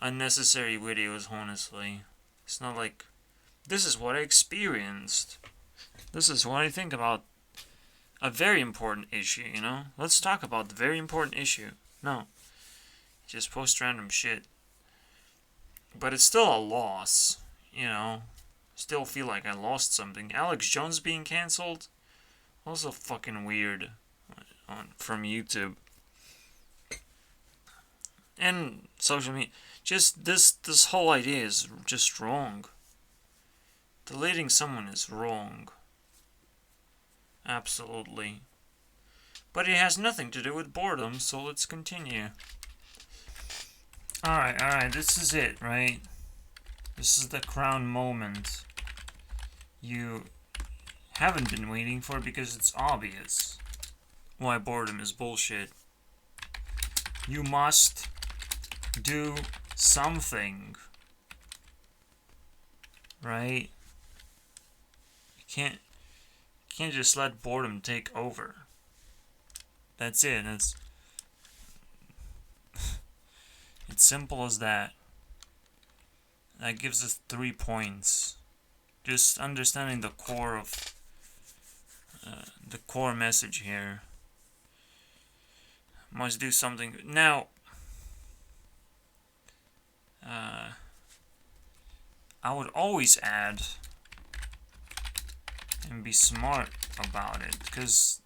unnecessary videos, honestly. It's not like, this is what I experienced. This is what I think about a very important issue, Let's talk about the very important issue. No. Just post random shit. But it's still a loss, Still feel like I lost something. Alex Jones being cancelled? Also fucking weird from YouTube. And social media. Just this whole idea is just wrong. Deleting someone is wrong. Absolutely. But it has nothing to do with boredom, so let's continue. Alright, this is it, right? This is the crown moment you haven't been waiting for because it's obvious why boredom is bullshit. You must do something, right? You can't just let boredom take over. That's it. It's simple as that. That gives us 3 points. Just understanding the core of the core message here. Must do something. Now, I would always add and be smart about it, because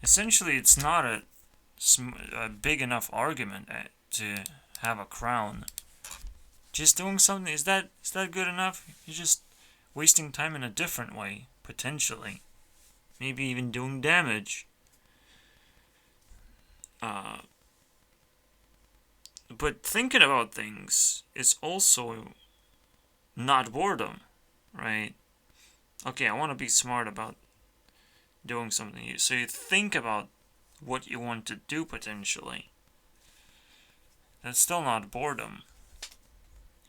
essentially it's not a big enough argument to have a crown. Just doing something, is that good enough? You're just wasting time in a different way, potentially. Maybe even doing damage. But thinking about things is also not boredom, right? Okay, I want to be smart about doing something. So you think about what you want to do potentially. That's still not boredom.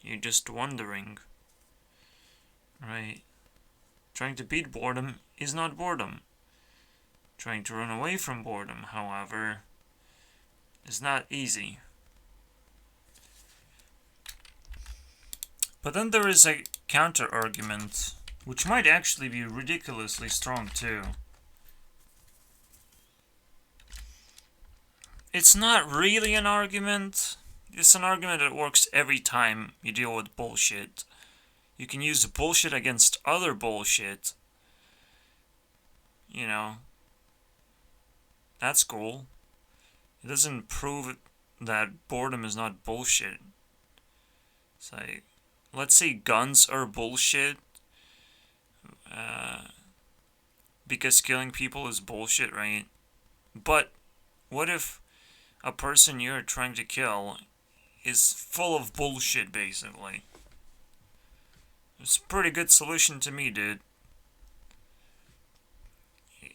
You're just wondering, right? Trying to beat boredom is not boredom. Trying to run away from boredom, however, is not easy. But then there is a counter-argument, which might actually be ridiculously strong too. It's not really an argument. It's an argument that works every time you deal with bullshit. You can use bullshit against other bullshit. You know. That's cool. It doesn't prove that boredom is not bullshit. It's like, let's say guns are bullshit. Because killing people is bullshit, right? But what if a person you're trying to kill is full of bullshit, basically? It's a pretty good solution to me, dude.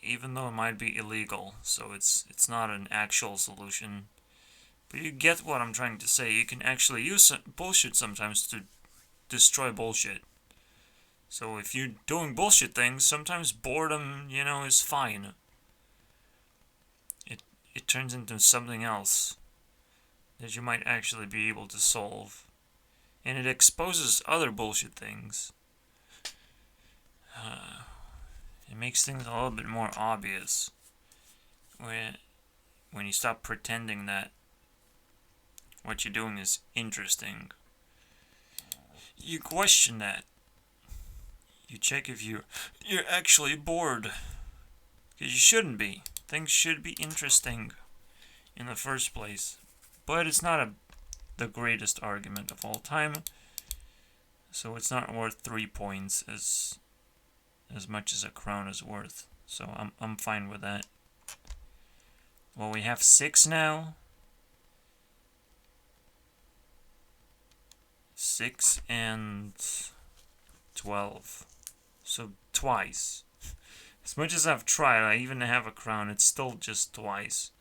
Even though it might be illegal, so it's not an actual solution. But you get what I'm trying to say. You can actually use bullshit sometimes to destroy bullshit. So if you're doing bullshit things, sometimes boredom, is fine. It turns into something else that you might actually be able to solve. And it exposes other bullshit things. It makes things a little bit more obvious when you stop pretending that what you're doing is interesting. You question that. You check if you're actually bored. Because you shouldn't be. Things should be interesting in the first place. But it's not the greatest argument of all time. So it's not worth 3 points as much as a crown is worth. So I'm fine with that. Well, we have 6 now. 6 and 12. So twice. As much as I've tried, I even have a crown, it's still just twice.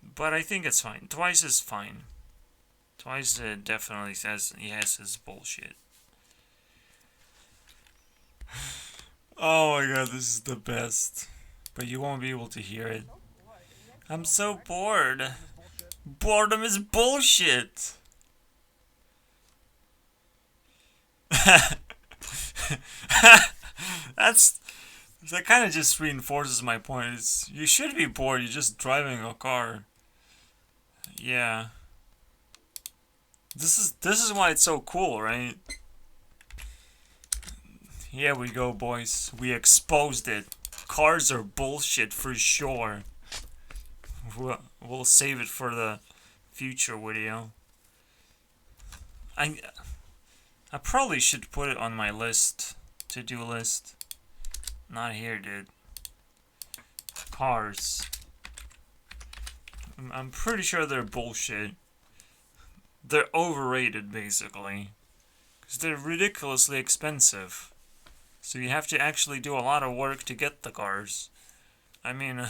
But I think it's fine. Twice is fine. Twice definitely says yes is bullshit. Oh my god, this is the best. But you won't be able to hear it. I'm so bored. Boredom is bullshit. That kind of just reinforces my point. You should be bored, you're just driving a car. Yeah. This is why it's so cool, right? Here we go, boys. We exposed it. Cars are bullshit for sure. We'll save it for the future video. I probably should put it on my list, to-do list. Not here, dude. Cars. I'm pretty sure they're bullshit. They're overrated, basically. Because they're ridiculously expensive. So you have to actually do a lot of work to get the cars. I mean,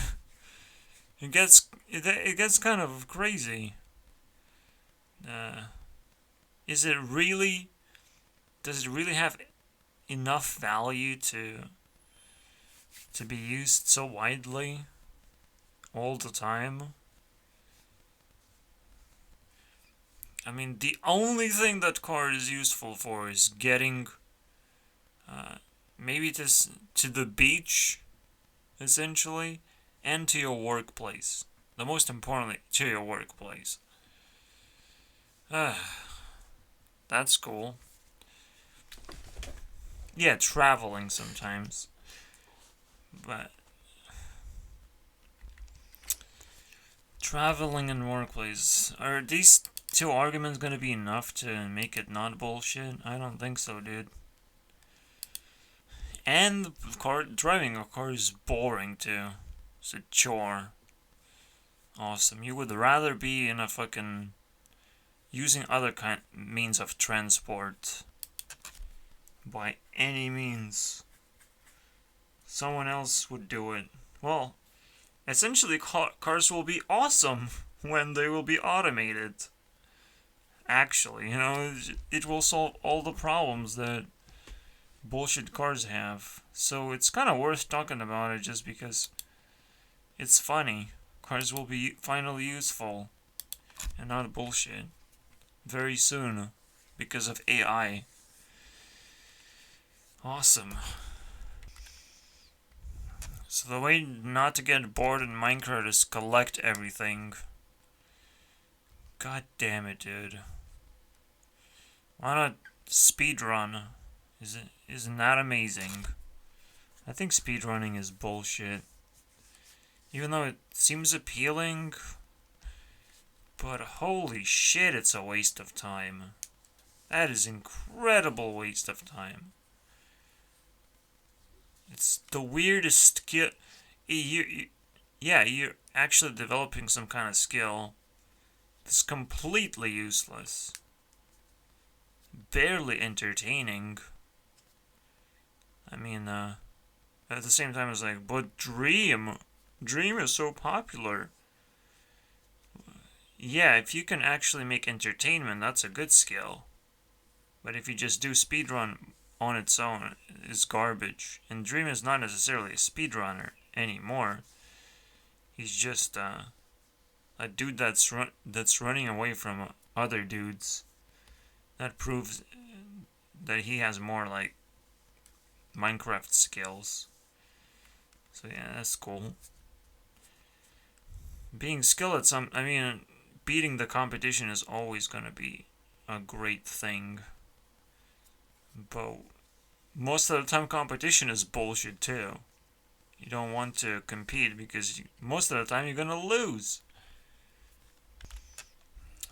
it gets kind of crazy. Does it really have enough value to be used so widely all the time? I mean, the only thing that car is useful for is getting maybe to the beach, essentially, and to your workplace. The most importantly, to your workplace. That's cool. Yeah, traveling sometimes. But traveling and workplace. Are these two arguments gonna be enough to make it not bullshit? I don't think so, dude. And driving a car is boring too. It's a chore. Awesome. You would rather be in a fucking using other means of transport by any means. Someone else would do it. Well, essentially cars will be awesome when they will be automated. Actually, it will solve all the problems that bullshit cars have. So it's kind of worth talking about it just because it's funny. Cars will be finally useful and not bullshit very soon because of AI. Awesome. So the way not to get bored in Minecraft is collect everything. God damn it, dude. Why not speedrun? Isn't that amazing? I think speedrunning is bullshit. Even though it seems appealing, but holy shit, it's a waste of time. That is incredible waste of time. It's the weirdest skill. Yeah, you're actually developing some kind of skill. It's completely useless. Barely entertaining. I mean, at the same time, it's like, but Dream is so popular. Yeah, if you can actually make entertainment, that's a good skill. But if you just do speedrun on its own, it's garbage. And Dream is not necessarily a speedrunner anymore. He's just a dude that's running away from other dudes. That proves that he has more like Minecraft skills. So yeah, that's cool. Being skilled at beating the competition is always gonna be a great thing. But most of the time competition is bullshit too. You don't want to compete because most of the time you're gonna lose.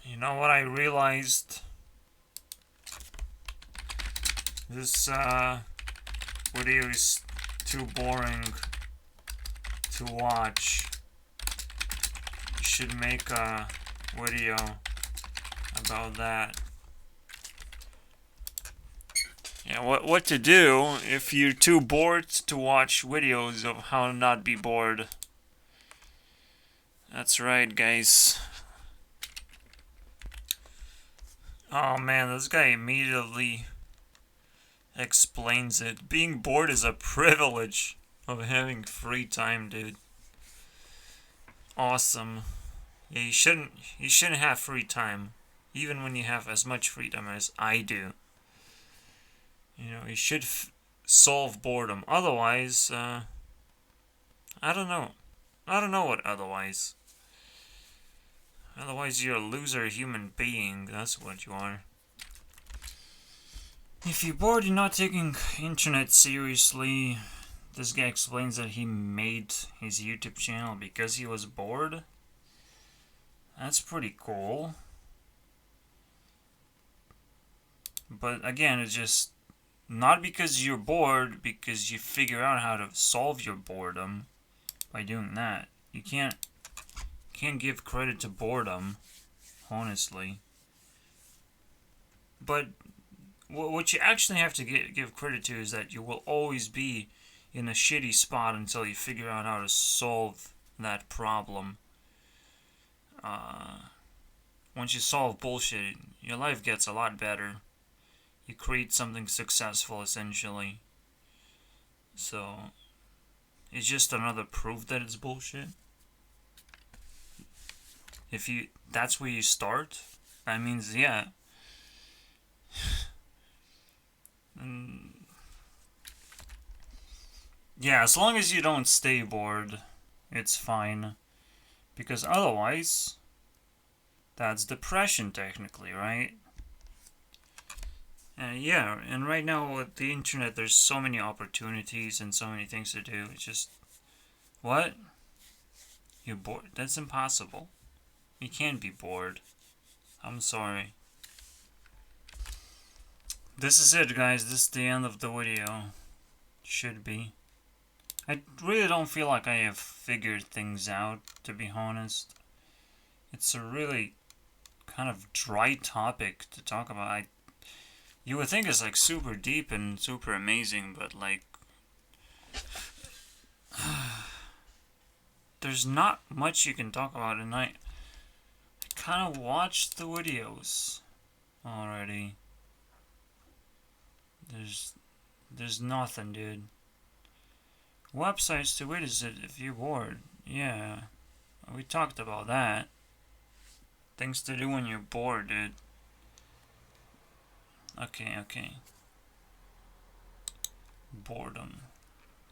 You know what I realized? This video is too boring to watch. You should make a video about that. Yeah, what to do if you're too bored to watch videos of how to not be bored. That's right, guys. Oh man, this guy immediately explains it. Being bored is a privilege of having free time, dude. Awesome. Yeah, you shouldn't have free time, even when you have as much free time as I do. You should solve boredom. Otherwise, I don't know. I don't know what otherwise. Otherwise, you're a loser human being. That's what you are. If you're bored, you're not taking internet seriously. This guy explains that he made his YouTube channel because he was bored. That's pretty cool. But again, it's just not because you're bored, because you figure out how to solve your boredom by doing that. You can't give credit to boredom, honestly. But what you actually have to give credit to is that you will always be in a shitty spot until you figure out how to solve that problem. Once you solve bullshit, your life gets a lot better. You create something successful, essentially. So, it's just another proof that it's bullshit. If that's where you start, that means, yeah. Yeah, as long as you don't stay bored, it's fine. Because otherwise, that's depression technically, right? Yeah, and right now with the internet, there's so many opportunities and so many things to do. It's just, what? You're bored? That's impossible. You can't be bored. I'm sorry. This is it, guys. This is the end of the video. Should be. I really don't feel like I have figured things out, to be honest. It's a really kind of dry topic to talk about. You would think it's like super deep and super amazing, but like there's not much you can talk about, and I kind of watched the videos already. There's nothing, dude. Websites to visit if you're bored. Yeah, we talked about that. Things to do when you're bored, dude. Okay. Boredom.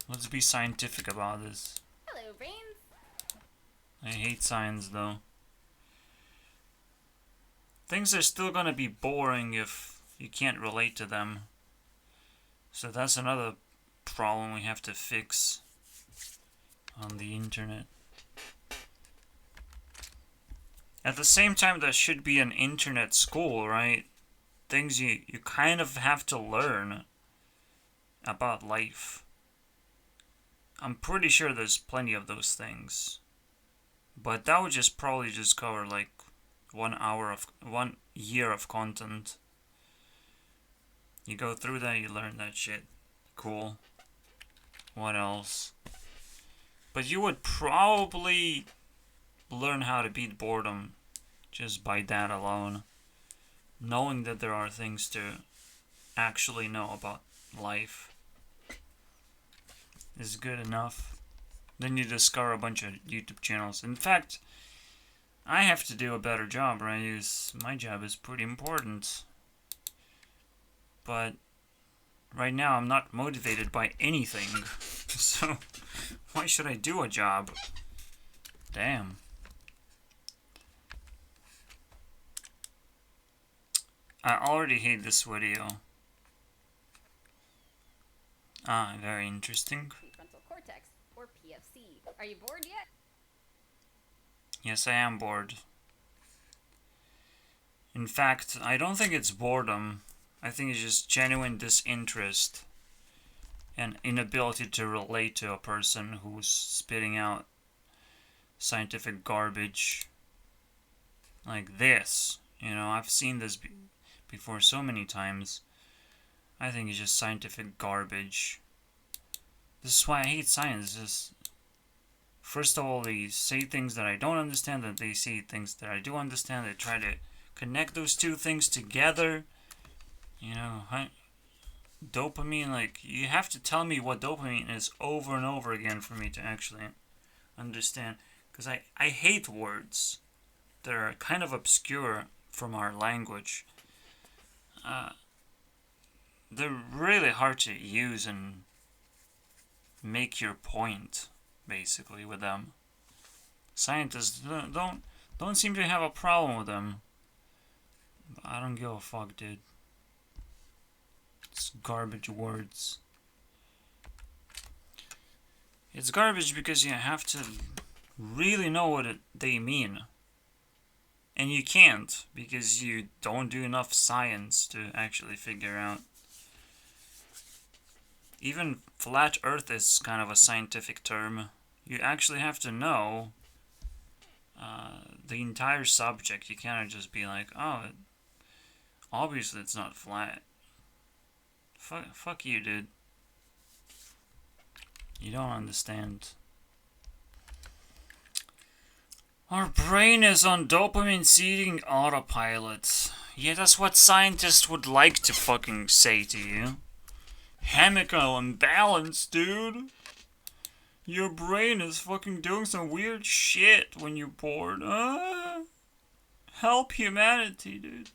Let's be scientific about this. Hello, brains. I hate science, though. Things are still gonna be boring if you can't relate to them. So that's another problem we have to fix on the internet. At the same time, there should be an internet school, right? Things you kind of have to learn about life. I'm pretty sure there's plenty of those things. But that would just probably just cover like 1 year of content. You go through that, you learn that shit. Cool. What else? But you would probably learn how to beat boredom just by that alone. Knowing that there are things to actually know about life is good enough. Then you discover a bunch of YouTube channels. In fact, I have to do a better job, right? My job is pretty important. But right now I'm not motivated by anything. So why should I do a job? Damn. I already hate this video. Very interesting. Prefrontal cortex, or PFC. Are you bored yet? Yes, I am bored. In fact, I don't think it's boredom. I think it's just genuine disinterest and inability to relate to a person who's spitting out scientific garbage like this. You know, I've seen this before so many times. I think it's just scientific garbage. This is why I hate science. First of all, they say things that I don't understand, and they say things that I do understand. They try to connect those two things together. You know, dopamine, like, you have to tell me what dopamine is over and over again for me to actually understand. Because I hate words that are kind of obscure from our language. They're really hard to use and make your point, basically, with them. Scientists don't seem to have a problem with them. I don't give a fuck, dude. It's garbage words. It's garbage because you have to really know what they mean. And you can't, because you don't do enough science to actually figure out. Even flat earth is kind of a scientific term. You actually have to know the entire subject. You can't just be like, oh, obviously it's not flat. Fuck you, dude. You don't understand. Our brain is on dopamine-seeding autopilot. Yeah, that's what scientists would like to fucking say to you. Chemical imbalance, dude. Your brain is fucking doing some weird shit when you're bored. Help humanity, dude.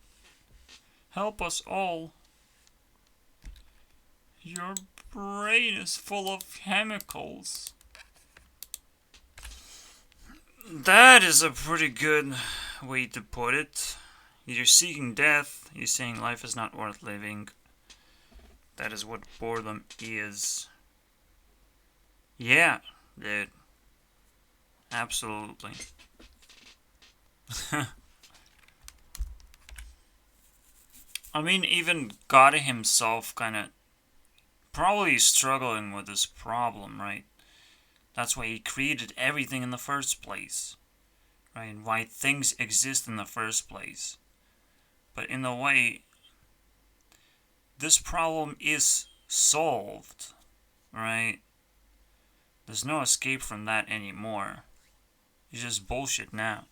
Help us all. Your brain is full of chemicals. That is a pretty good way to put it. You're seeking death, you're saying life is not worth living. That is what boredom is. Yeah, dude. Absolutely. I mean, even God himself kind of probably struggling with this problem, right? That's why he created everything in the first place, right? And why things exist in the first place. But in a way, this problem is solved, right? There's no escape from that anymore. It's just bullshit now.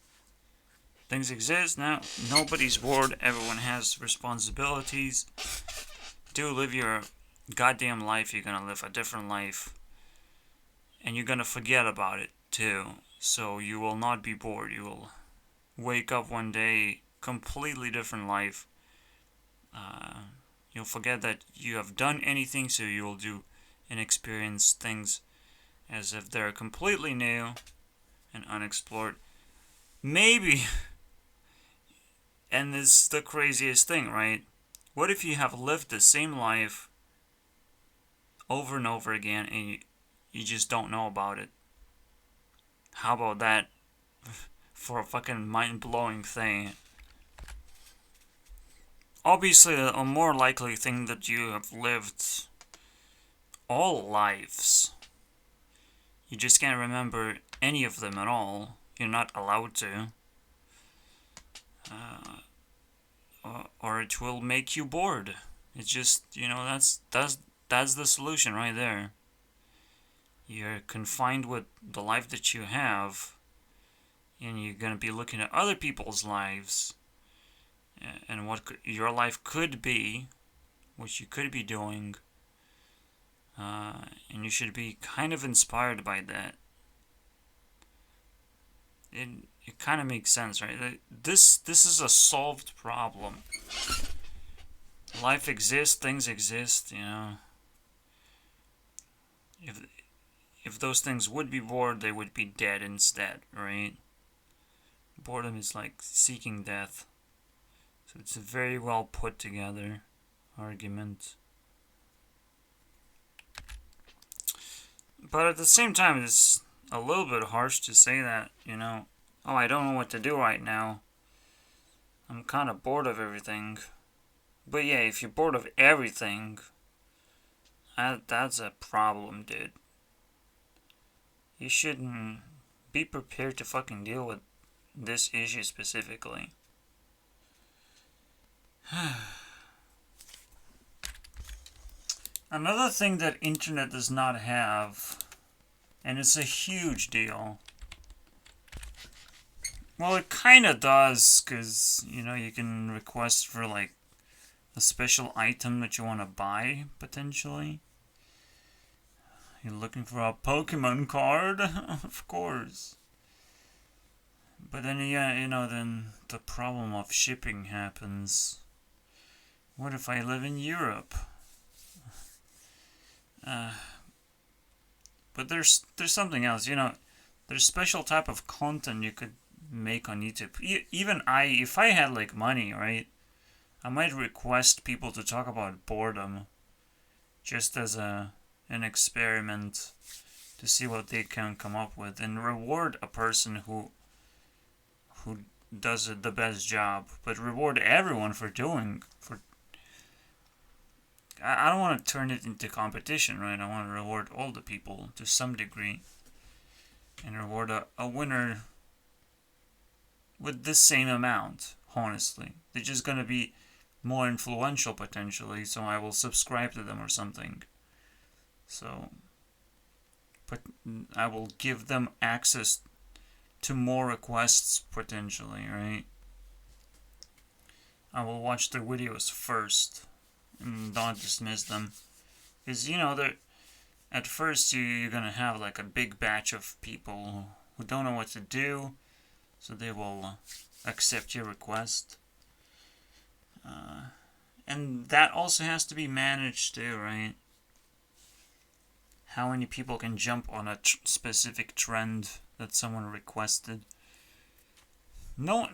Things exist now. Nobody's bored. Everyone has responsibilities. Do live your goddamn life. You're gonna live a different life. And you're gonna forget about it too. So you will not be bored. You will wake up one day, completely different life. You'll forget that you have done anything, so you will do and experience things as if they're completely new and unexplored. Maybe, and this is the craziest thing, right? What if you have lived the same life over and over again and you just don't know about it? How about that for a fucking mind-blowing thing? Obviously, a more likely thing that you have lived all lives. You just can't remember any of them at all. You're not allowed to. Or it will make you bored. It's just, that's the solution right there. You're confined with the life that you have, and you're gonna be looking at other people's lives, and what your life could be, what you could be doing, and you should be kind of inspired by that. It kind of makes sense, right? This is a solved problem. Life exists, things exist, If those things would be bored, they would be dead instead, right? Boredom is like seeking death. So it's a very well put together argument. But at the same time, it's a little bit harsh to say that, oh, I don't know what to do right now. I'm kind of bored of everything. But yeah, if you're bored of everything, that's a problem, dude. You shouldn't be prepared to fucking deal with this issue specifically. Another thing that internet does not have, and it's a huge deal. Well, it kinda does, cause, you can request for, like, a special item that you want to buy, potentially. You're looking for a Pokemon card? Of course. But then, then the problem of shipping happens. What if I live in Europe? But there's something else, there's special type of content you could make on YouTube. Even if I had, like, money, right? I might request people to talk about boredom. Just as an experiment to see what they can come up with, and reward a person who does the best job, but reward everyone for doing for. I don't want to turn it into competition, right? I want to reward all the people to some degree, and reward a winner with the same amount. Honestly, they're just gonna be more influential potentially, so I will subscribe to them or something. So, but I will give them access to more requests potentially, right? I will watch their videos first and not dismiss them, because they're at first you're gonna have like a big batch of people who don't know what to do, so they will accept your request. And that also has to be managed too, right? How many people can jump on a specific trend that someone requested? No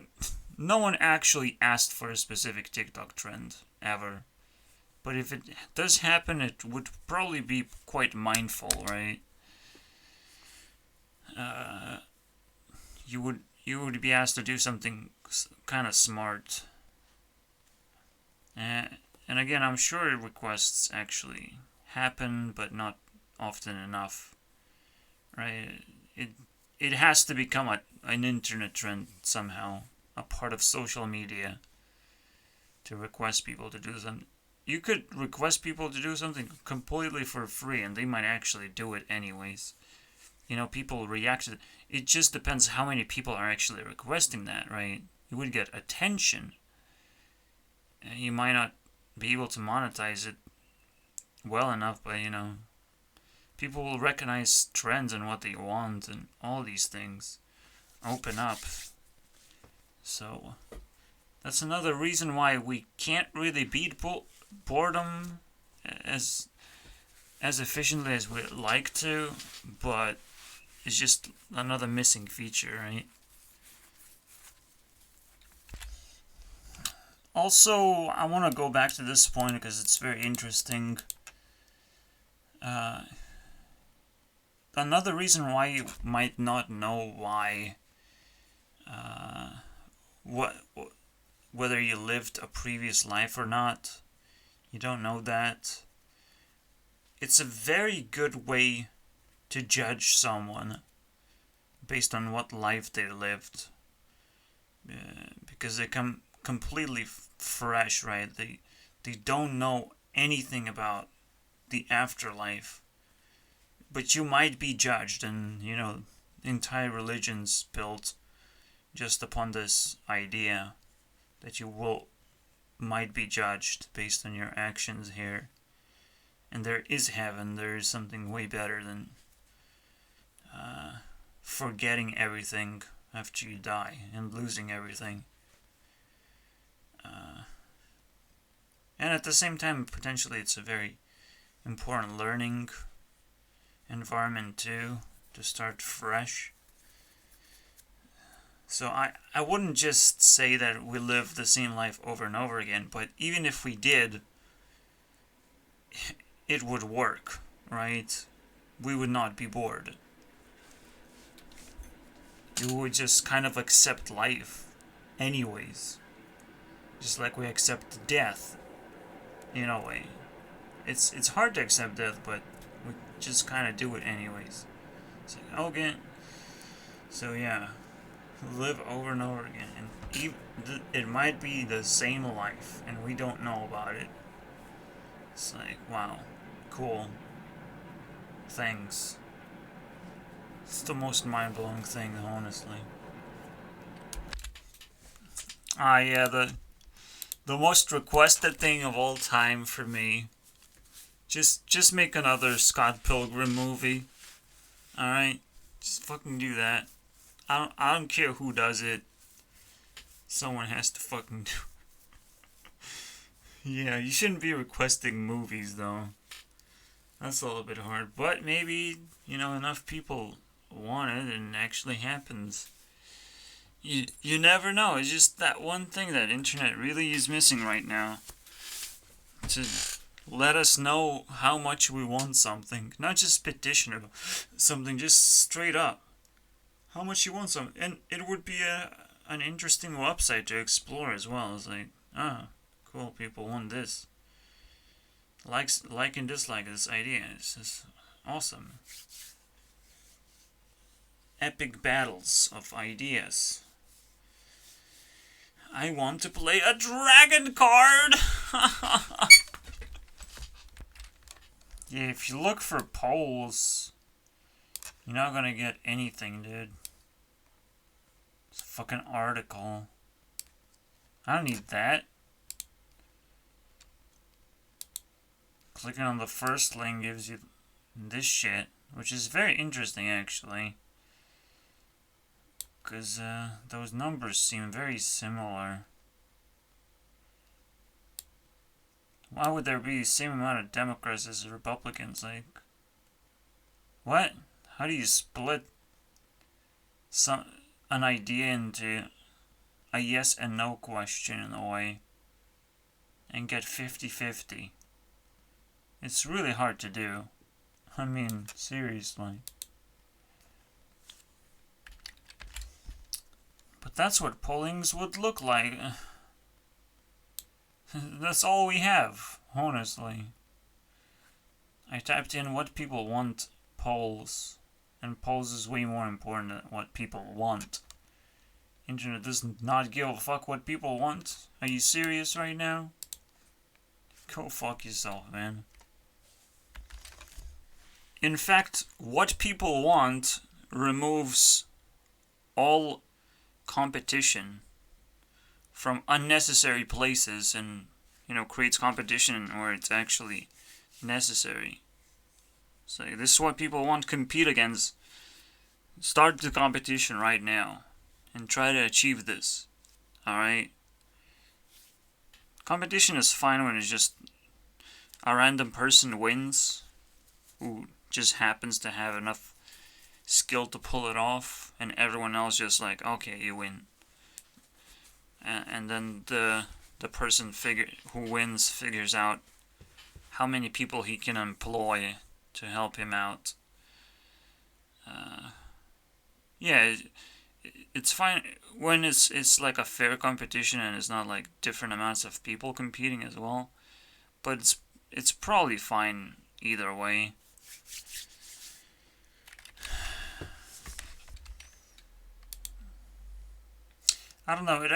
one actually asked for a specific TikTok trend, ever. But if it does happen, it would probably be quite mindful, right? You would be asked to do something kind of smart. And again, I'm sure requests actually happen, but not often enough, right? It has to become an internet trend somehow, a part of social media, to request people to do something. You could request people to do something completely for free, and they might actually do it anyways. People react to it. It just depends how many people are actually requesting that, right? You would get attention. You might not be able to monetize it well enough, but people will recognize trends and what they want and all these things. Open up. So that's another reason why we can't really beat boredom as efficiently as we'd like to, but it's just another missing feature, right? Also, I want to go back to this point because it's very interesting. Another reason why you might not know why, whether you lived a previous life or not, you don't know that. It's a very good way to judge someone based on what life they lived, because they come completely fresh, right? They don't know anything about the afterlife, but you might be judged, and entire religions built just upon this idea that you might be judged based on your actions here. And there is heaven. There is something way better than forgetting everything after you die and losing everything. And at the same time, potentially it's a very important learning environment too, to start fresh. So I wouldn't just say that we live the same life over and over again, but even if we did, it would work, right? We would not be bored. You would just kind of accept life anyways. Just like we accept death, in a way. It's hard to accept death, but we just kind of do it anyways. So, okay. So yeah, live over and over again, and it might be the same life, and we don't know about it. It's like, wow, cool. Thanks. It's the most mind-blowing thing, honestly. Yeah, the most requested thing of all time for me. Just make another Scott Pilgrim movie. Alright? Just fucking do that. I don't care who does it. Someone has to fucking do it. Yeah, you shouldn't be requesting movies though. That's a little bit hard. But maybe, enough people want it and it actually happens. You never know. It's just that one thing that internet really is missing right now. To let us know how much we want something. Not just petition something, just straight up. How much you want something. And it would be an interesting website to explore as well. It's like, ah, cool, people want this. Like and dislike this idea. It's just awesome. Epic battles of ideas. I want to play a dragon card! Yeah, if you look for polls, you're not gonna get anything, dude. It's a fucking article. I don't need that. Clicking on the first link gives you this shit, which is very interesting, actually. Because those numbers seem very similar. Why would there be the same amount of Democrats as Republicans? Like, what? How do you split an idea into a yes and no question in a way and get 50-50? It's really hard to do. I mean, seriously. But that's what pollings would look like. That's all we have, honestly. I typed in what people want polls, and polls is way more important than what people want. Internet does not give a fuck what people want. Are you serious right now? Go fuck yourself, man. In fact, what people want removes all competition from unnecessary places and, creates competition where it's actually necessary. So this is what people want. Compete against. Start the competition right now and try to achieve this. Alright? Competition is fine when it's just a random person wins who just happens to have enough skill to pull it off, and everyone else just like, okay, you win. And then the person who wins figures out how many people he can employ to help him out. Yeah, it's fine when it's like a fair competition and it's not like different amounts of people competing as well. But it's probably fine either way. I don't know,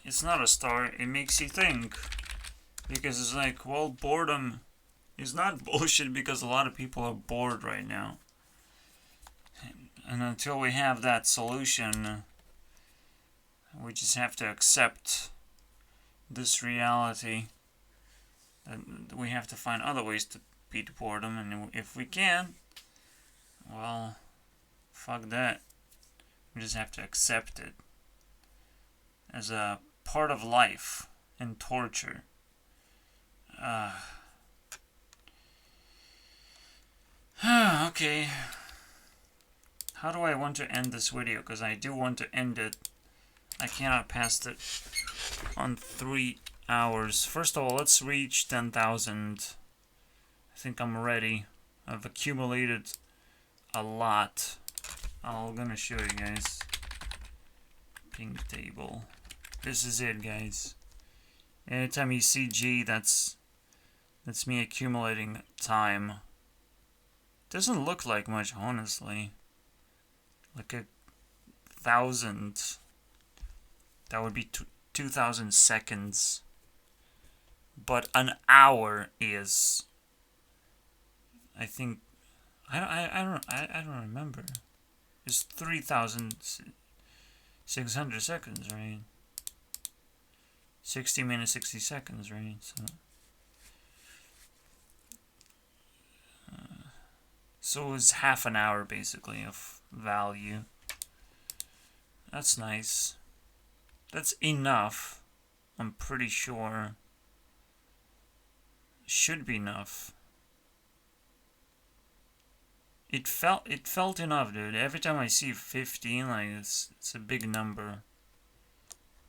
it's not a star, it makes you think. Because it's like, well, boredom is not bullshit because a lot of people are bored right now. And until we have that solution, we just have to accept this reality. That we have to find other ways to beat boredom, and if we can, well, fuck that. We just have to accept it as a part of life and torture. Okay. How do I want to end this video? Because I do want to end it. I cannot pass it on 3 hours. First of all, let's reach 10,000. I think I'm ready. I've accumulated a lot. I'm gonna show you guys. Ping table. This is it, guys. Anytime you see G, that's me accumulating time. Doesn't look like much, honestly. Like 1,000. That would be 2,000 seconds. But an hour is, I think, I don't remember. It's 3,600 seconds, right? 60 minutes, 60 seconds, right? So it's half an hour, basically, of value. That's nice. That's enough. I'm pretty sure. Should be enough. It felt enough, dude. Every time I see 15, like it's a big number.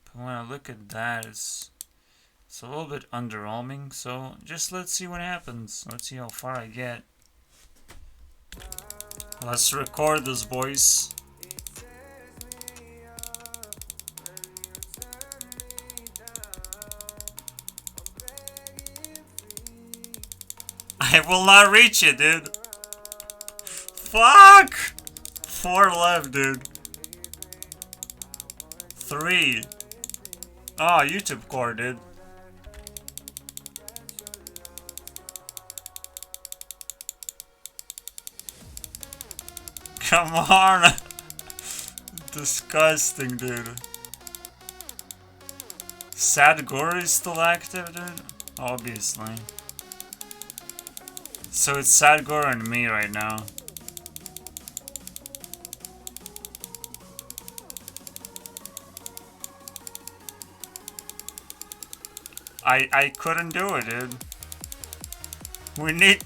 But when I look at that, it's a little bit underwhelming. So just let's see what happens. Let's see how far I get. Let's record this, boys. I will not reach it, dude. Fuck! 4 left, dude. 3. Oh, YouTube core, dude. Come on! Disgusting, dude. Sadgore is still active, dude? Obviously. So it's Sadgore and me right now. I couldn't do it, dude. We need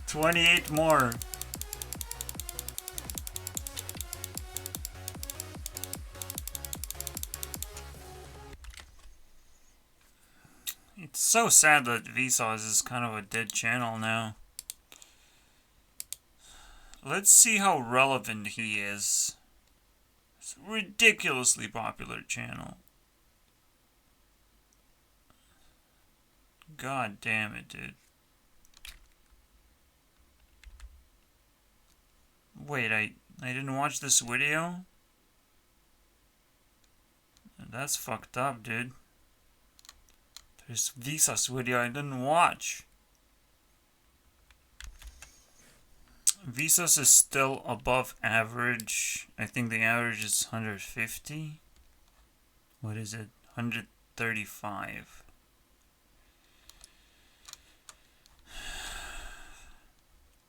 28 more. It's so sad that Vsauce is kind of a dead channel now. Let's see how relevant he is. It's a ridiculously popular channel. God damn it, dude. Wait, I didn't watch this video? That's fucked up, dude. There's Vsauce video I didn't watch. Vsauce is still above average. I think the average is 150. What is it? 135.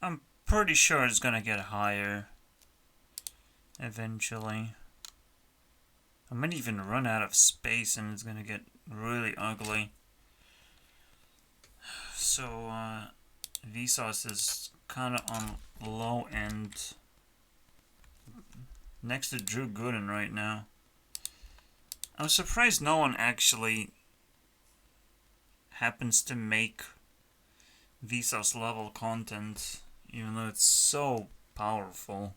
I'm pretty sure it's gonna get higher eventually. I might even run out of space and it's gonna get really ugly. So, Vsauce is kind of on low end. Next to Drew Gooden right now. I'm surprised no one actually happens to make Vsauce level content, even though it's so powerful.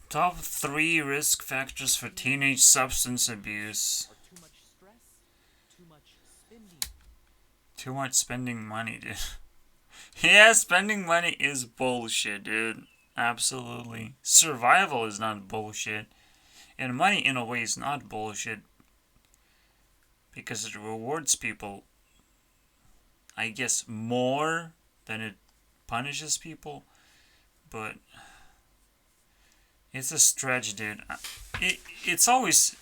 Top 3 risk factors for teenage substance abuse. Too much stress, too much spending. Too much spending money, dude. Yeah, spending money is bullshit, dude. Absolutely. Survival is not bullshit. And money, in a way, is not bullshit. Because it rewards people, I guess, more than it punishes people. But it's a stretch, dude. It's always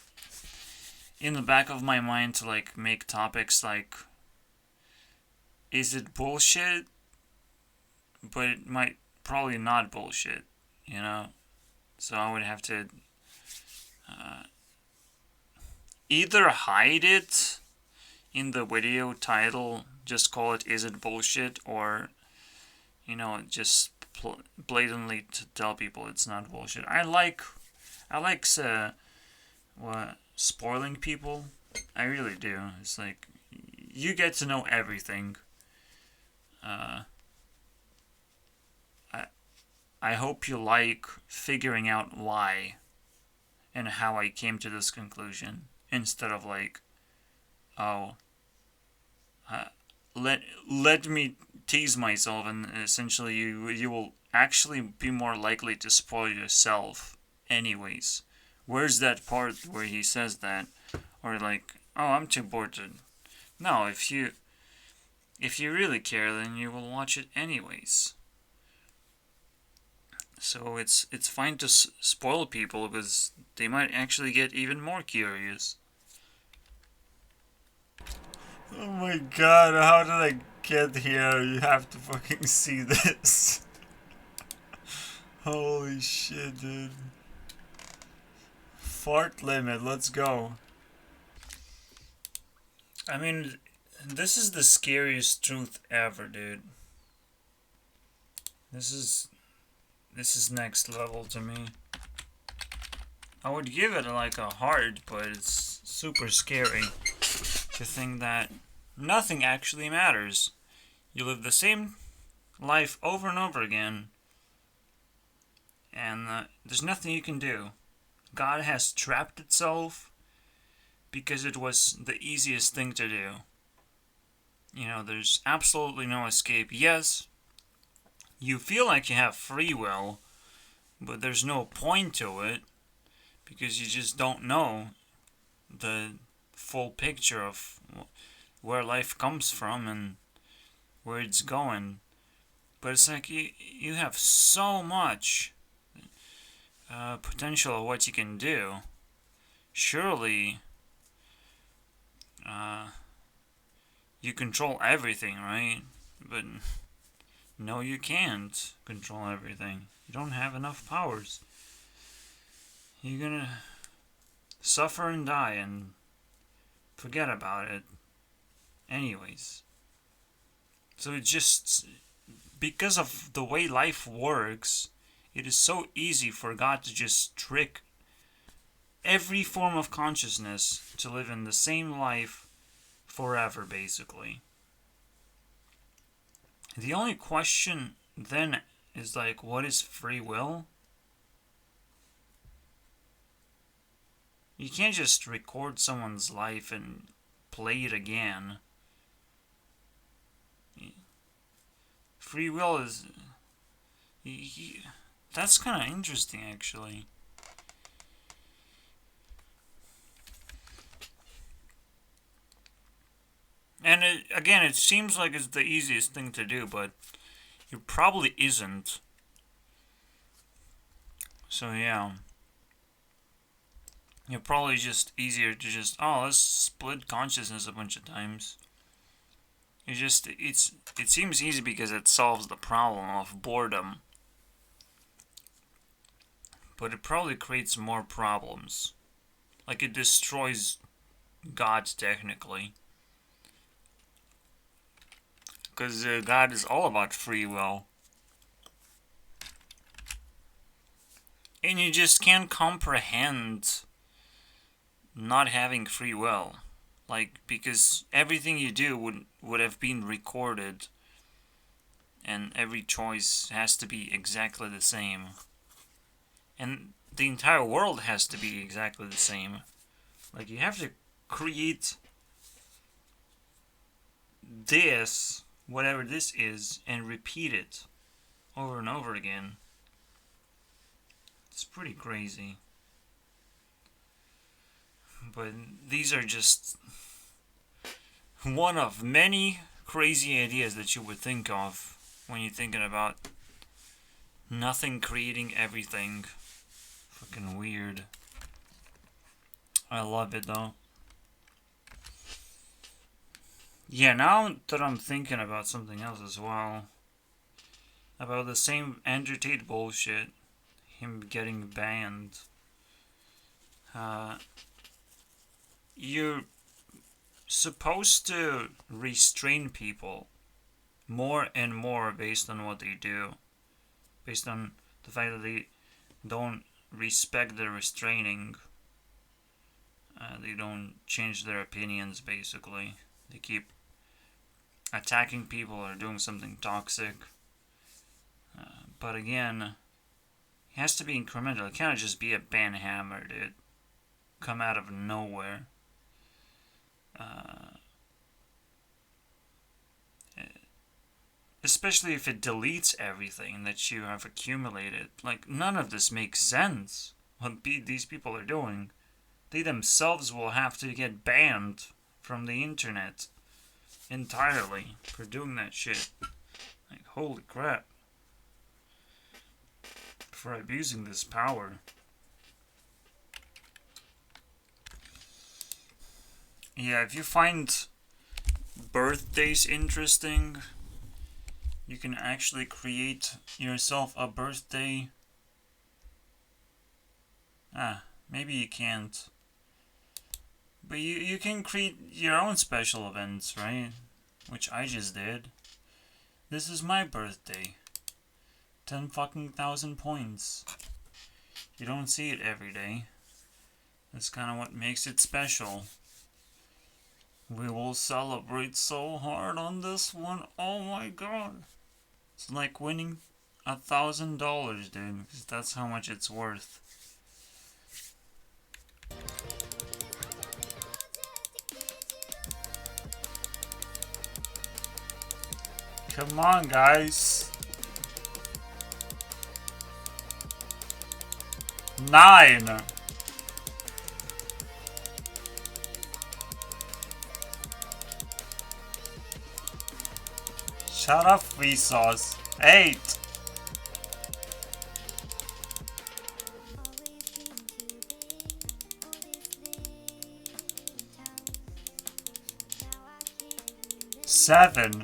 in the back of my mind to, like, make topics like, is it bullshit? But it might probably not bullshit, you know? So I would have to either hide it in the video title, just call it "Is it bullshit?" or, you know, just blatantly to tell people it's not bullshit. I like spoiling people. I really do. It's like, you get to know everything. I hope you like figuring out why and how I came to this conclusion, instead of like, oh, let me tease myself, and essentially you will actually be more likely to spoil yourself anyways. Where's that part where he says that? Or like, oh, I'm too bored to... No, if you really care, then you will watch it anyways. So it's fine to spoil people, because they might actually get even more curious. Oh my god, how did I get here? You have to fucking see this. Holy shit, dude. Fart limit, let's go. I mean, this is the scariest truth ever, dude. This is next level to me. I would give it like a heart, but it's super scary to think that nothing actually matters. You live the same life over and over again, and there's nothing you can do. God has trapped itself because it was the easiest thing to do. You know, there's absolutely no escape. Yes, you feel like you have free will, but there's no point to it because you just don't know the full picture of where life comes from and where it's going. But it's like you have so much potential of what you can do. Surely you control everything, right? But no, you can't control everything. You don't have enough powers. You're gonna suffer and die and forget about it anyways. So it's just because of the way life works, it is so easy for God to just trick every form of consciousness to live in the same life forever, basically. The only question then is like, what is free will? You can't just record someone's life and play it again. Free will is... that's kind of interesting, actually. And again, it seems like it's the easiest thing to do, but it probably isn't. So yeah. It's probably just easier to just, oh, let's split consciousness a bunch of times. It seems easy because it solves the problem of boredom. But it probably creates more problems. Like it destroys God technically. Because God is all about free will. And you just can't comprehend not having free will. Like, because everything you do would have been recorded. And every choice has to be exactly the same. And the entire world has to be exactly the same. Like, you have to create this, whatever this is, and repeat it over and over again. It's pretty crazy. But these are just one of many crazy ideas that you would think of when you're thinking about nothing creating everything. Fucking weird. I love it though. Yeah, now that I'm thinking about something else as well, about the same Andrew Tate bullshit, him getting banned. You're supposed to restrain people more and more based on what they do, based on the fact that they don't respect the restraining. They don't change their opinions, basically. They keep attacking people or doing something toxic. But again, it has to be incremental. It can't just be a ban hammer, dude. Come out of nowhere. Especially if it deletes everything that you have accumulated. Like, none of this makes sense. What these people are doing. They themselves will have to get banned from the internet entirely for doing that shit. Like, holy crap. For abusing this power. Yeah, if you find birthdays interesting, you can actually create yourself a birthday. Maybe you can't. But you can create your own special events, right? Which I just did. This is my birthday. 10 fucking thousand points. You don't see it every day. That's kind of what makes it special. We will celebrate so hard on this one. Oh my god. It's like winning $1,000, dude. Because that's how much it's worth. Come on, guys. 9. Shut up, Vsauce. 8. Seven.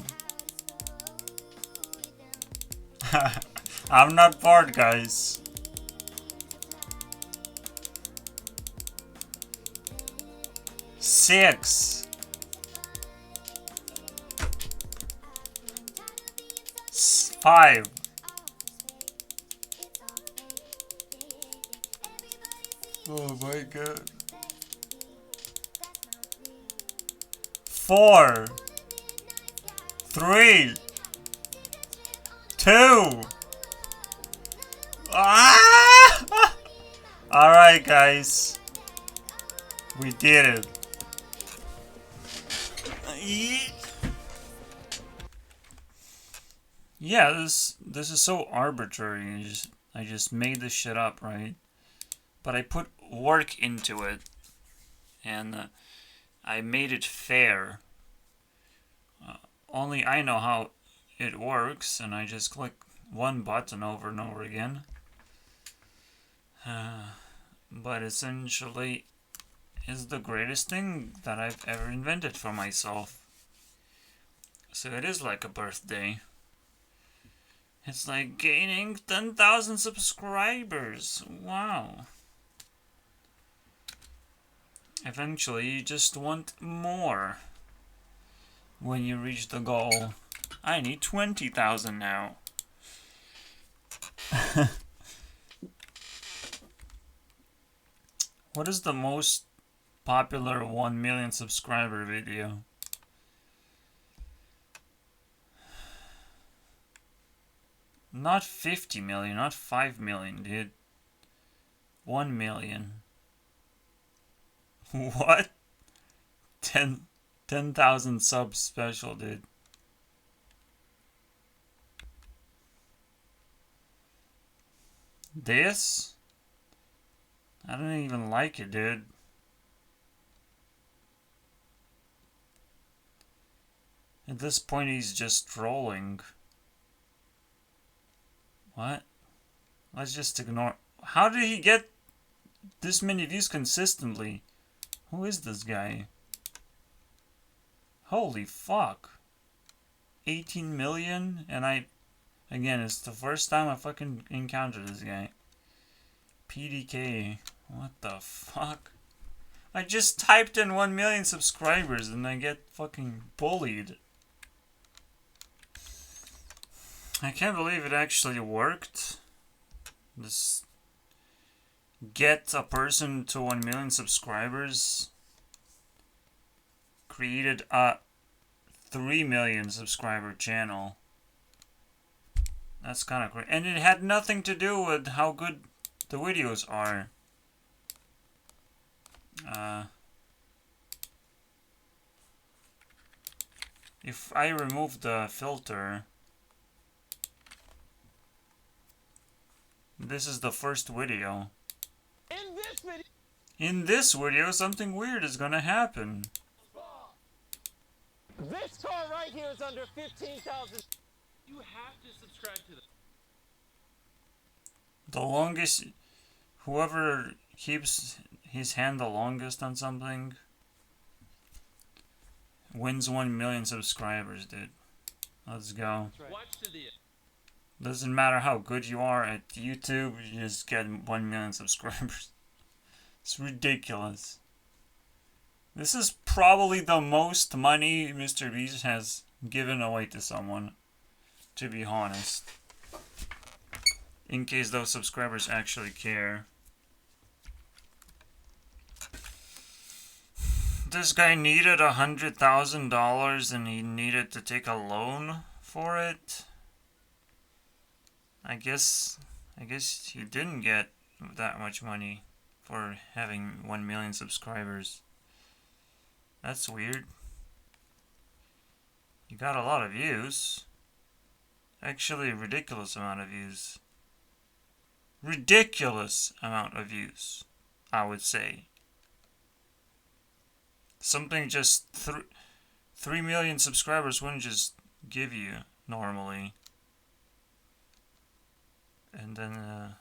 I'm not bored, guys. 6. 5. 'Oh my god. 4. 3. 2. Ah! Alright, guys. We did it. Yeah, this is so arbitrary. I just made this shit up, right? But I put work into it, and I made it fair. Only I know how it works, and I just click one button over and over again. But essentially, it's the greatest thing that I've ever invented for myself. So it is like a birthday. It's like gaining 10,000 subscribers. Wow. Eventually, you just want more. When you reach the goal, I need 20,000 now. What is the most popular 1 million subscriber video? Not 50 million, not 5 million, dude. 1 million. What? 10,000 subs special, dude. This? I don't even like it, dude. At this point, he's just trolling. What? Let's just ignore. How did he get this many views consistently? Who is this guy? Holy fuck. 18 million? And again, it's the first time I fucking encountered this guy. PDK. What the fuck? I just typed in 1 million subscribers and I get fucking bullied. I can't believe it actually worked. This get a person to 1 million subscribers created a 3 million subscriber channel. That's kind of crazy. And it had nothing to do with how good the videos are. If I remove the filter, this is the first video. In this video, something weird is gonna happen. This car right here is under 15,000. You have to subscribe to the. The longest, whoever keeps his hand the longest on something wins 1 million subscribers, dude. Let's go. Watch to the. Doesn't matter how good you are at YouTube, you just get 1 million subscribers. It's ridiculous. This is probably the most money Mr. Beast has given away to someone, to be honest. In case those subscribers actually care. This guy needed $100,000 and he needed to take a loan for it. I guess he didn't get that much money for having 1 million subscribers. That's weird. You got a lot of views. Actually, a ridiculous amount of views. Ridiculous amount of views, I would say. Something just 3 million subscribers wouldn't just give you normally. And then,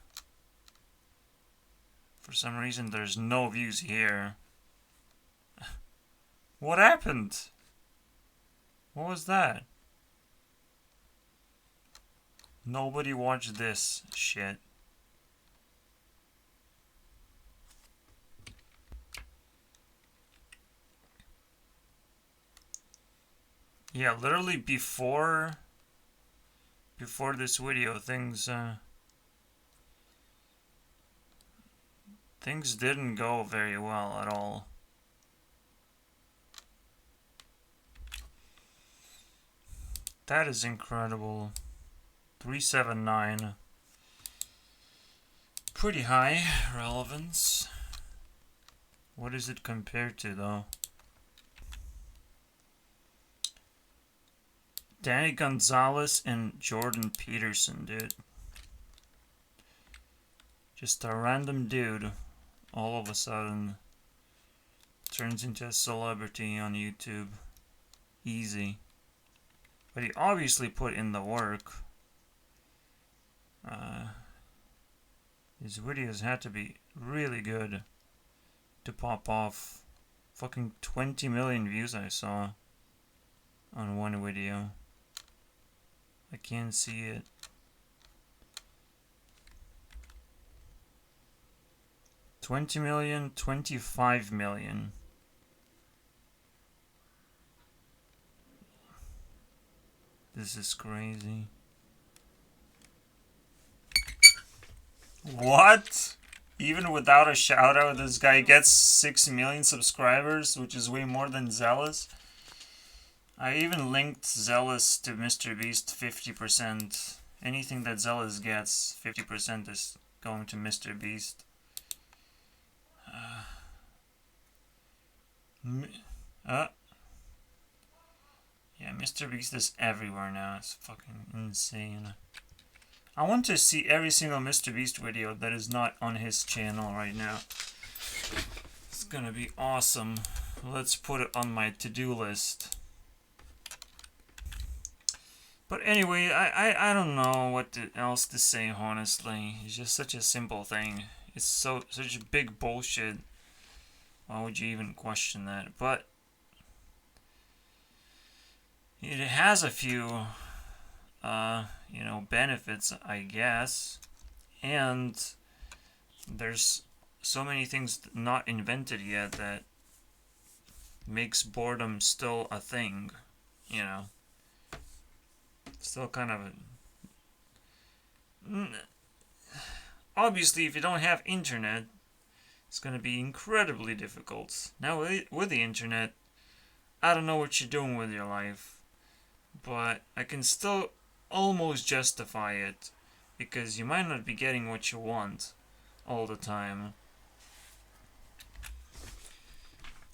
for some reason, there's no views here. What happened? What was that? Nobody watched this shit. Yeah, literally before this video, things didn't go very well at all. That is incredible. 379. Pretty high relevance. What is it compared to though? Danny Gonzalez and Jordan Peterson, dude. Just a random dude all of a sudden turns into a celebrity on YouTube. Easy. But he obviously put in the work. His videos had to be really good to pop off. Fucking 20 million views I saw on one video. I can't see it. $20 million, 25 million. This is crazy. What? Even without a shout out, this guy gets 6 million subscribers, which is way more than Zealous. I even linked Zealous to MrBeast 50%. Anything that Zealous gets, 50% is going to MrBeast. Yeah, MrBeast is everywhere now. It's fucking insane. I want to see every single MrBeast video that is not on his channel right now. It's gonna be awesome. Let's put it on my to-do list. But anyway, I don't know what else to say, honestly. It's just such a simple thing. It's such a big bullshit. Why would you even question that? But it has a few, benefits, I guess. And there's so many things not invented yet that makes boredom still a thing, you know. Still kind of obviously, if you don't have internet, it's going to be incredibly difficult. Now, with the internet, I don't know what you're doing with your life, but I can still almost justify it, because you might not be getting what you want all the time.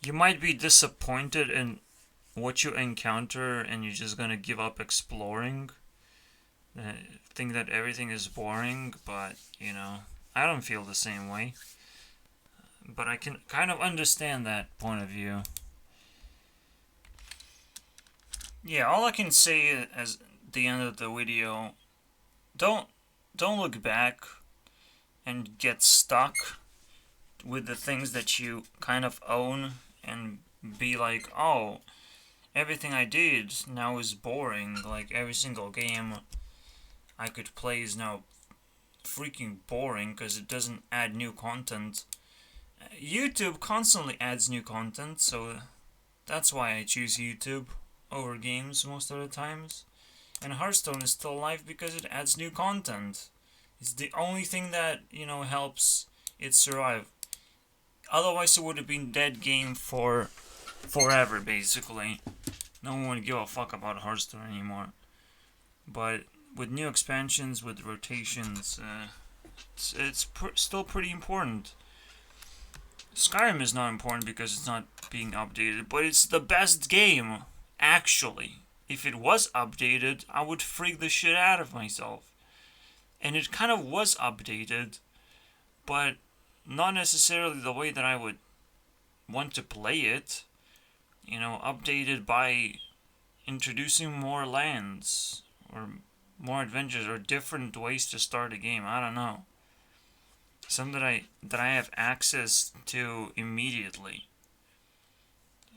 You might be disappointed in what you encounter and you're just gonna give up exploring. Think that everything is boring, but, I don't feel the same way. But I can kind of understand that point of view. Yeah, all I can say as the end of the video, don't look back and get stuck with the things that you kind of own and be like, oh, everything I did now is boring. Like, every single game I could play is now freaking boring because it doesn't add new content. YouTube constantly adds new content, so that's why I choose YouTube over games most of the times. And Hearthstone is still alive because it adds new content. It's the only thing that, helps it survive. Otherwise it would have been dead game for forever, basically. No one would give a fuck about Hearthstone anymore. But with new expansions, with rotations, it's still pretty important. Skyrim is not important because it's not being updated, but it's the best game, actually. if it was updated, I would freak the shit out of myself. And it kind of was updated, but not necessarily the way that I would want to play it. You know, updated by introducing more lands, or more adventures, or different ways to start a game. I don't know. Some that I have access to immediately.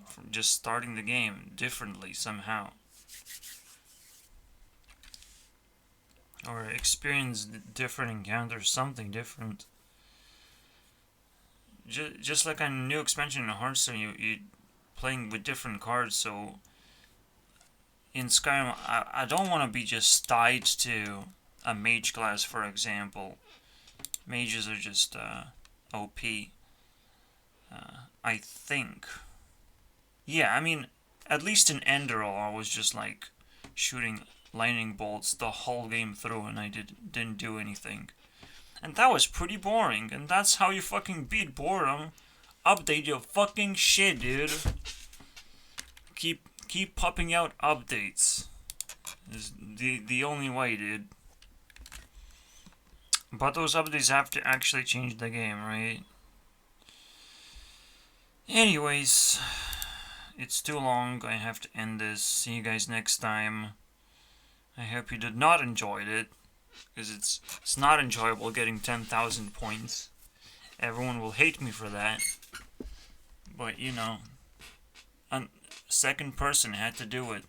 From just starting the game differently somehow. Or experience different encounters, something different. Just like a new expansion in Hearthstone, you playing with different cards, so in Skyrim, I don't want to be just tied to a mage class, for example. Mages are just OP. I think. Yeah, I mean, at least in Enderal, I was just like shooting lightning bolts the whole game through, and I didn't do anything. And that was pretty boring, and that's how you fucking beat boredom. Update your fucking shit, dude. Keep popping out updates. Is the only way, dude. But those updates have to actually change the game, right? Anyways, it's too long. I have to end this. See you guys next time. I hope you did not enjoy it, because it's not enjoyable getting 10,000 points. Everyone will hate me for that. But, you know, a second person had to do it.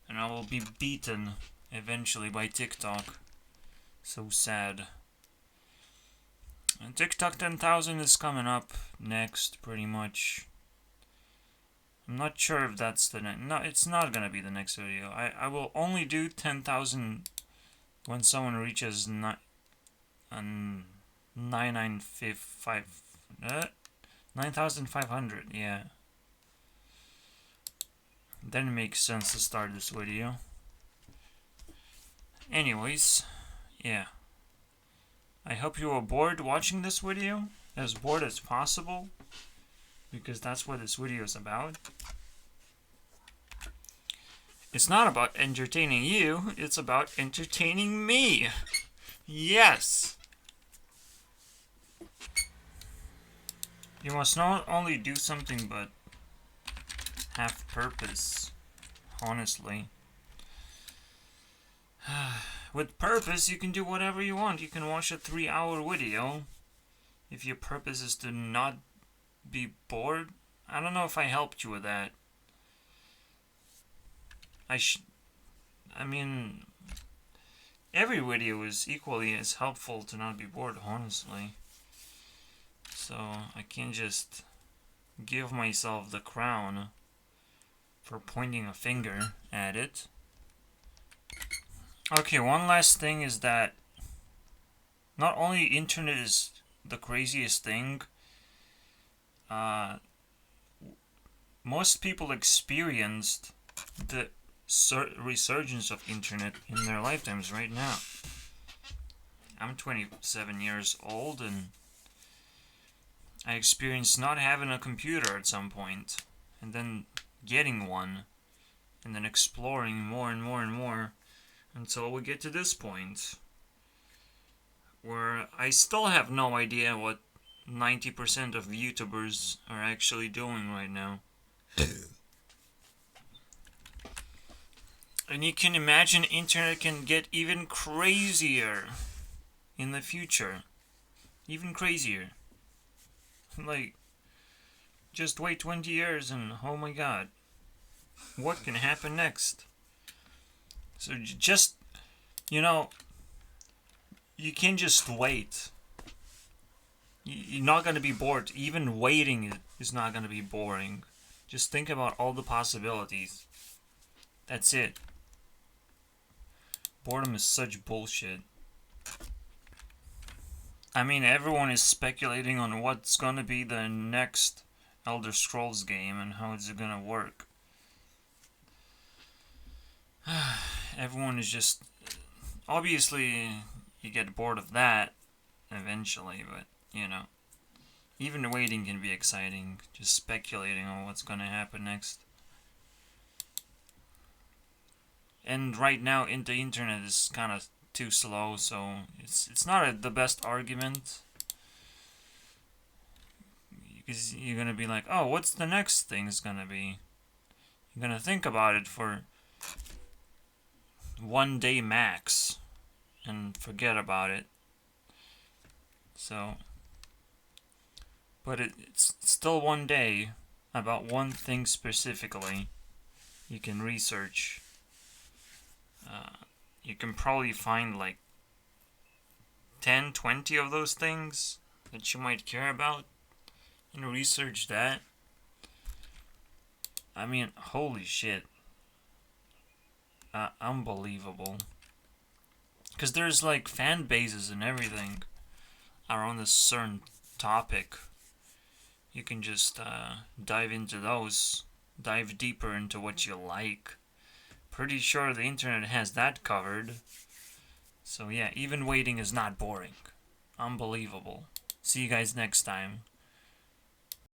And I will be beaten eventually by TikTok. So sad. And TikTok 10,000 is coming up next, pretty much. I'm not sure if that's the next. No, it's not gonna be the next video. I will only do 10,000 when someone reaches 9,500. Yeah. Then it makes sense to start this video. Anyways, yeah. I hope you were bored watching this video, as bored as possible, because that's what this video is about. It's not about entertaining you, it's about entertaining me. Yes! You must not only do something, but have purpose, honestly. With purpose, you can do whatever you want. You can watch a 3-hour video. If your purpose is to not be bored. I don't know if I helped you with that. I mean, every video is equally as helpful to not be bored, honestly. So, I can't just give myself the crown for pointing a finger at it. Okay, one last thing is that not only internet is the craziest thing, most people experienced the resurgence of internet in their lifetimes right now. I'm 27 years old, and I experienced not having a computer at some point, and then getting one, and then exploring more and more and more, until we get to this point, where I still have no idea what 90% of YouTubers are actually doing right now. And you can imagine internet can get even crazier in the future. Even crazier. Like, just wait 20 years and oh my god, what can happen next? So just, you know, you can't just wait. You're not going to be bored. Even waiting is not going to be boring. Just think about all the possibilities. That's it. Boredom is such bullshit. I mean, everyone is speculating on what's going to be the next Elder Scrolls game and how it's going to work. Everyone is just... Obviously, you get bored of that eventually, but, you know. Even waiting can be exciting. Just speculating on what's going to happen next. And right now, the internet is kind of too slow, so it's not the best argument. Because you're gonna be like, oh, what's the next thing's gonna be? You're gonna think about it for 1 day max and forget about it. So, but it's still 1 day about one thing specifically. You can research. You can probably find like 10, 20 of those things that you might care about and research that. I mean, holy shit. Unbelievable. Because there's like fan bases and everything around this certain topic. You can just dive into those, dive deeper into what you like. Pretty sure the internet has that covered. So yeah, even waiting is not boring. Unbelievable. See you guys next time.